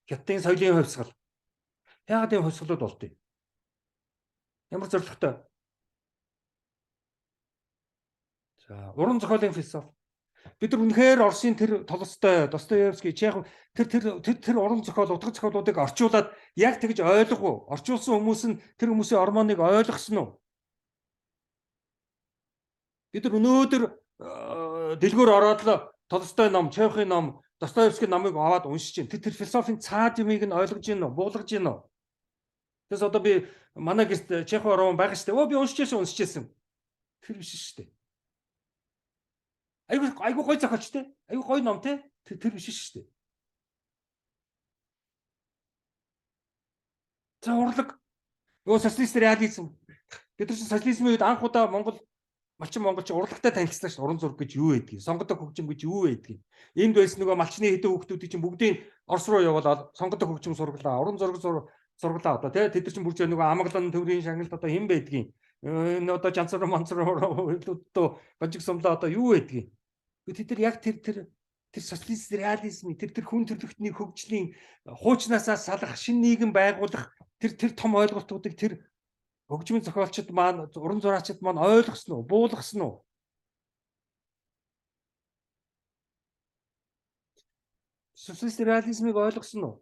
Хятадын соёлын хувьсгал. Яагаад ийм хувьсгалууд болдгийг? Ямар зорилготой? За, уран зохиолын философи. Бид нар үнэхээр Оросын тэр Толстой, Достоевский, Чехов тэр уран зохиол, утга зохиолуудыг орчуулад яг тэгж ойлгох уу? Орчуулсан хүмүүс нь тэр хүмүүсийн ормоныг ойлгосон уу? Бид нар өнөөдөр дэлгүүр ороод л Толстой ном, Чеховын ном, Достоевский номыг аваад уншиж чинь тэр философийн цаад юмыг нь ойлгож гин үү? Буулгаж гин үү? Тэс одоо би манай гэрт Чехов орон байгаа штэ. Өө би уншижсэн. Тэр биш штэ. Айгу гой зохиолчтой. Айгу гой номтой. Тэр биш шүү дээ. За урлаг. Нөгөө социалист реализм. Бид нар социализмын үед анх удаа малчин монголч урлагтай танилцсан шүү. Уран зураг гэж юу байдгийг, сонгодог хөгжим гэж юу байдгийг. Энд байсан нөгөө малчны хэдэн хүүхдүүдийг чинь бүгдийг Орос руу явуулаад сонгодог хөгжим сургалаа, уран зураг сургалаа одоо тий тэд нар чинь бүр нөгөө амгалан төврийн шагналд одоо хэн байдгийг. Энэ одоо жанцруу манцруу бажиг сумлаа одоо юу байдгийг. Тэд нар яг тэр социалист реализм, тэр хүн төрөлхтний хөгжлийн хуучнаасаа салах шинэ нийгэм байгуулах тэр том ойлголтуудыг тэр хөгжмийн зохиолчид маань, уран зураачид маань ойлгосон уу, буулгасан уу? Социалист реализмыг ойлгосон уу?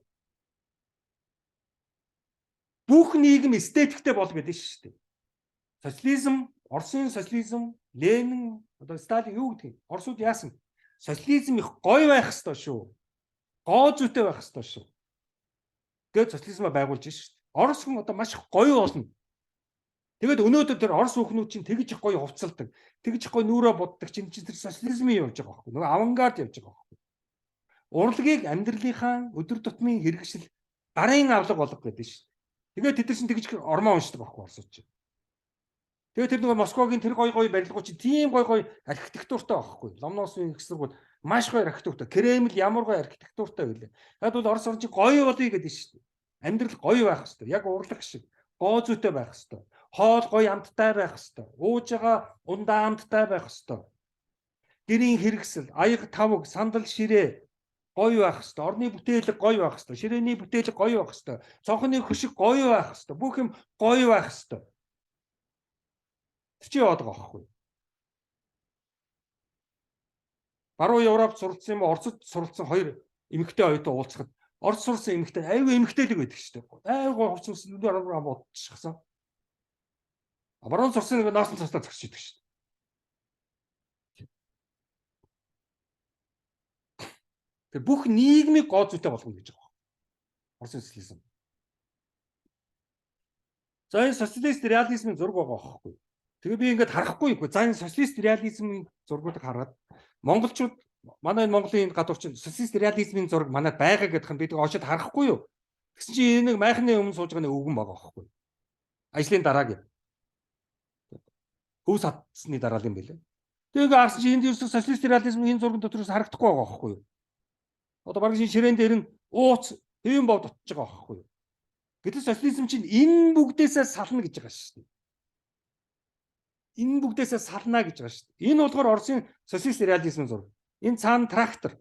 Бүх нийгэм эстетиктэй бол гэдэг шүү дээ. Социализм, Оросын социализм, Ленин, одоо Сталин юу гэдэг юм? Оросууд яасан? Социализм их гоё байх ёстой шүү. Гоо зүйтэй байх ёстой шүү. Тэгээд социализмаа байгуулж шүү дээ. Орос хүн одоо маш гоё болно. Тэгээд өнөөдөр тэр Орос хүүхнүүд чинь тэгж их гоё хувцалдаг. Тэгж их гоё нүрэ боддог чинь тэр социализмын явж байгаа байхгүй. Нөгөө авангард явж байгаа байхгүй. Урлагийг амьдралынхаа өдөр тутмын хэрэгсэл гарын авлага болгох гэдэг шүү дээ. Тэгээд тэд нар чинь тэгж ормоо уншдаг байхгүй Оросууд чинь. Тэгээд тэр нөгөө Москвагийн тэр гоё барилгууд чинь тийм гоё архитектуртай байхгүй. Ломоносовын их сургууль маш гоё архитектуртай. Кремль ямар гоё архитектуртай байлаа. Яг бол Орос орн чинь гоё болъё гэдэг шүү дээ. Амьдрал гоё байх хэрэгтэй. Яг урлаг шиг гоо зүйтэй байх хэрэгтэй. Хоол гоё амттай байх хэрэгтэй. Ууж байгаа ундаа амттай байх хэрэгтэй. Гэрийн хэрэгсэл, аяг тавг, сандал ширээ гоё байх хэрэгтэй. Орны бүтээлэг гоё байх хэрэгтэй. Ширээний бүтээлэг гоё байх хэрэгтэй. Цонхны хөшиг гоё байх хэрэгтэй. Бүх юм гоё байх хэрэгтэй. Тэр чи яваад байгаа байхгүй. Баруун Европт суралцсан юм уу? Оросд суралцсан хоёр эмэгтэй оюутан уулзахад Орос сурсан эмэгтэй айгүй эмэгтэйлэг байдаг шүү дээ. Айгүй хувцсан нүдээр арга бодчихсан. Баруун сурсан нэг наасан цастаа зогсчихдаг шүү дээ. Тэр бүх нийгмийг гоо зүйтэй болгоно гэж байгаа. Оросын социализм. За энэ социалист реализмын зураг байгаа байхгүй. Тэгээ би ингээд харахгүй юу. За энэ социалист реализмын зургуудыг хараад монголчууд манай Монголын гадуурчин социалист реализмын зураг манад байгаа гэдг нь бид очиод харахгүй юу. Тэгсэн чинь энэ нэг майхны өмнө сууж байгаа нэг өвгөн байгаа байхгүй. Ажлын дараагийн. Хөвс хатсны дараа юм байлаа. Тэгээ харсан чинь энд ерөөсө социалист реализмын энэ зурган дотроос харагдахгүй байгаа байхгүй юу. Одоо баг энэ ширээн дээр нь ууц хэвэн бод утж байгаа байхгүй юу. Гэтэл социализм чинь энэ бүгдээсээ сална гэж байгаа шүү дээ. Энэ бүгдээсээ сална гэж байгаа шүү дээ. Энэ болохоор Оросын социалист реализмын зураг. Энэ цаана трактор.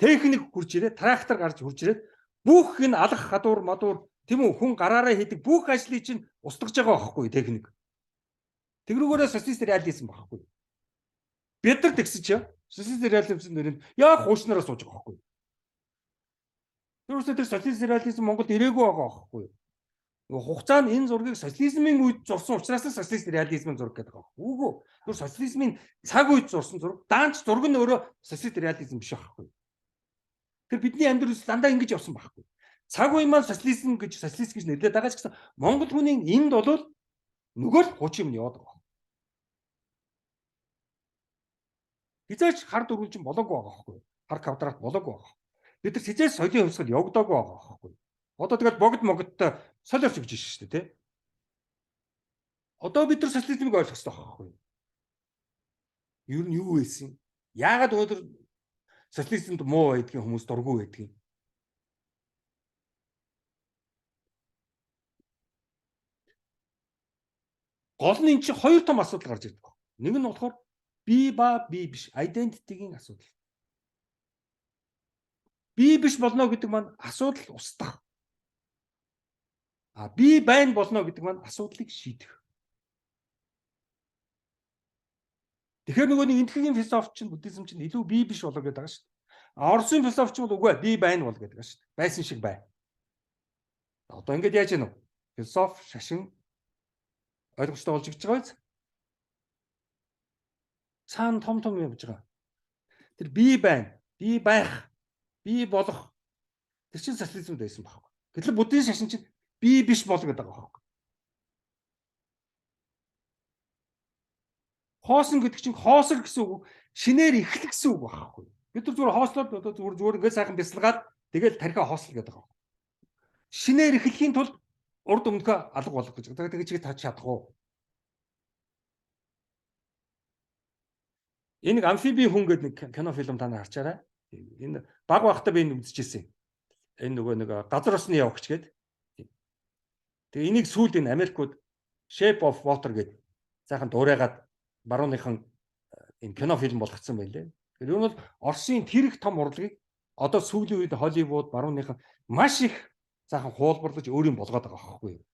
Техник хурж ирээ, трактор гарч хурж ирээд бүх энэ алах хадуур мадуур тийм үү хүн гараараа хийдэг бүх ажлыг чинь устгаж байгаа байхгүй техник. Тэгрүүгээрээ социалист реализм байхгүй. Бид нар тэгсэж социалист реализмын нэрээр яг хуучнараа сууж байгаа байхгүй. Тэр социалист реализм Монголд ирээгүй байгаа байхгүй. Хугацаа нь энэ зургийг социализмын үед зурсан учраас социалист реализмын зураг гэдэг байгаа. Үгүй. Тэр социализмын цаг үед зурсан зураг. Даанч зураг нь өөрөө социалист реализм биш байхгүй. Тэр бидний амьдралд дандаа ингэж явсан байхгүй. Цаг үе маань социализм гэж нэрлэдэг байгаа ч гэсэн Монгол хүний энд бол нөгөө л хуучин юм яваад байгаа. Хизээч хар дөрвөлжин болоогүй байгаа байхгүй. Хар квадрат болоогүй байгаа. Бид нар хизээч соёлын хувьсгал явагдаагүй байгаа байхгүй. Одоо тэгэл богдтой соль орч гэж шүү дээ, тий. Одоо бид нар социализмыг ойлгох хэрэгтэй байхгүй. Ер нь юу байсан? Яагаад өнөөдөр социализмд муу байдгийн хүмүүс дургүй байдгийг? Гол нь эн чинь хоёр том асуудал гарч ирдэг. Нэг нь болохоор би ба би биш, identity-гийн асуудал. Би биш болно гэдэг маань асуудал устгах. Би байна болно гэдэг маань асуудлыг шийдэх. Тэгэхээр нөгөө нэг энтхэгийн философч нь буддизм чинь илүү би биш болоо гэдэг байгаа шүү дээ. Оросын философч бол үгүй би байна бол гэдэг байгаа шүү дээ. Байсан шиг бай. Одоо ингэж яаж яах вэ? Философи шашин ойлгомжтой болж гэж байгаа биз? Цаана том явж байгаа. Тэр би байна, би байх, би болох. Тэр чинь социализмд байсан байхгүй. Гэтэл буддизм шашин чинь би биш бол гэдэг байгаа байхгүй. Хоосон гэдэг чинь хоосол гэсэн үг, шинээр эхлэх гэсэн үг байхгүй. Бид нар зүгээр хоослоод одоо зүгээр ингээд сайхан бясалгаад тэгэл тархиа хоосол гэдэг байгаа. Шинээр эхлэхийн тулд урд өмнөхөө алга болох гэж. Тэгж тааж чадах уу? Энэ нэг амфиби хүн гэдэг нэг кино фильм та нар харчаарай. Энэ баг багтаа би энэ үзчихсэн. Энэ нөгөө нэг газар усны явагч гэдэг. Тэгээ энийг сүүлд энэ Америкууд Shape of Water гэдэг сайхан дуурайгаад барууныхан энэ кино фильм болгоцсон байлээ. Тэгэхээр ер нь бол Оросын тэр их том урлагийг одоо сүүлийн үед Холливуд барууныхан маш их сайхан хуулбарлаж өөрийн болгоод байгаа байхгүй юу.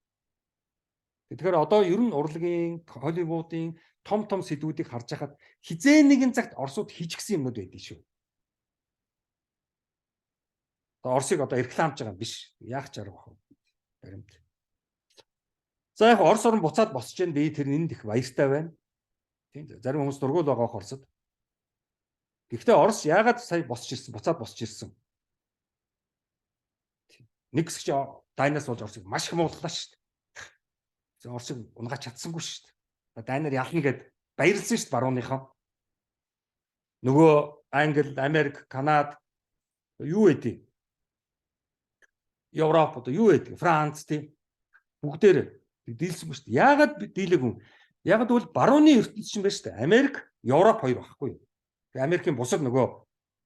Тэгэхээр одоо ер нь урлагийн Холливуудын том сэдвүүдийг харж байхад хизээ нэгэн цагт Оросууд хийчихсэн юмнууд байдгийг шүү. Одоо Оросыг одоо рекламж байгаа юм биш. Яах ч арга бах. Баримт. За яг Орос орн буцаад босч जैन би тэр энд их баяртай байна. Тийм зарим хүмүүс дургуул байгаа Оросод. Гэхдээ Орос яагаад сая буцаад босч ирсэн? Нэг хэсэгч дайнаас болж Оросыг маш их мууллаа шүү дээ. Оросыг унгаач чадсангүй шүү дээ. Дайнаар ялна гэд баярлсан шүү дээ барууныхан. Нөгөө Англи, Америк, Канада юу байдیں۔ Европ одоо юу байдیں۔ Франц тийм бүгдээр дийлсэн шүү дээ. Яагаад дийлээгүй? Яагаад бол барууны ертөнц чинь байна шүү дээ. Америк, Европ хоёр багхгүй юу? Америкийн бусад нөгөө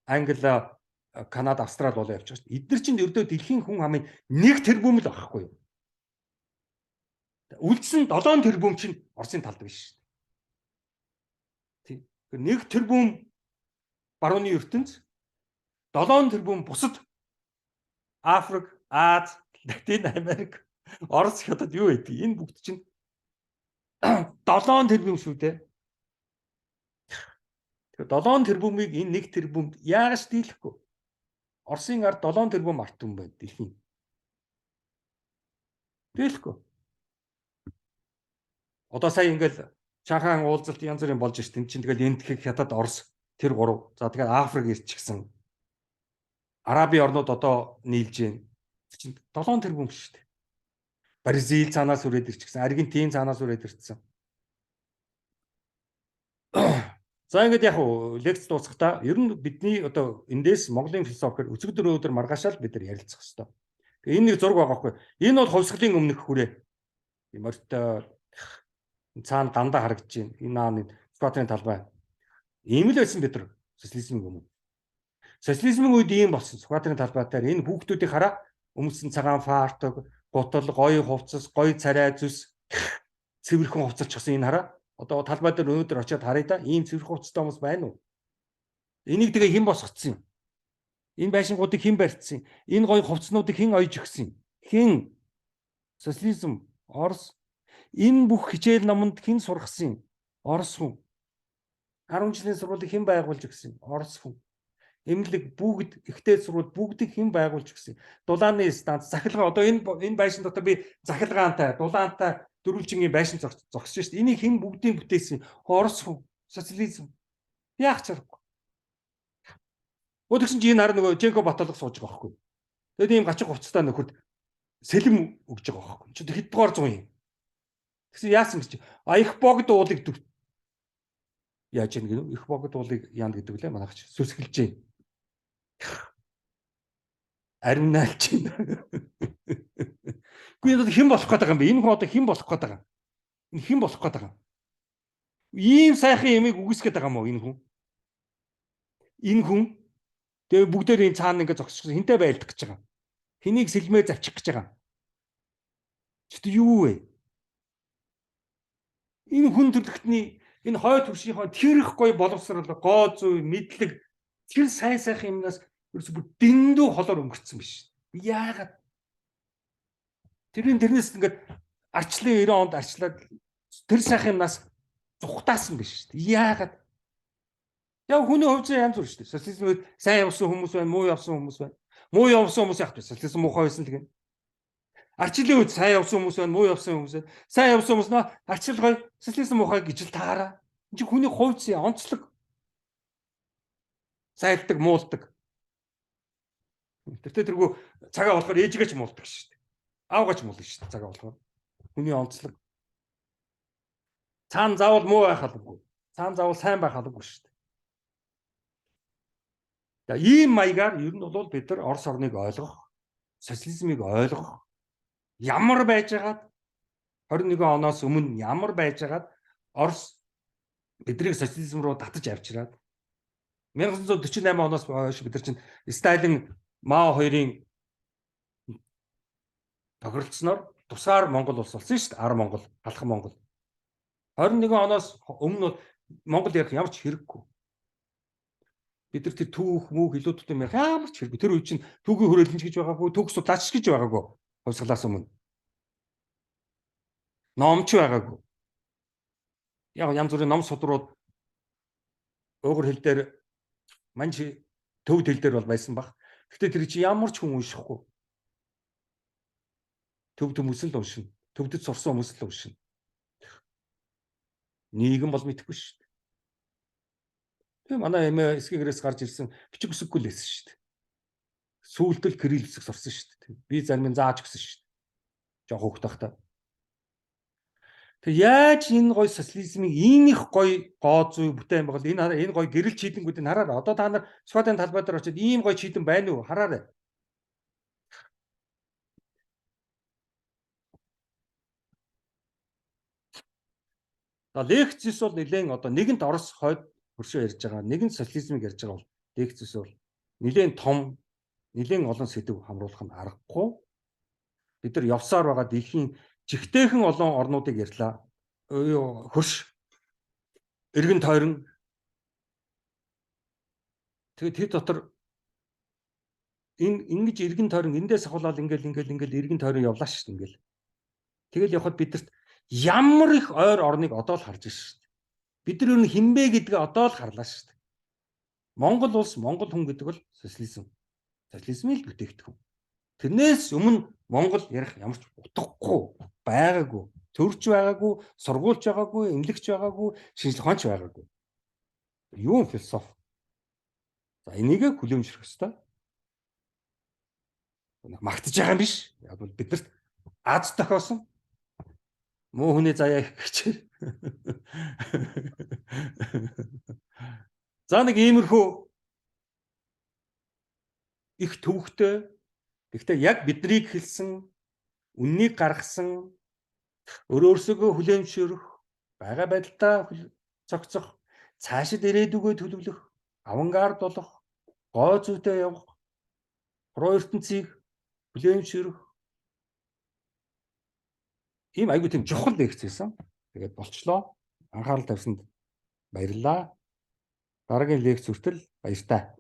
Англи, Канада, Австрали болоо явж байгаа шүү дээ. Эдгээр чинь ердөө дэлхийн хүн амын 1 тэрбум л багхгүй юу? Үлдсэн 7 тэрбум чинь Оросын талд биш шүү дээ. Тийм. 1 тэрбум барууны ертөнц, 7 тэрбум бусад Африк, Аз, Латин Америк, Орос хятад юу гэдэг? Энэ бүгд чинь 7 тэрбум шүү дээ. Тэгэхээр 7 тэрбумыг энэ 1 тэрбумд яагаш дийлэхгүй? Оросын ард 7 тэрбум арт юм байна дэлхийн. Дийлэхгүй. Одоо сая ингээл Шанхай уулзалт янз бүрийн болж ирсэн. Тэн чинь тэгэл энд гэх хятад Орос тэр 3. За тэгээд Африк ирчихсэн. Араби орнууд одоо нийлж байна. Чинь 7 тэрбум шүү дээ. Бразил цаанаас үрээд ирчихсэн. Аргентин цаанаас үрээд ирсэн. За ингээд яг лекц дуусгахдаа ер нь бидний одоо эндээс Монголын философиэр өцөгдөр өдөр маргаашаал бид нар ярилцах хэрэгтэй. Тэгээ энэ нэг зураг байгаа байхгүй. Энэ бол хувьсгалын өмнөх хүрээ. Тийм ортой цаана дандаа харагдаж байна. Энэ нааны скватрын талбай. Ийм л байсан бид нар социализмын өмнө. Социализмын үед ийм болсон. Скватрын талбайтаар энэ хүүхдүүдийг хараа өмсөн цагаан фартог, гутал, гоё хувцас, гоё царай зүс, цэвэрхэн хувцалчихсан энэ хараа. Одоо талбай дээр өнөөдөр очиод харъя да. Ийм цэвэрхэн хувцастай хүмүүс байна уу? Энийг тэгээ хэн босгоцсон юм? Энэ байшингуудыг хэн барьцсан юм? Энэ гоё хувцснуудыг хэн ойж өгсөн юм? Хэн? Социализм, Орос. Энэ бүх хичээл номонд хэн сургасан юм? Орос хүн. 10 жилийн сургуулийг хэн байгуулж өгсөн юм? Орос хүн. Эмнэлэг бүгд ихтэй сургууль бүгдийг хэн байгуулж өгсөн юм? Дулааны станц, захилгаа одоо энэ байшин дотор би захилгаантай, дулаантай дөрвөлжингийн байшин зогсож шүү дээ. Энийг хэн бүгдийг бүтээсэн? Орос хүн. Социализм. Яах ч аргагүй. Өдөрсөн чи энэ хар нөгөө Женко Баталга сууж байгаа байхгүй. Тэгээд ийм гачиг хувцастай нөхөрд сэлэм өгж байгаа байхгүй. Чи хэд дугаар 100 юм. Тэгсэн яасан гэж их богд уулыг яаж яах гэнэ? Их богд уулыг яана гэдэг лээ манайч сүсгэлж дээ. Аримнаалж байна. Гэхдээ хэн болох гээд байгаа юм бэ? Энэ хүн одоо хэн болох гээд байгаа юм? Энэ хэн болох гээд байгаа юм? Ийм сайхан ямиг үгүйсгээд байгаа юм уу энэ хүн? Энэ хүн тэгээ бүгдээр энэ цаана ингээд зогсчихсон хинтэй байлдах гэж байгаа. Хэнийг сэлмээ завчих гэж байгаа. Чи юу вэ? Энэ хүн төрлөختний энэ хой төвшийнхөө тэр их гоё боловсрал, гоо зүй, мэдлэг тэр сайхан юмнаас ерөөсө бүр дэндүү холоор өнгөрцөн биш. Яагаад? Тэрнээс ингээд арчлын 90 онд арчлаад тэр сайхан юмнаас зүхтаасан биш. Яагаад? Яг хүний хувьд янз бүр шүү дээ. Социализмд сайн явсан хүмүүс байна, муу явсан хүмүүс байна. Муу явсан хүмүүс яг тийм социализм муухай байсан л гэнэ. Арчлын үед сайн явсан хүмүүс байна, муу явсан хүмүүс байна. Сайн явсан хүмүүс нөө арчил гоё, социализм муухай гэж л таараа. Энд чинь хүний хувьд онцлог. Сайлдаг, муулдаг. Тэргүү цагаа болохоор ээжигээ ч муулдаг шүү дээ. Аавгаа ч муулдаг шүү дээ цагаа болохоор. Хүний онцлог. Цаана заавал муу байх албагүй. Цаана заавал сайн байх албагүй шүү дээ. Ийм маягаар ер нь бол бид нар Орос орныг ойлгох, социализмыг ойлгох, ямар байжгаад 21 оноос өмнө ямар байжгаад Орос биднийг социализм руу татаж авчираад 1948 оноос хойш бид нар чинь Сталин, Мао хоёрын тохиролцсноор тусгаар Монгол улс болсон шүү дээ. Ар Монгол, Халхан Монгол. 21 оноос өмнө Монгол ярих ямар ч хэрэггүй. Бид нар тэр түүх мөөх илүүдтэй мэрх ямар ч хэрэггүй. Тэр үе чинь түүхийн хүрээлэнч гэж байгаагүй, түүх судлаач гэж байгаагүй. Хувьсгалаас өмнө. Номч байгаагүй. Яг янз бүрийн ном судрууд уугар хэл дээр манч төвд хэл дээр бол байсан баг. Гэхдээ тэр чи ямар ч хүн уншихгүй. Төвд хүмүүс л уншина. Төвдөд сурсан хүмүүс л уншина. Нийгэм бол мэдэхгүй шүү дээ. Тэгээ манай эмээ эсгэгээрээс гарч ирсэн бичиг үсэггүй л байсан шүү дээ. Сүүлдэл кирилл үсэг сурсан шүү дээ. Би зарим нь зааж өгсөн шүү дээ. Жоо хөөхт байхдаа. Тэг яаж энэ гой социализмыг ийм их гой гоо зүй бүтээн бол энэ гой гэрэл чийдэнгүүдийг хараарай. Одоо та нар Сквадын талбай дээр очиод ийм гой чийдэн байна уу? Хараарай. Лекцэс бол нэлээд одоо нэгэнт Орос хойд хөршөө ярьж байгаа, нэгэнт социализмыг ярьж байгаа бол лекцэс бол нэлээд том, нэлээд олон сэдв хамруулах нь аргагүй. Бид нар явсаар байгаа дэлхийн жигтэйхэн олон орнуудыг ярьлаа. Хөрш, эргэн тойрон. Тэгээд тэд дотор ингэж эргэн тойрон эндээс ахуулаад ингээл эргэн тойрон явлаа шүү дээ ингээл. Тэгэл явхад бидэрт ямар их ойр орныг одоо л харж байна шүү дээ. Бид нар юу хинбэ гэдгээ одоо л харлаа шүү дээ. Монгол улс, Монгол хүн гэдэг бол социализм. Социализмыг л бүтээгдэхүүн. Тэрнээс өмнө Монгол ярих ямар ч утгагүй, байгаагүй, төрж байгаагүй, сургуульч байгаагүй, эмнэлэгч байгаагүй, шинжлэх ухаанч байгаагүй. Юу философи? За энийг хүлээмжлэх ёстой. Магтаж байгаа юм биш. Яг бол биднэрт аз тохиосон муу хүний заяа их гэж. За нэг иймэрхүү их төвхтэй. Гэхдээ яг биднийг хэлсэн, үннийг гаргасан, өөрөөсөө хүлээмжшөөрөх, байгаа байдалтай цогцох, цаашид ирээдүгөө төлөвлөх, авангард болох, гоо зүйтэй явах, хороо ертөнцийг хүлээмжшөөрөх. Ийм айгүй тийм чухал лекцсэн. Тэгээд болчлоо. Анхаарал тавьсанд баярлалаа. Дараагийн лекц хүртэл баяртай.